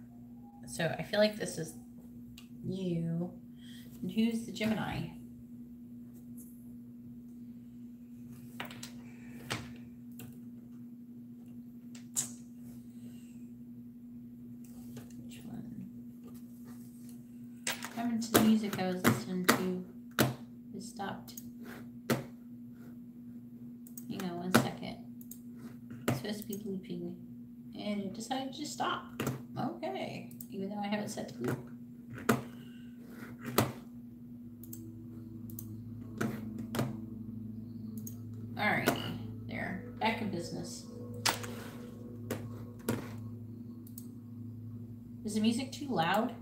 So I feel like this is you. And who's the Gemini? Which one? What happened to the music I was listening to? It stopped. Hang on 1 second. It's supposed to be looping. And it decided to just stop. Okay. Even though I have it set to loop. Alright. There. Back in business. Is the music too loud?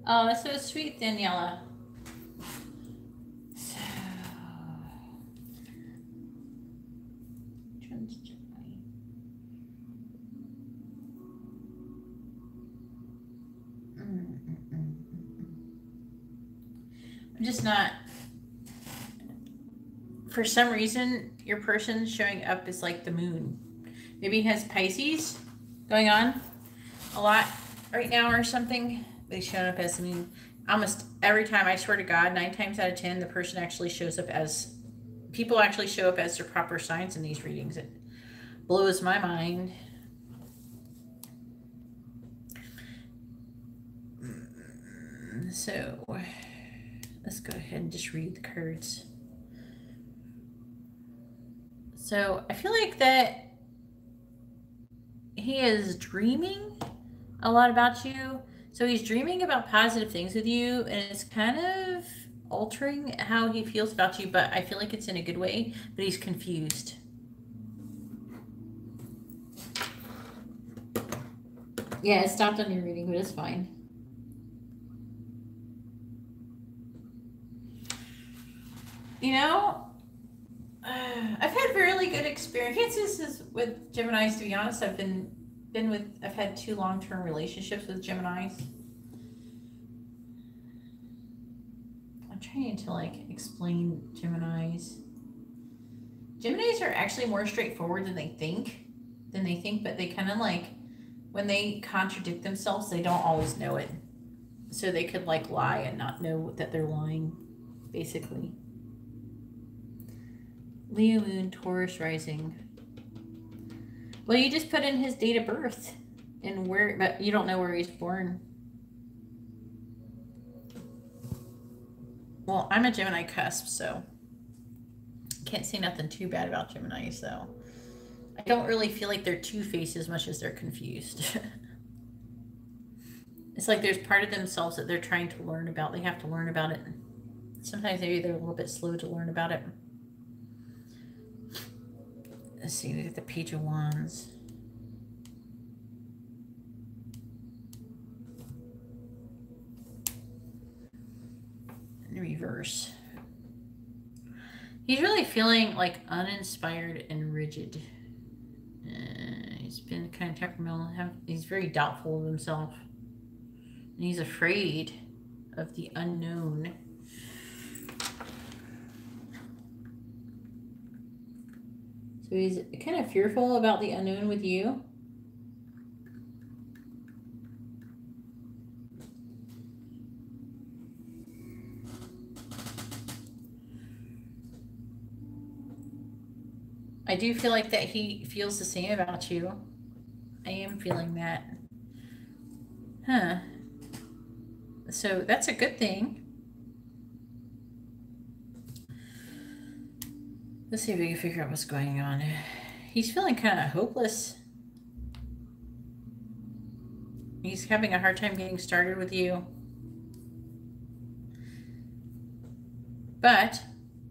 Oh, that's so sweet, Daniela. So, I'm just not. For some reason, your person showing up is like the moon. Maybe he has Pisces going on a lot right now or something. They show up as the moon. Almost every time, I swear to God, 9 times out of 10, the person actually shows up as, people actually show up as their proper signs in these readings. It blows my mind. So, let's go ahead and just read the cards. So, I feel like that he is dreaming a lot about you. So he's dreaming about positive things with you, and it's kind of altering how he feels about you, but I feel like it's in a good way, but he's confused. Yeah, it stopped on your reading, but it's fine. You know, I've had really good experiences with Geminis, to be honest. I've had 2 long-term relationships with Geminis. I'm trying to like explain Geminis. Geminis are actually more straightforward than they think, but they kind of like, when they contradict themselves, they don't always know it. So they could like lie and not know that they're lying, basically. Leo moon, Taurus rising. Well, you just put in his date of birth and where, but you don't know where he's born. Well, I'm a Gemini cusp, so can't say nothing too bad about Gemini, so I don't really feel like they're two-faced as much as they're confused. It's like there's part of themselves that they're trying to learn about. They have to learn about it. Sometimes maybe they're a little bit slow to learn about it. Let's see, we got the Page of Wands. In reverse. He's really feeling like uninspired and rigid. He's been kind of temperamental. He's very doubtful of himself. And he's afraid of the unknown. So he's kind of fearful about the unknown with you. I do feel like that he feels the same about you. I am feeling that. Huh. So that's a good thing. Let's see if we can figure out what's going on. He's feeling kind of hopeless. He's having a hard time getting started with you. But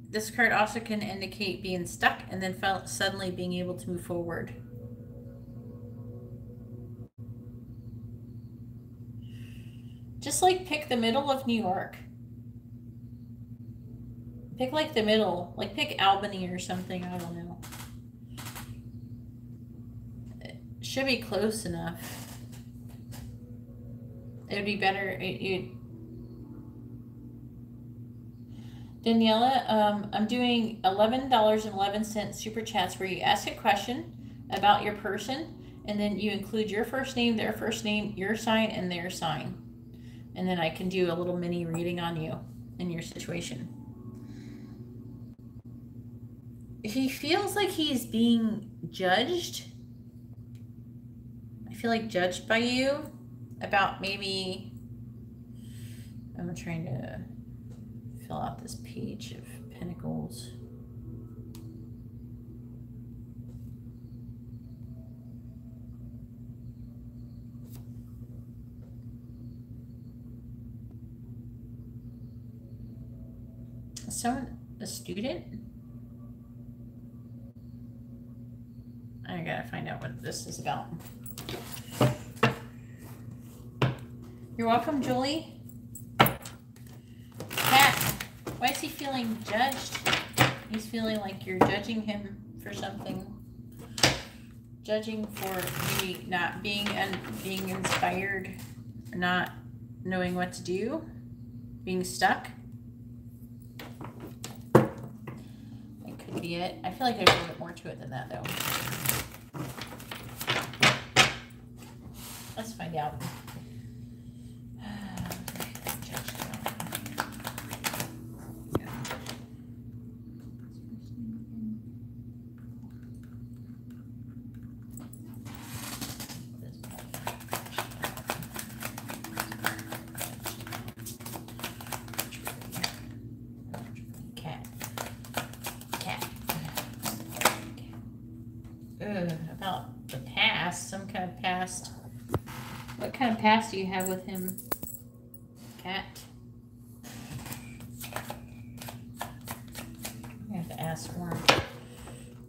this card also can indicate being stuck and then suddenly being able to move forward. Just like pick the middle of New York. Pick like the middle, like pick Albany or something, I don't know. It should be close enough. It would be better, Daniela, I'm doing $11.11 super chats where you ask a question about your person and then you include your first name, their first name, your sign, and their sign. And then I can do a little mini reading on you and your situation. He feels like he's being judged. I feel like judged by you about maybe, I'm trying to fill out this page of Pentacles. Someone, a student? I gotta find out what this is about. You're welcome, Julie. Cat, why is he feeling judged? He's feeling like you're judging him for something. Judging for maybe not being inspired, or not knowing what to do, being stuck. That could be it. I feel like there's a little bit more to it than that, though. Let's find out. About the past, some kind of past. What kind of past do you have with him, Cat? I have to ask more.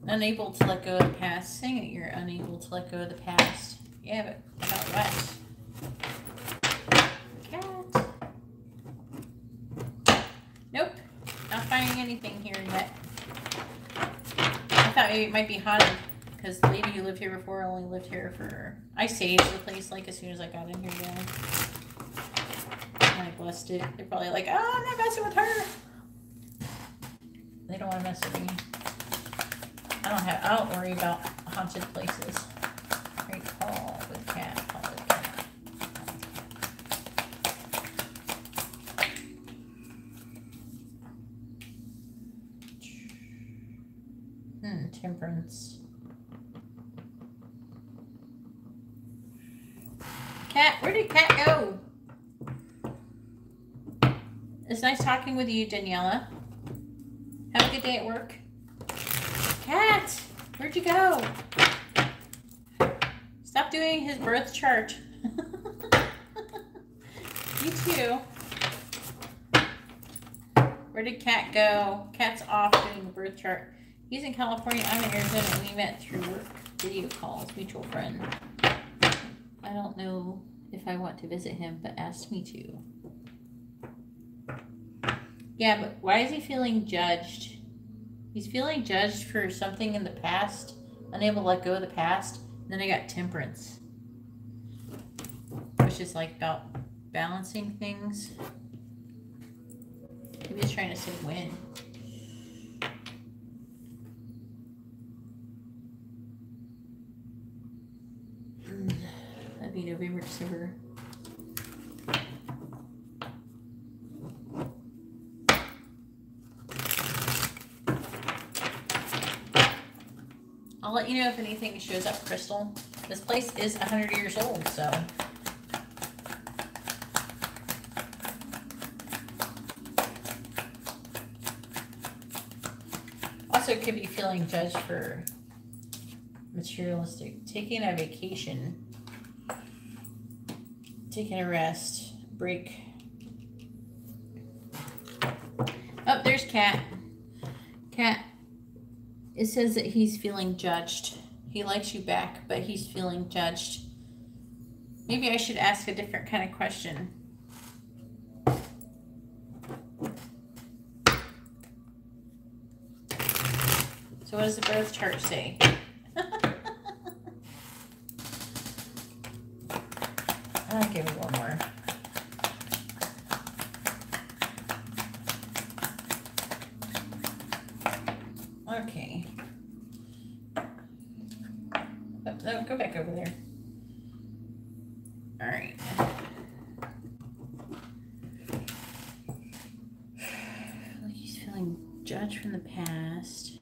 Unable to let go of the past. Saying that you're unable to let go of the past. Yeah, but about what? Cat. Nope. Not finding anything here yet. I thought maybe it might be haunted. Because the lady who lived here before only lived here for... I saved the place like as soon as I got in here again. And I blessed it. They're probably like, oh, I'm not messing with her. They don't want to mess with me. I don't worry about haunted places. Great call with Cat. Call with Cat. Temperance. Cat, where did Cat go? It's nice talking with you, Daniela. Have a good day at work. Cat, where'd you go? Stop doing his birth chart. You too. Where did Cat go? Cat's off doing the birth chart. He's in California. I'm in Arizona, and we met through work video calls. Mutual friend. I don't know if I want to visit him, but asked me to. Yeah, but why is he feeling judged? He's feeling judged for something in the past, unable to let go of the past. And then I got temperance, which is like about balancing things. Maybe he's trying to say when. be November, December. I'll let you know if anything shows up, Crystal. This place is 100 years old, so. Also could be feeling judged for materialistic. Taking a vacation. Taking a rest. Break. Oh, there's Cat. Cat. It says that he's feeling judged. He likes you back, but he's feeling judged. Maybe I should ask a different kind of question. So what does the birth chart say? I'll give it one more. Okay. No, go back over there. All right. Like he's feeling judged from the past.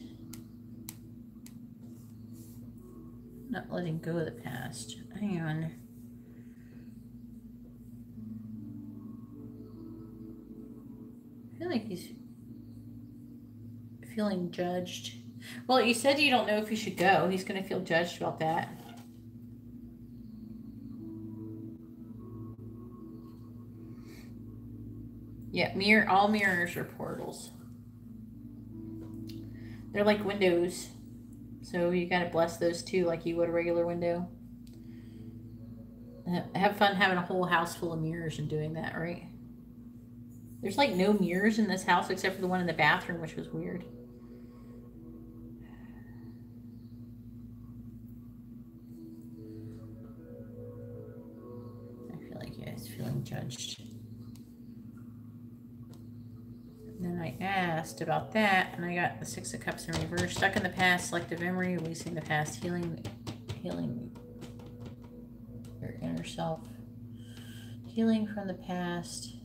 Not letting go of the past. Hang on. I feel like he's feeling judged. Well, you said you don't know if you should go. He's going to feel judged about that. Yeah, all mirrors are portals. They're like windows. So you got to bless those too, like you would a regular window. Have fun having a whole house full of mirrors and doing that, right? There's like no mirrors in this house except for the one in the bathroom, which was weird. I feel like he's feeling judged. And then I asked about that, and I got the Six of Cups in reverse. Stuck in the past, selective memory, releasing the past, healing your inner self. Healing from the past.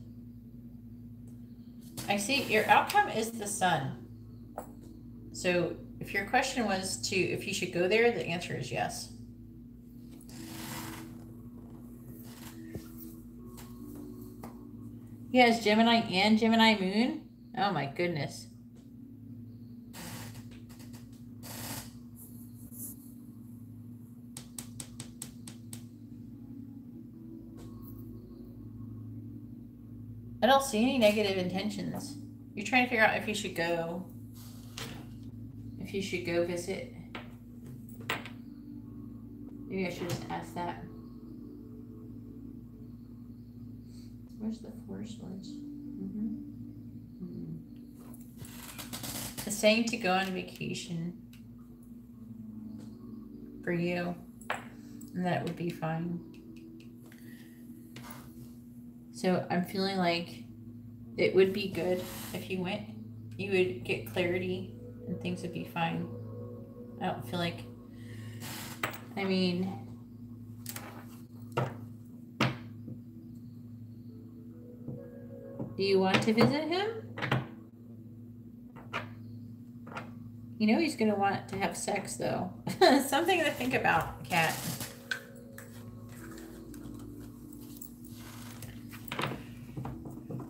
I see your outcome is the sun. So if your question was if you should go there, the answer is yes. He has Gemini and Gemini moon. Oh my goodness. I don't see any negative intentions. You're trying to figure out if you should go. If you should go visit. Maybe I should just ask that. Where's the Four of Swords? It's saying to go on vacation for you, and that would be fine. So I'm feeling like it would be good if you went. You would get clarity and things would be fine. I don't feel like, I mean, do you want to visit him? You know he's going to want to have sex, though. Something to think about, Cat.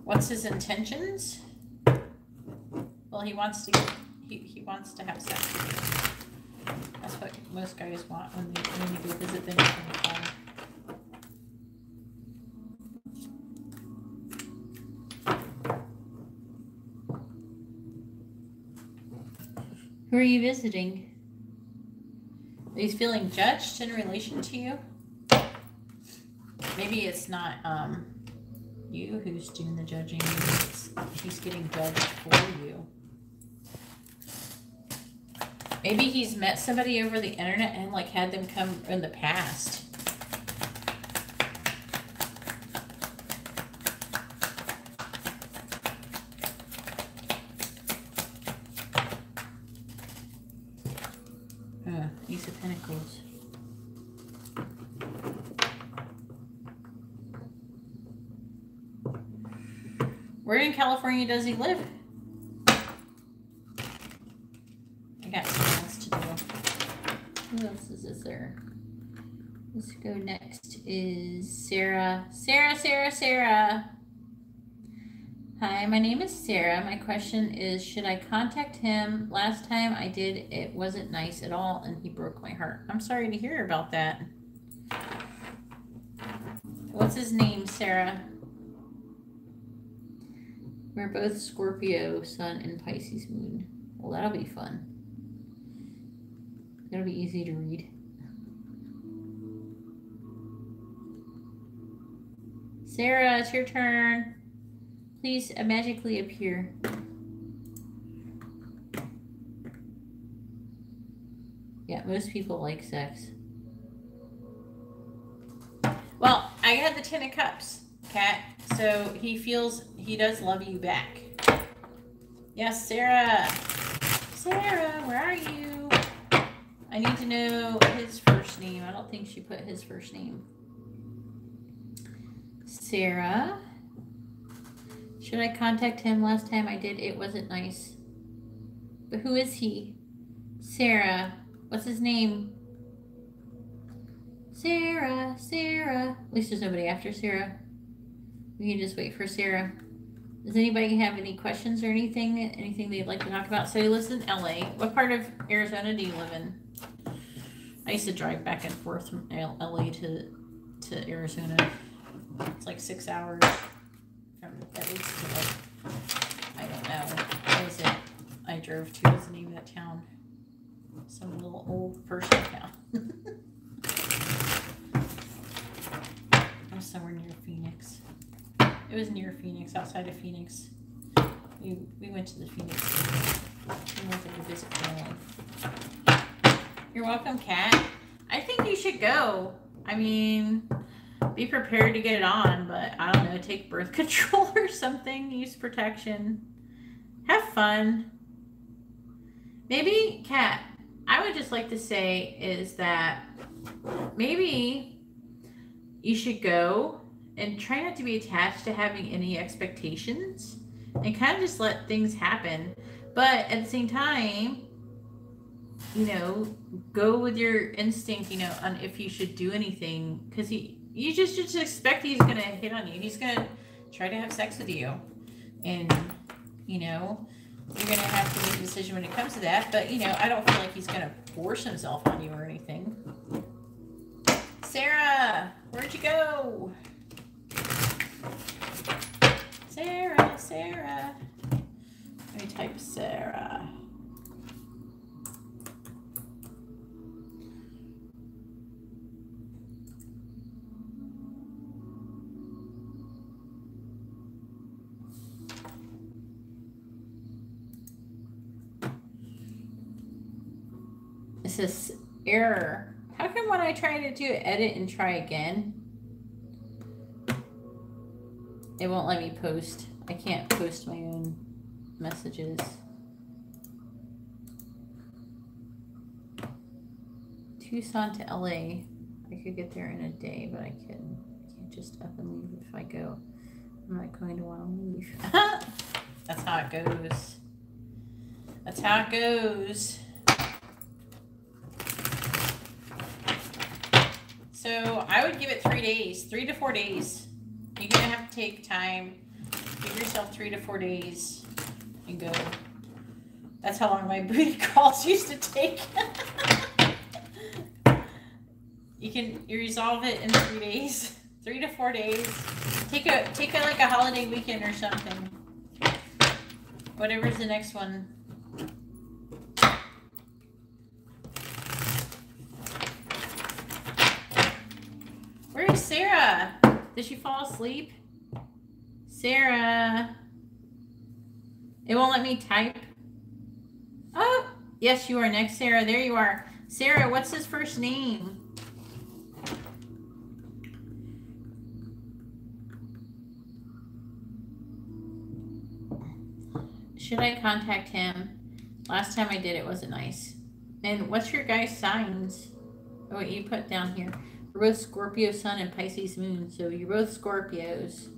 What's his intentions? Well, he wants to have sex. That's what most guys want when you go visit them in the fall. Who are you visiting? He's feeling judged in relation to you. Maybe it's not you who's doing the judging. He's getting judged for you. Maybe he's met somebody over the internet and like had them come in the past. Ace of Pentacles. Where in California does he live? I got something else to do. Who else is there? Let's go next is Sarah. Sarah. Hi, my name is Sarah. My question is, should I contact him? Last time I did, it wasn't nice at all, and he broke my heart. I'm sorry to hear about that. What's his name, Sarah? We're both Scorpio, Sun, and Pisces moon. Well, that'll be fun. It'll be easy to read. Sarah, it's your turn. Please magically appear. Yeah, most people like sex. Well, I got the 10 of Cups, Kat. So he feels he does love you back. Yes, Sarah. Sarah, where are you? I need to know his first name. I don't think she put his first name. Sarah. Should I contact him? Last time I did, it wasn't nice. But who is he? Sarah. What's his name? Sarah. At least there's nobody after Sarah. We can just wait for Sarah. Does anybody have any questions or anything they'd like to talk about? So you live in LA. What part of Arizona do you live in? I used to drive back and forth from LA to Arizona. It's like 6 hours from at least to like, I don't know. What was it? I drove to, what's the name of that town? Some little old person town. I'm somewhere near Phoenix. It was near Phoenix, outside of Phoenix. We went to the Phoenix. We went there to visit family. You're welcome, Kat. I think you should go. I mean, be prepared to get it on, but I don't know, take birth control or something. Use protection. Have fun. Maybe, Kat, I would just like to say is that maybe you should go and try not to be attached to having any expectations and kind of just let things happen. But at the same time, you know, go with your instinct, you know, on if you should do anything, because you just expect he's going to hit on you. He's going to try to have sex with you. And, you know, you're going to have to make a decision when it comes to that. But, you know, I don't feel like he's going to force himself on you or anything. Sarah, where'd you go? Sarah. Let me type Sarah. It says error. How come when I try to do edit and try again, it won't let me post? I can't post my own messages. Tucson to LA. I could get there in a day, but I can't just up and leave if I go. I'm not going to want to leave. That's how it goes. That's how it goes. So I would give it 3 days, 3 to 4 days. You're going to have to take time. Give yourself 3 to 4 days and go. That's how long my booty calls used to take. You resolve it in 3 days, 3 to 4 days. Take like a holiday weekend or something. Whatever's the next one. Where is Sarah? Did she fall asleep? Sarah. It won't let me type. Oh, yes, you are next, Sarah. There you are. Sarah, what's his first name? Should I contact him? Last time I did, it wasn't nice. And what's your guys' signs? Oh, what you put down here. We're both Scorpio Sun and Pisces Moon, so you're both Scorpios.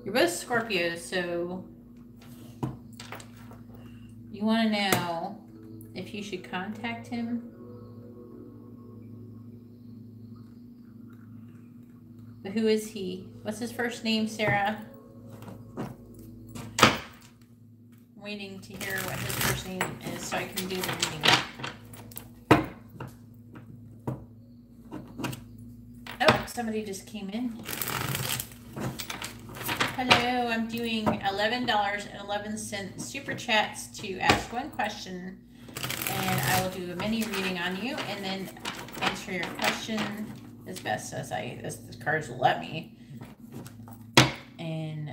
You're both Scorpios, so you want to know if you should contact him. But who is he? What's his first name, Sarah? I'm waiting to hear what his first name is so I can do the reading. Oh, somebody just came in. Hello, I'm doing $11.11 super chats to ask one question, and I will do a mini reading on you and then answer your question as best as the cards will let me. And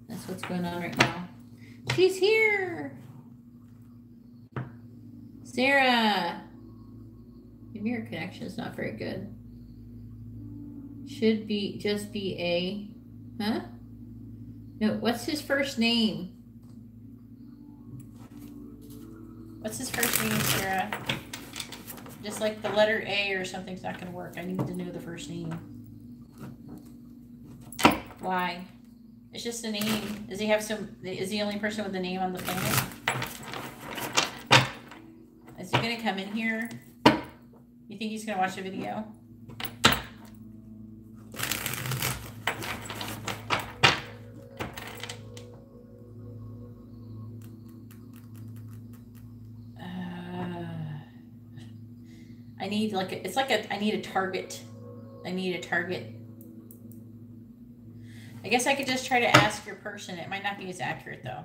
that's what's going on right now. She's here. Sarah. Your mirror connection is not very good. Should be just be a, huh? No, what's his first name? What's his first name, Sarah? Just like the letter A or something's not going to work. I need to know the first name. Why? It's just a name. Does he have some? Is he the only person with a name on the planet? Is he going to come in here? You think he's going to watch the video? I need like a, it's like a, I need a target. I need a target. I guess I could just try to ask your person. It might not be as accurate though.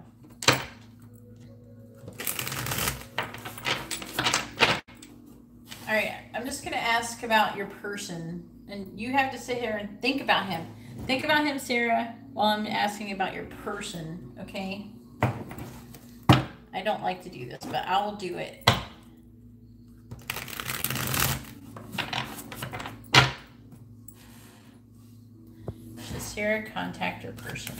All right, I'm just gonna ask about your person, and you have to sit here and think about him. Think about him, Sarah, while I'm asking about your person, okay? I don't like to do this, but I will do it. Should Sarah contact her person?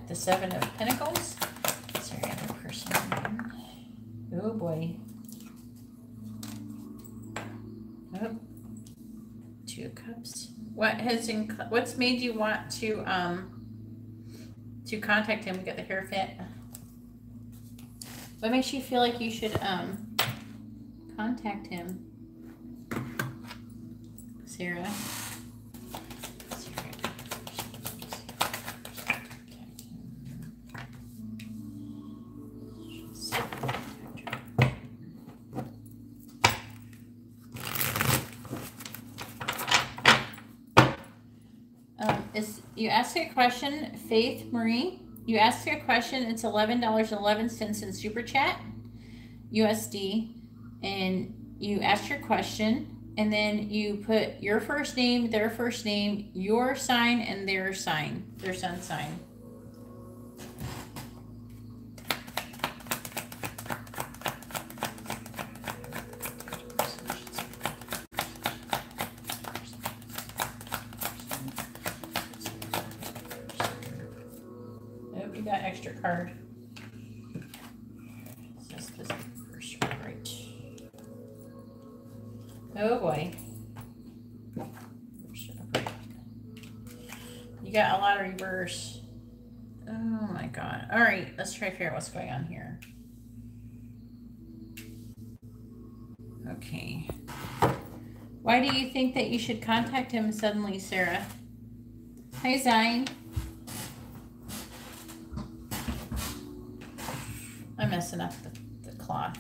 The Seven of Pentacles. Sorry, other person. Oh boy. Oh. Two of Cups. What's made you want to contact him? We got the Hierophant. What makes you feel like you should contact him, Sarah? You ask a question, Faith Marie. You ask a question. It's $11.11 in super chat, USD, and you ask your question, and then you put your first name, their first name, your sign, and their sign, their sun's sign. Extra card. This is the first one, right? Oh boy. You got a lot of reverse. Oh my god. All right, let's try to figure out what's going on here. Okay. Why do you think that you should contact him suddenly, Sarah? Hi, Zine. I'm messing up the cloth.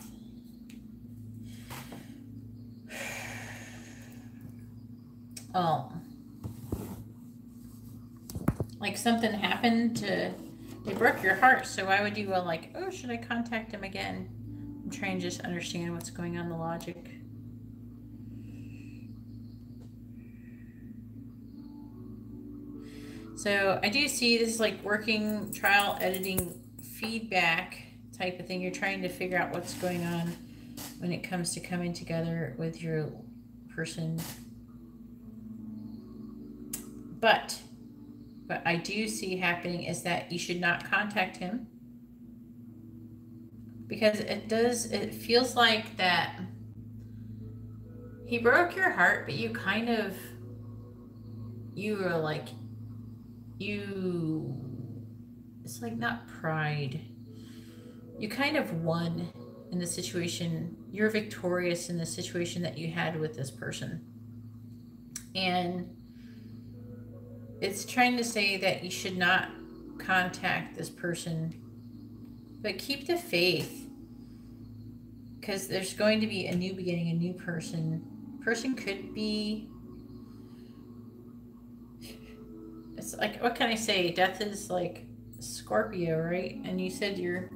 Oh. Like something happened to, they broke your heart, so why would you go like, oh, should I contact him again? I'm trying to just understand what's going on, the logic. So I do see this is like working trial editing feedback type of thing. You're trying to figure out what's going on when it comes to coming together with your person. But what I do see happening is that you should not contact him, because it feels like that he broke your heart, but you were like, it's like not pride. You kind of won in the situation. You're victorious in the situation that you had with this person. And it's trying to say that you should not contact this person, but keep the faith, because there's going to be a new beginning, a new person. Person could be, it's like, what can I say? Death is like Scorpio, right? And you said you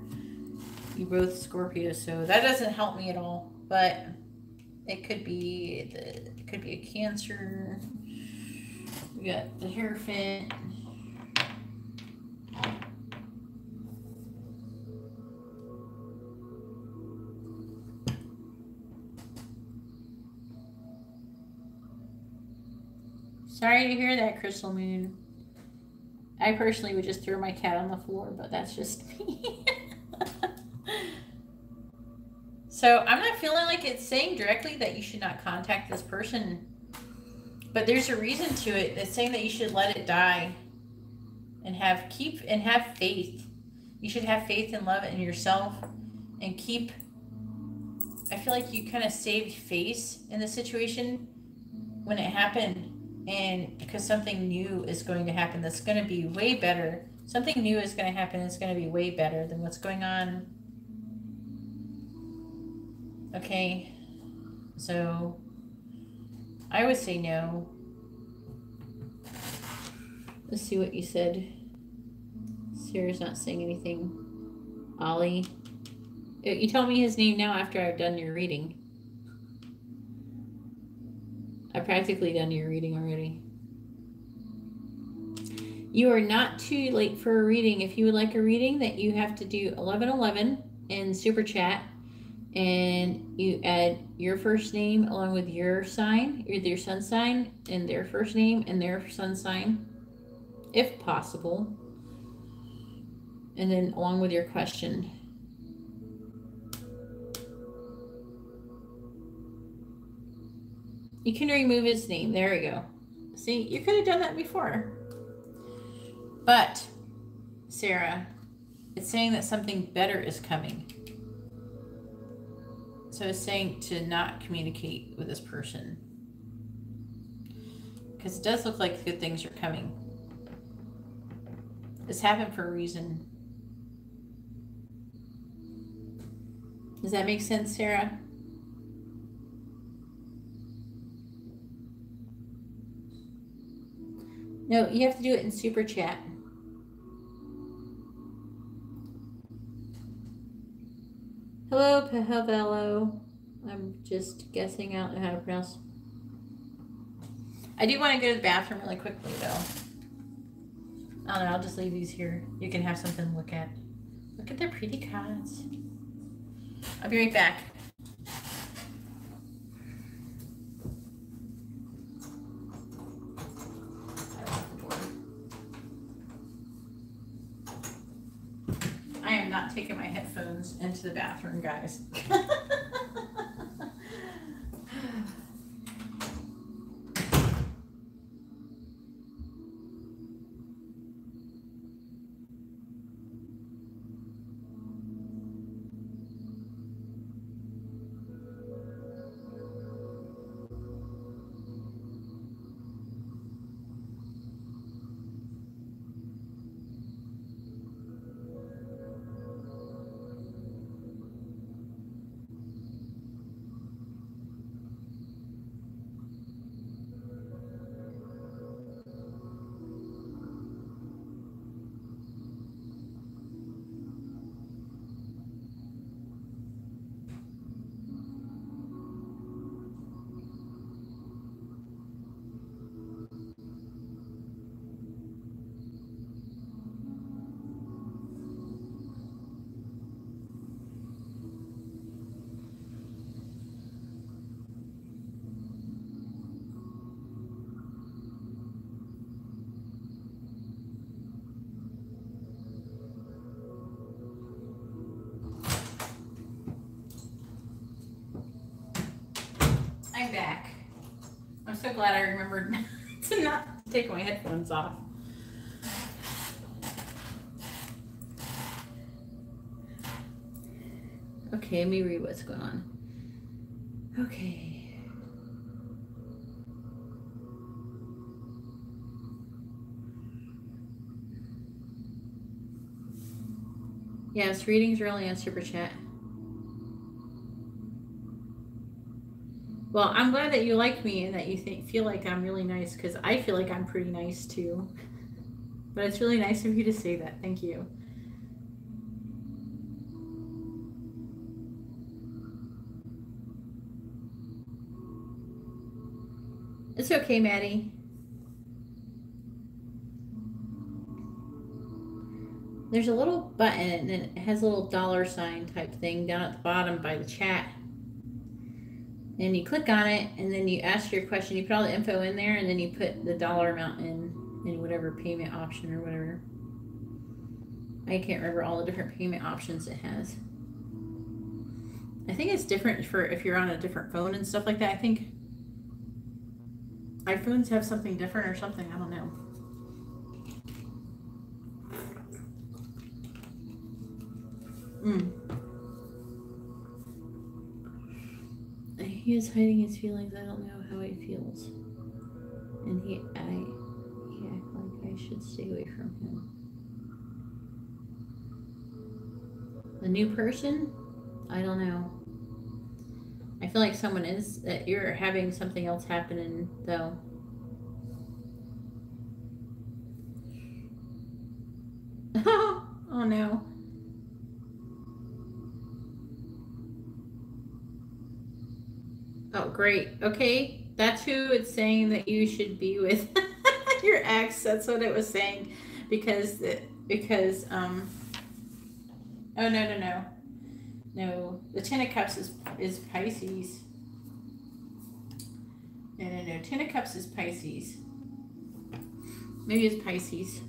both Scorpio, so that doesn't help me at all. But it could be a Cancer. We got the Hierophant. Sorry to hear that, Crystal Moon. I personally would just throw my cat on the floor, but that's just me. So I'm not feeling like it's saying directly that you should not contact this person, but there's a reason to it. It's saying that you should let it die and have faith. You should have faith and love in yourself and keep. I feel like you kind of saved face in the situation when it happened. And because something new is going to happen that's going to be way better. Something new is going to happen that's going to be way better than what's going on. Okay. So I would say no. Let's see what you said. Sarah's not saying anything. Ollie. You tell me his name now after I've done your reading. I've practically done your reading already. You are not too late for a reading. If you would like a reading, that you have to do 1111 in Super Chat, and you add your first name along with your sign, your sun sign, and their first name and their sun sign, if possible, and then along with your question. You can remove his name. There we go. See, you could have done that before. But, Sarah, it's saying that something better is coming. So it's saying to not communicate with this person, because it does look like good things are coming. This happened for a reason. Does that make sense, Sarah? No, you have to do it in Super Chat. Hello, Pahavelo. I'm just guessing. I don't know how to pronounce. I do want to go to the bathroom really quickly, though. I don't know. I'll just leave these here. You can have something to look at. Look at their pretty cards. I'll be right back. I am not taking my headphones into the bathroom, guys. I'm back. I'm so glad I remembered to not take my headphones off. Okay, let me read what's going on. Okay. Yes, readings are only on Super Chat. Well, I'm glad that you like me and that you feel like I'm really nice, because I feel like I'm pretty nice too. But it's really nice of you to say that. Thank you. It's okay, Maddie. There's a little button and it has a little $sign type thing down at the bottom by the chat. And you click on it, and then you ask your question. You put all the info in there, and then you put the dollar amount in whatever payment option or whatever. I can't remember all the different payment options it has. I think it's different for if you're on a different phone and stuff like that. I think iPhones have something different or something. I don't know. He is hiding his feelings. I don't know how he feels. And he act like I should stay away from him. The new person? I don't know. I feel like someone is, that you're having something else happening though. Oh no. Oh, great. Okay. That's who it's saying that you should be with. Your ex. That's what it was saying. Because, oh, no. No. The Ten of Cups is Pisces. No. Ten of Cups is Pisces. Maybe it's Pisces.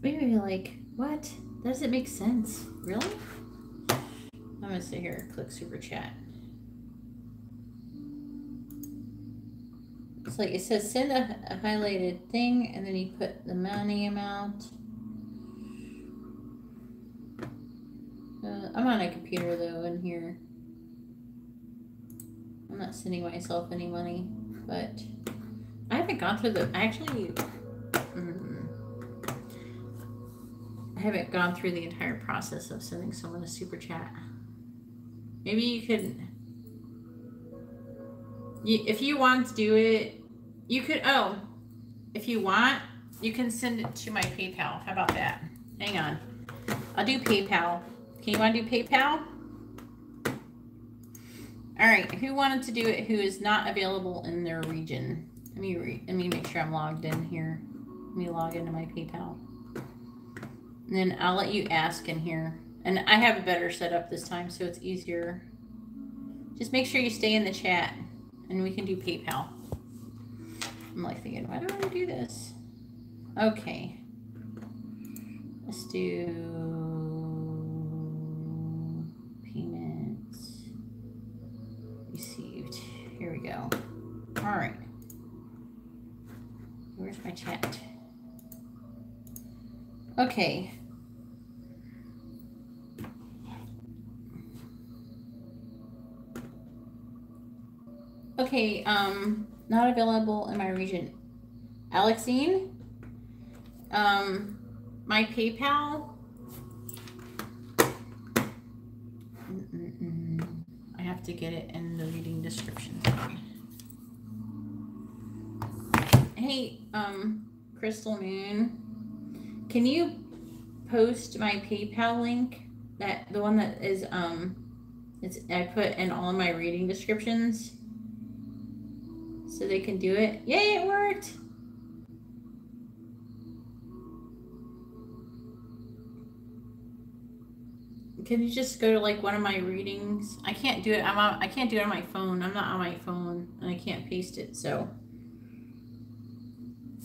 Maybe like, what? Doesn't make sense. Really? I'm gonna sit here and click Super Chat. It's like, it says send a highlighted thing, and then you put the money amount. I'm on a computer though in here. I'm not sending myself any money, but I haven't gone through the, actually, I haven't gone through the entire process of sending someone a Super Chat. Maybe you could, if you want to do it, you could, if you want, you can send it to my PayPal. How about that? Hang on. I'll do PayPal. Can you want to do PayPal? All right. Who wanted to do it who is not available in their region? Let me make sure I'm logged in here. Let me log into my PayPal. And then I'll let you ask in here. And I have a better setup this time, so it's easier. Just make sure you stay in the chat, and we can do PayPal. I'm like thinking, why do I do this? Okay. Let's do payments received. Here we go. All right. Where's my chat? Okay. Okay, not available in my region. Alexine, my PayPal. I have to get it in the reading description. Hey, Crystal Moon, can you post my PayPal link? The one that is, I put in all of my reading descriptions, so they can do it. Yay, it worked! Can you just go to like one of my readings? I can't do it. I can't do it on my phone. I'm not on my phone, and I can't paste it. So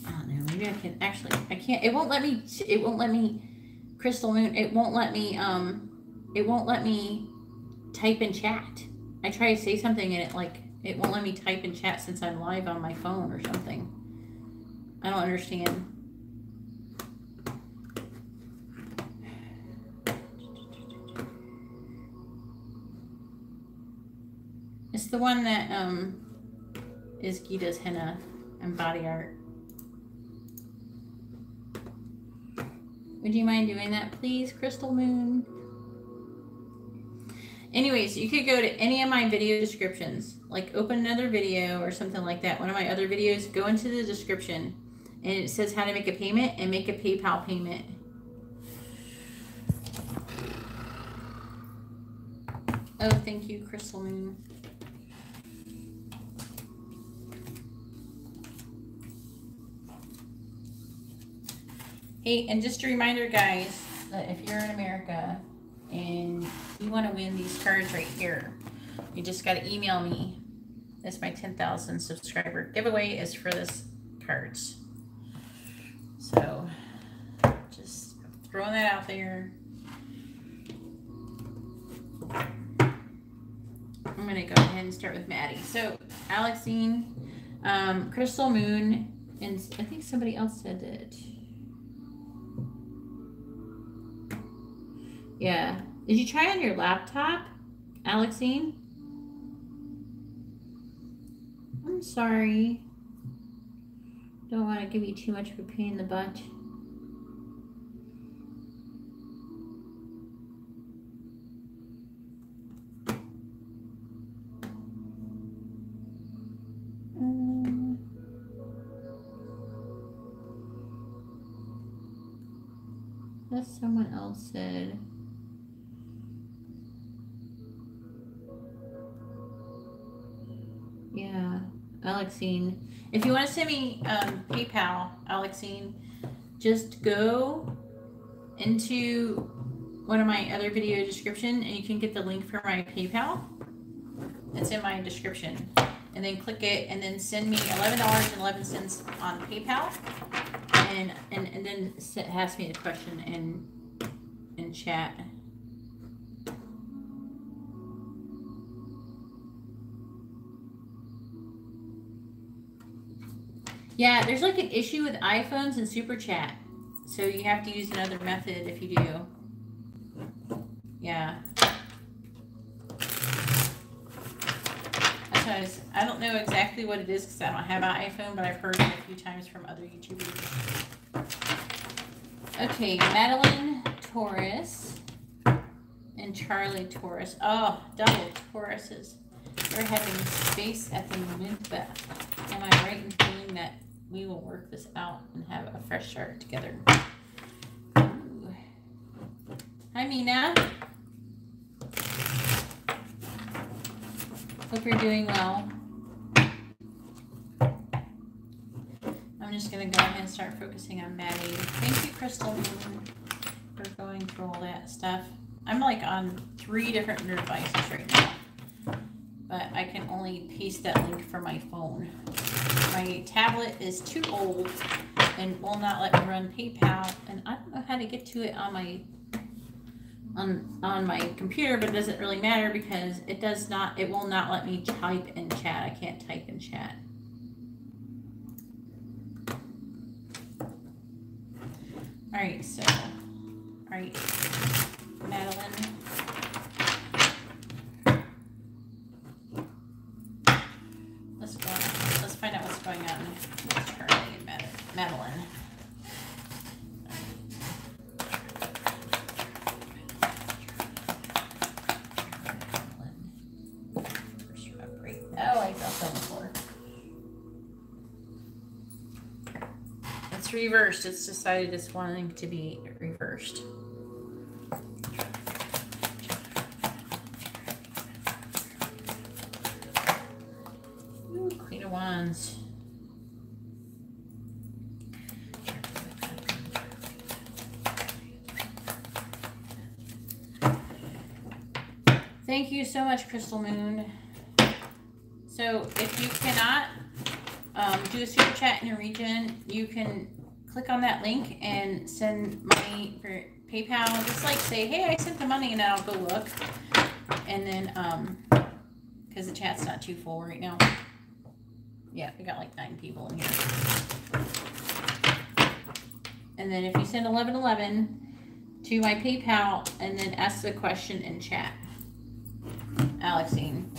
I don't know. Maybe I can actually. I can't. It won't let me. It won't let me Crystal Moon, it won't let me type in chat. I try to say something and it won't let me type in chat since I'm live on my phone or something. I don't understand. It's the one that is Gita's henna and body art. Would you mind doing that, please, Crystal Moon? Anyways, you could go to any of my video descriptions, like open another video or something like that. One of my other videos, go into the description and it says how to make a payment and make a PayPal payment. Oh, thank you, Crystal Moon. Hey, and just a reminder, guys, that if you're in America and you want to win these cards right here, you just got to email me. That's my 10,000 subscriber giveaway is for this cards. So just throwing that out there. I'm going to go ahead and start with Maddie. So Alexine, Crystal Moon, and I think somebody else said it. Yeah. Did you try on your laptop, Alexine? I'm sorry. Don't want to give you too much of a pain in the butt. That's someone else said. Yeah, Alexine. If you want to send me PayPal, Alexine, just go into one of my other video description and you can get the link for my PayPal. It's in my description. And then click it and then send me $11.11 on PayPal. And then ask me the question in chat. Yeah, there's like an issue with iPhones and Super Chat. So you have to use another method if you do. Yeah. I don't know exactly what it is because I don't have an iPhone, but I've heard it a few times from other YouTubers. Okay, Madeline Taurus and Charlie Taurus. Oh, double Tauruses. They're having space at the moment, but am I right in feeling that we will work this out and have a fresh start together? Ooh. Hi, Mina. Hope you're doing well. I'm just going to go ahead and start focusing on Maddie. Thank you, Crystal Moon, for going through all that stuff. I'm like on 3 different devices right now, but I can only paste that link for my phone. My tablet is too old and will not let me run PayPal, and I don't know how to get to it on my on my computer, but it doesn't really matter because it will not let me type in chat. I can't type in chat. All right, so, all right, Madeline. Let's find out what's going on with Charlie and Madeline. Oh, I felt that before. It's reversed. It's decided it's wanting to be reversed. Ooh, Queen of Wands. Thank you so much, Crystal Moon. So if you cannot do a super chat in your region, you can click on that link and send money PayPal, just like say, hey, I sent the money, and then I'll go look. And then, because the chat's not too full right now. Yeah, we got like 9 people in here. And then if you send 1111 to my PayPal and then ask the question in chat, Alexine,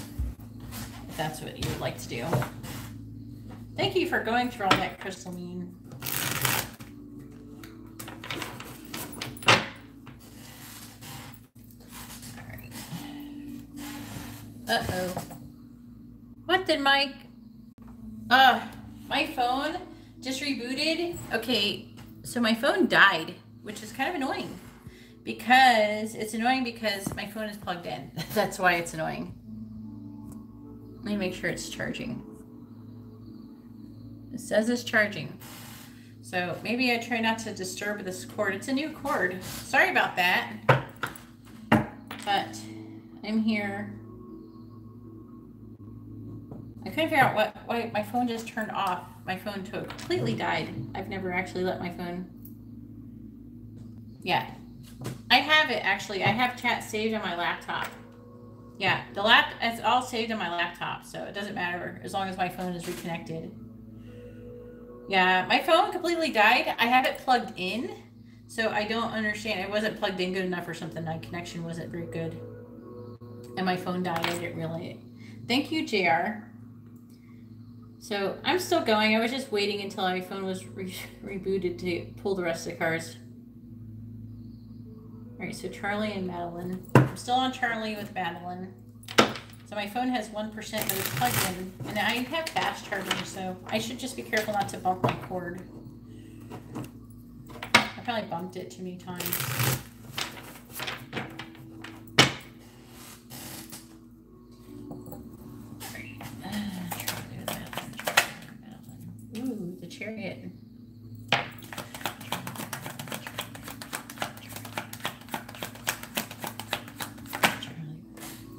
if that's what you would like to do. Thank you for going through all that, Crystal Mean. All right. Uh-oh. What did my phone just rebooted? Okay, so my phone died, which is kind of annoying. Because my phone is plugged in. That's why it's annoying. Let me make sure it's charging. It says it's charging. So maybe I try not to disturb this cord. It's a new cord. Sorry about that. But I'm here. I couldn't figure out why my phone just turned off. My phone completely died. I've never actually let my phone. Yeah. I have it actually. I have chat saved on my laptop. Yeah, it's all saved on my laptop, so it doesn't matter as long as my phone is reconnected. Yeah, my phone completely died. I have it plugged in, so I don't understand. It wasn't plugged in good enough or something. My connection wasn't very good. And my phone died. I didn't realize it. Thank you, JR. So I'm still going. I was just waiting until my phone was rebooted to pull the rest of the cards. All right, so Charlie and Madeline. I'm still on Charlie with Madeline. So my phone has 1%, but it's plugged in. And I have fast charging, so I should just be careful not to bump my cord. I probably bumped it too many times. All right. Charlie with Madeline. Ooh, the chariot.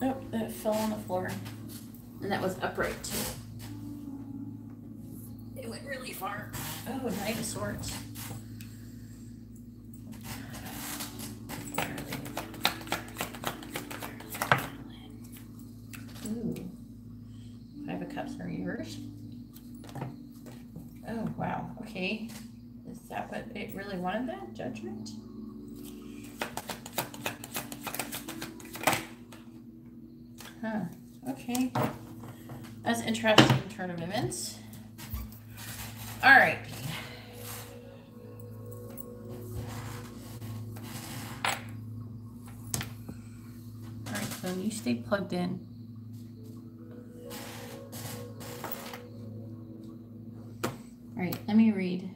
Oh, that fell on the floor. And that was upright too. It went really far. Oh, Knight of Swords. Ooh. 5 of Cups are yours. Oh, wow. Okay. Is that what it really wanted then? Judgment? Huh. Okay. That's interesting turn of events. All right. All right, so you stay plugged in. All right, let me read.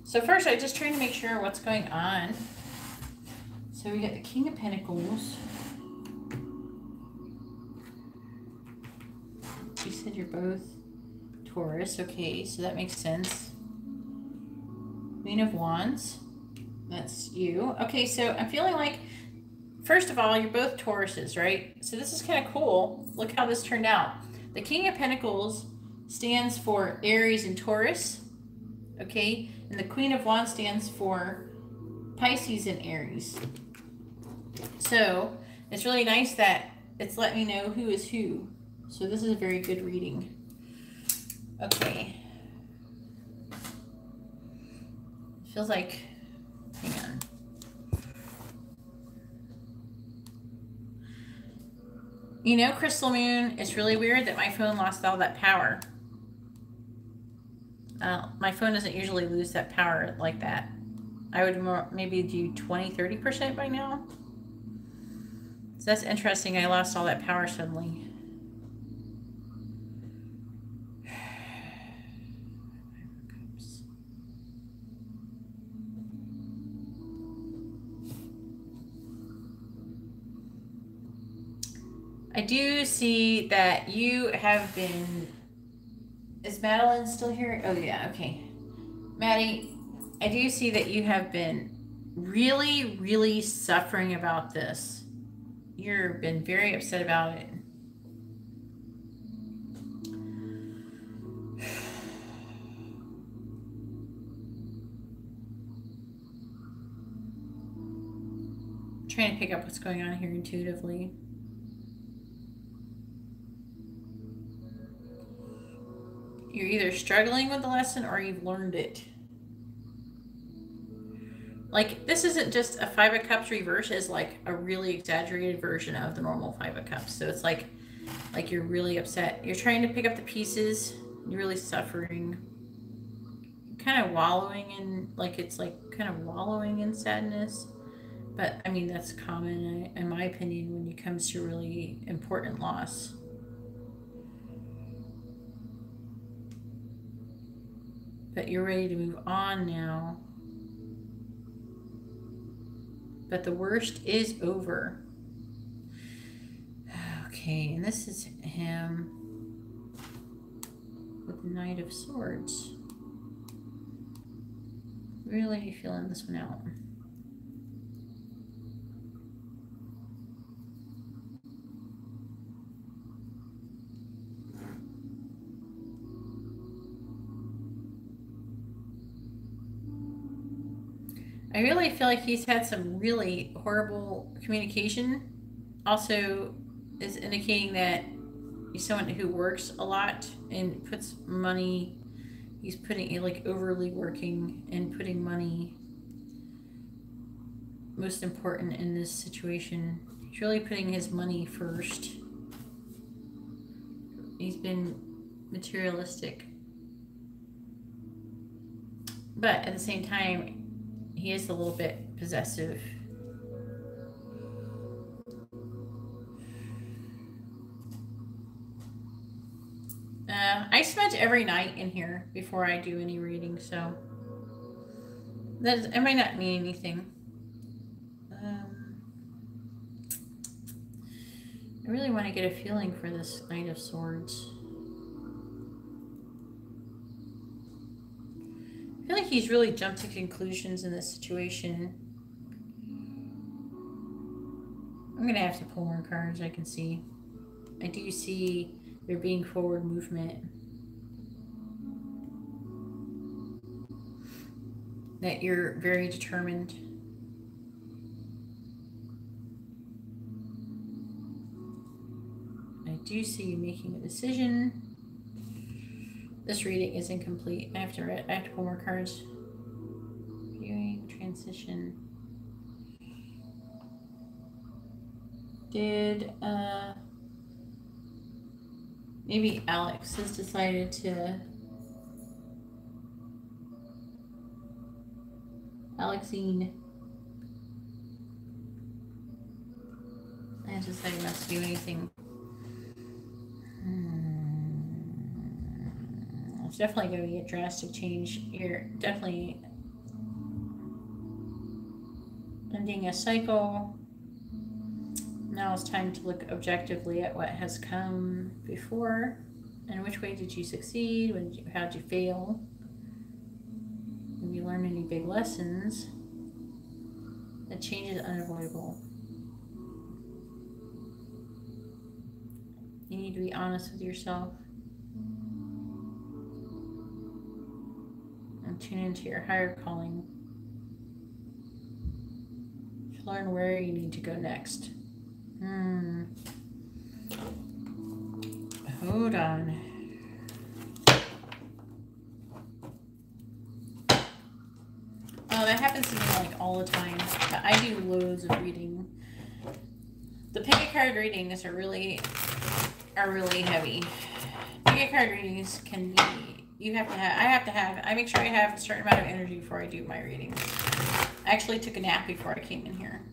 So first, I'm just trying to make sure what's going on. So we got the King of Pentacles. You said you're both Taurus. Okay, so that makes sense. Queen of Wands. That's you. Okay, so I'm feeling like, first of all, you're both Tauruses, right? So this is kind of cool. Look how this turned out. The King of Pentacles stands for Aries and Taurus. Okay, and the Queen of Wands stands for Pisces and Aries. So it's really nice that it's let me know who is who. So this is a very good reading. Okay. Feels like, hang on. You know, Crystal Moon, it's really weird that my phone lost all that power. My phone doesn't usually lose that power like that. I would maybe do 20-30% by now. So that's interesting. I lost all that power suddenly. I do see that you have been... Is Madeline still here? Oh, yeah. Okay. Maddie, I do see that you have been really, really suffering about this. You've been very upset about it. trying to pick up what's going on here intuitively. You're either struggling with the lesson or you've learned it. Like, this isn't just a Five of Cups reverse, it's like a really exaggerated version of the normal Five of Cups. So it's like you're really upset. You're trying to pick up the pieces. You're really suffering. Kind of wallowing in, like, it's like kind of wallowing in sadness. But, I mean, that's common, in my opinion, when it comes to really important loss. But you're ready to move on now. But the worst is over. Okay, and this is him with the Knight of Swords. Really feeling this one out. I really feel like he's had some really horrible communication. Also is indicating that he's someone who works a lot and puts money, he's putting, like, overly working and putting money most important in this situation. He's really putting his money first. He's been materialistic. But at the same time, he is a little bit possessive. I smudge every night in here before I do any reading, so it might not mean anything. I really want to get a feeling for this Knight of Swords. I feel like he's really jumped to conclusions in this situation. I'm going to have to pull more cards, I can see. I do see there being forward movement. That you're very determined. I do see you making a decision. This reading is incomplete. I have to pull more cards. Viewing, transition. Did maybe Alex has decided to Alexine has decided not to do anything. It's definitely going to be a drastic change. You're definitely ending a cycle. Now it's time to look objectively at what has come before and which way did you succeed, how did you fail. Have you learned any big lessons? The change is unavoidable. You need to be honest with yourself. And tune into your higher calling. To learn where you need to go next. Hold on. Oh, that happens to me like all the time. But I do loads of reading. The pick a card readings are really heavy. Pick a card readings can be, I make sure I have a certain amount of energy before I do my readings. I actually took a nap before I came in here.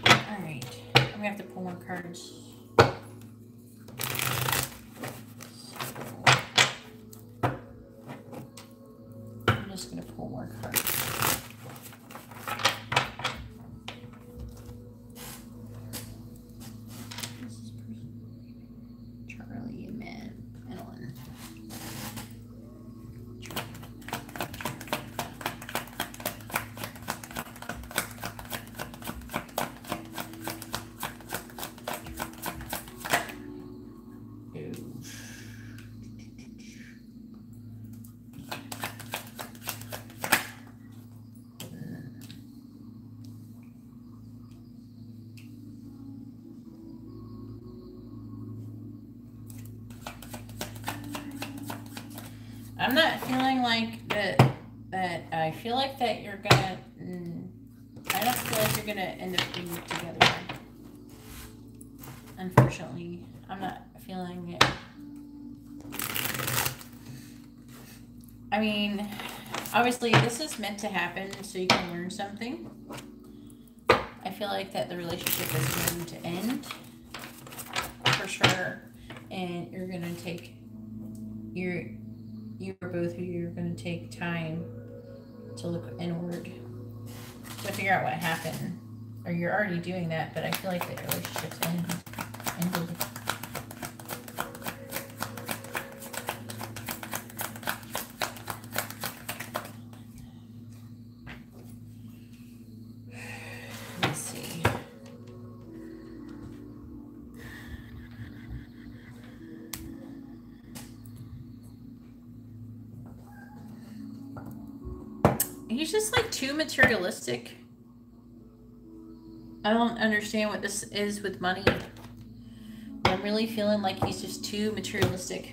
Alright, I'm gonna have to pull more cards. I'm just gonna pull more cards. I'm not feeling like that I feel like that you're gonna, I don't feel like you're gonna end up being together. Unfortunately, I'm not feeling it. I mean, obviously this is meant to happen so you can learn something. I feel like that the relationship is going to end for sure, and you're gonna take you are both who you're gonna take time to look inward to figure out what happened, or you're already doing that. But I feel like the relationship's ended. He's just like too materialistic. I don't understand what this is with money. I'm really feeling like he's just too materialistic.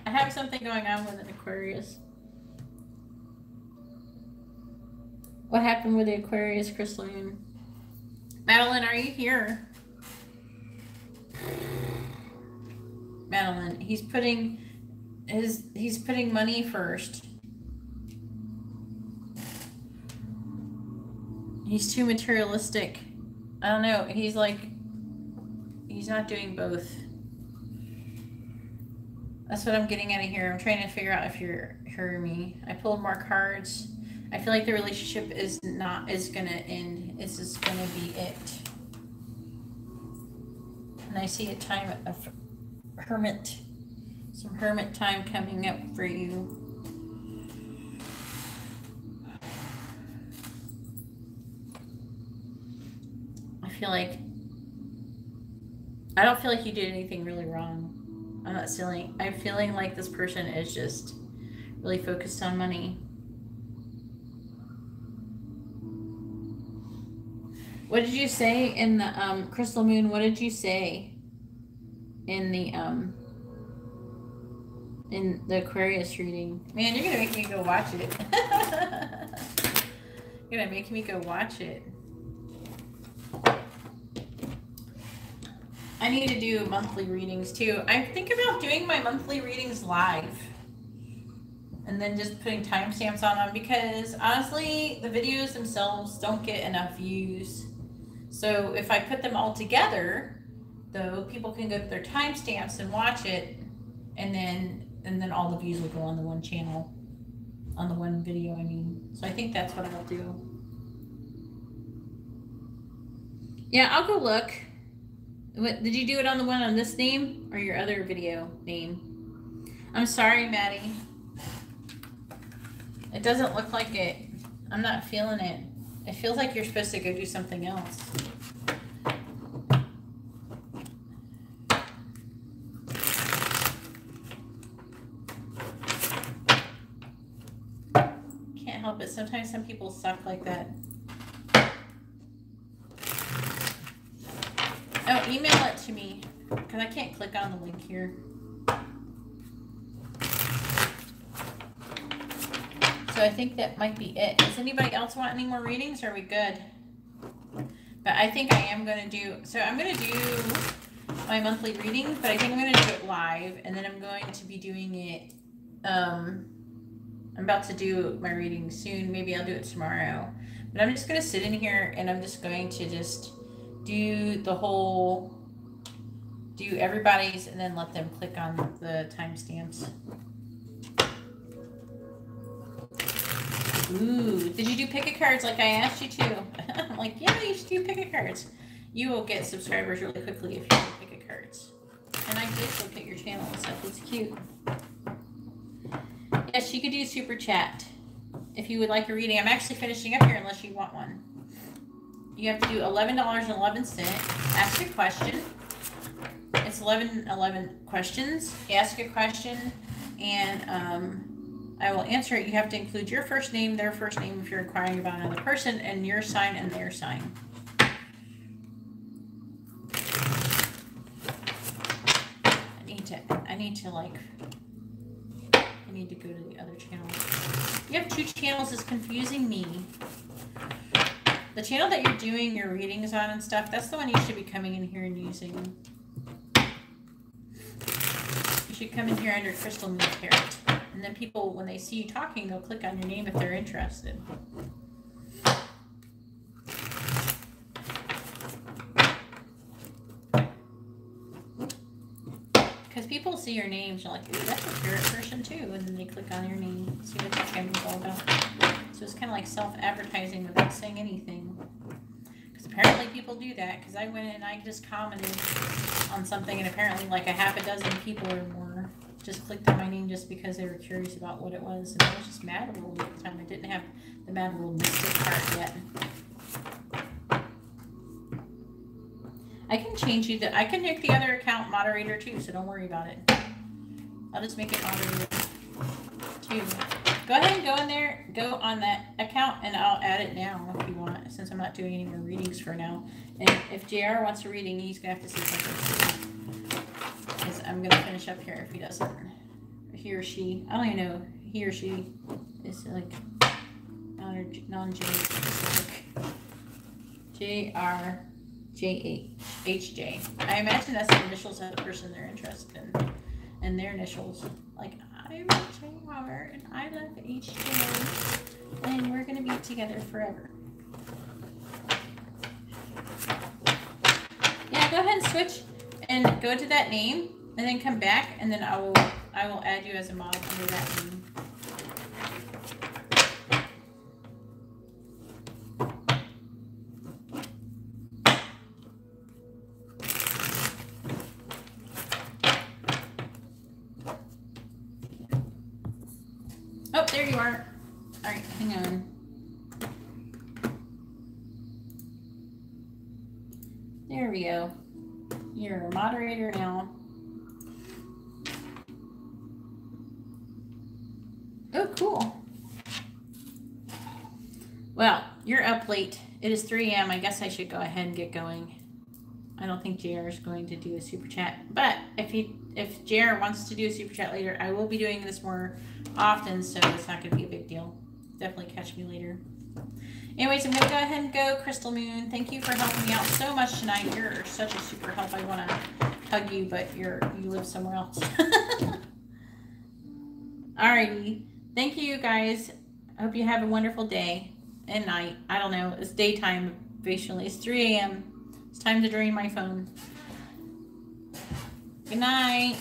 I have something going on with an Aquarius. What happened with the Aquarius crystal moon? Madeline, are you here? Madeline, he's putting money first. He's too materialistic. I don't know. He's not doing both. That's what I'm getting out of here. I'm trying to figure out if you're hearing me. I pulled more cards. I feel like the relationship is gonna end. This is gonna be it. And I see a time of hermit. Some hermit time coming up for you. I don't feel like you did anything really wrong. I'm feeling like this person is just really focused on money. What did you say in the crystal moon? What did you say in the Aquarius reading? Man, you're gonna make me go watch it. You're gonna make me go watch it. I need to do monthly readings too. I think about doing my monthly readings live and then just putting timestamps on them, because honestly, the videos themselves don't get enough views. So if I put them all together, though, people can go to their timestamps and watch it, and then all the views will go on the one channel, on the one video, I mean. So I think that's what I'll do. Yeah, I'll go look. What, did you do it on the one on this name or your other video name? I'm sorry, Maddie. It doesn't look like it. I'm not feeling it. It feels like you're supposed to go do something else. Can't help it. Sometimes some people suck like that. Oh, email it to me, because I can't click on the link here. So I think that might be it. Does anybody else want any more readings, or are we good? But I think I am going to do, so I'm going to do my monthly reading, but I think I'm going to do it live, and then I'm going to be doing it, I'm about to do my reading soon. Maybe I'll do it tomorrow. But I'm just going to sit in here, and I'm just going to just do everybody's, and then let them click on the timestamps. Ooh, did you do pick-a cards like I asked you to? I'm like, yeah, you should do pick-a cards. You will get subscribers really quickly if you do pick-a cards. And I did look at your channel and stuff. It's cute. Yes, you could do super chat if you would like a reading. I'm actually finishing up here unless you want one. You have to do $11.11. Ask a question. It's 11 questions. Ask a question, and I will answer it. You have to include your first name, their first name if you're inquiring about another person, and your sign and their sign. I need to go to the other channel. You have 2 channels is confusing me. The channel that you're doing your readings on and stuff, that's the one you should be coming in here and using. You should come in here under Crystal Moon Tarot. And then people, when they see you talking, they'll click on your name if they're interested. Because people see your names, they're like, ooh, that's a spirit person too. And then they click on your name, see what that game is all about. So it's kind of like self-advertising without saying anything. Because apparently people do that. Because I went in and I just commented on something, and apparently like a half a dozen people or more just clicked on my name just because they were curious about what it was. And I was just Mad World at the time. I didn't have the Mad World Mystic card yet. I can change you. I can make the other account moderator too, so don't worry about it. I'll just make it moderator too. Go ahead and go in there, go on that account, and I'll add it now if you want, since I'm not doing any more readings for now. And if JR wants a reading, he's going to have to say something. Because I'm going to finish up here if he doesn't. He or she, I don't even know, he or she is like non-gender specific. JR. JHJ. I imagine that's the initials of the person they're interested in. And their initials. Like, I'm JR and I love HJ. And we're going to be together forever. Yeah, go ahead and switch and go to that name. And then come back. And then I will add you as a mod under that name. Oh, there you are. All right, hang on. There we go. You're a moderator now. Oh, cool. Well, you're up late. It is 3 a.m. I guess I should go ahead and get going. I don't think JR is going to do a super chat. But if JR wants to do a super chat later, I will be doing this more often, so it's not going to be a big deal. Definitely catch me later. Anyways, I'm going to go ahead and go. Crystal Moon, thank you for helping me out so much tonight. You're such a super help. I want to hug you, but you live somewhere else. Alrighty. Thank you, guys. I hope you have a wonderful day and night. I don't know. It's daytime, basically. It's 3 a.m. It's time to drain my phone. Good night.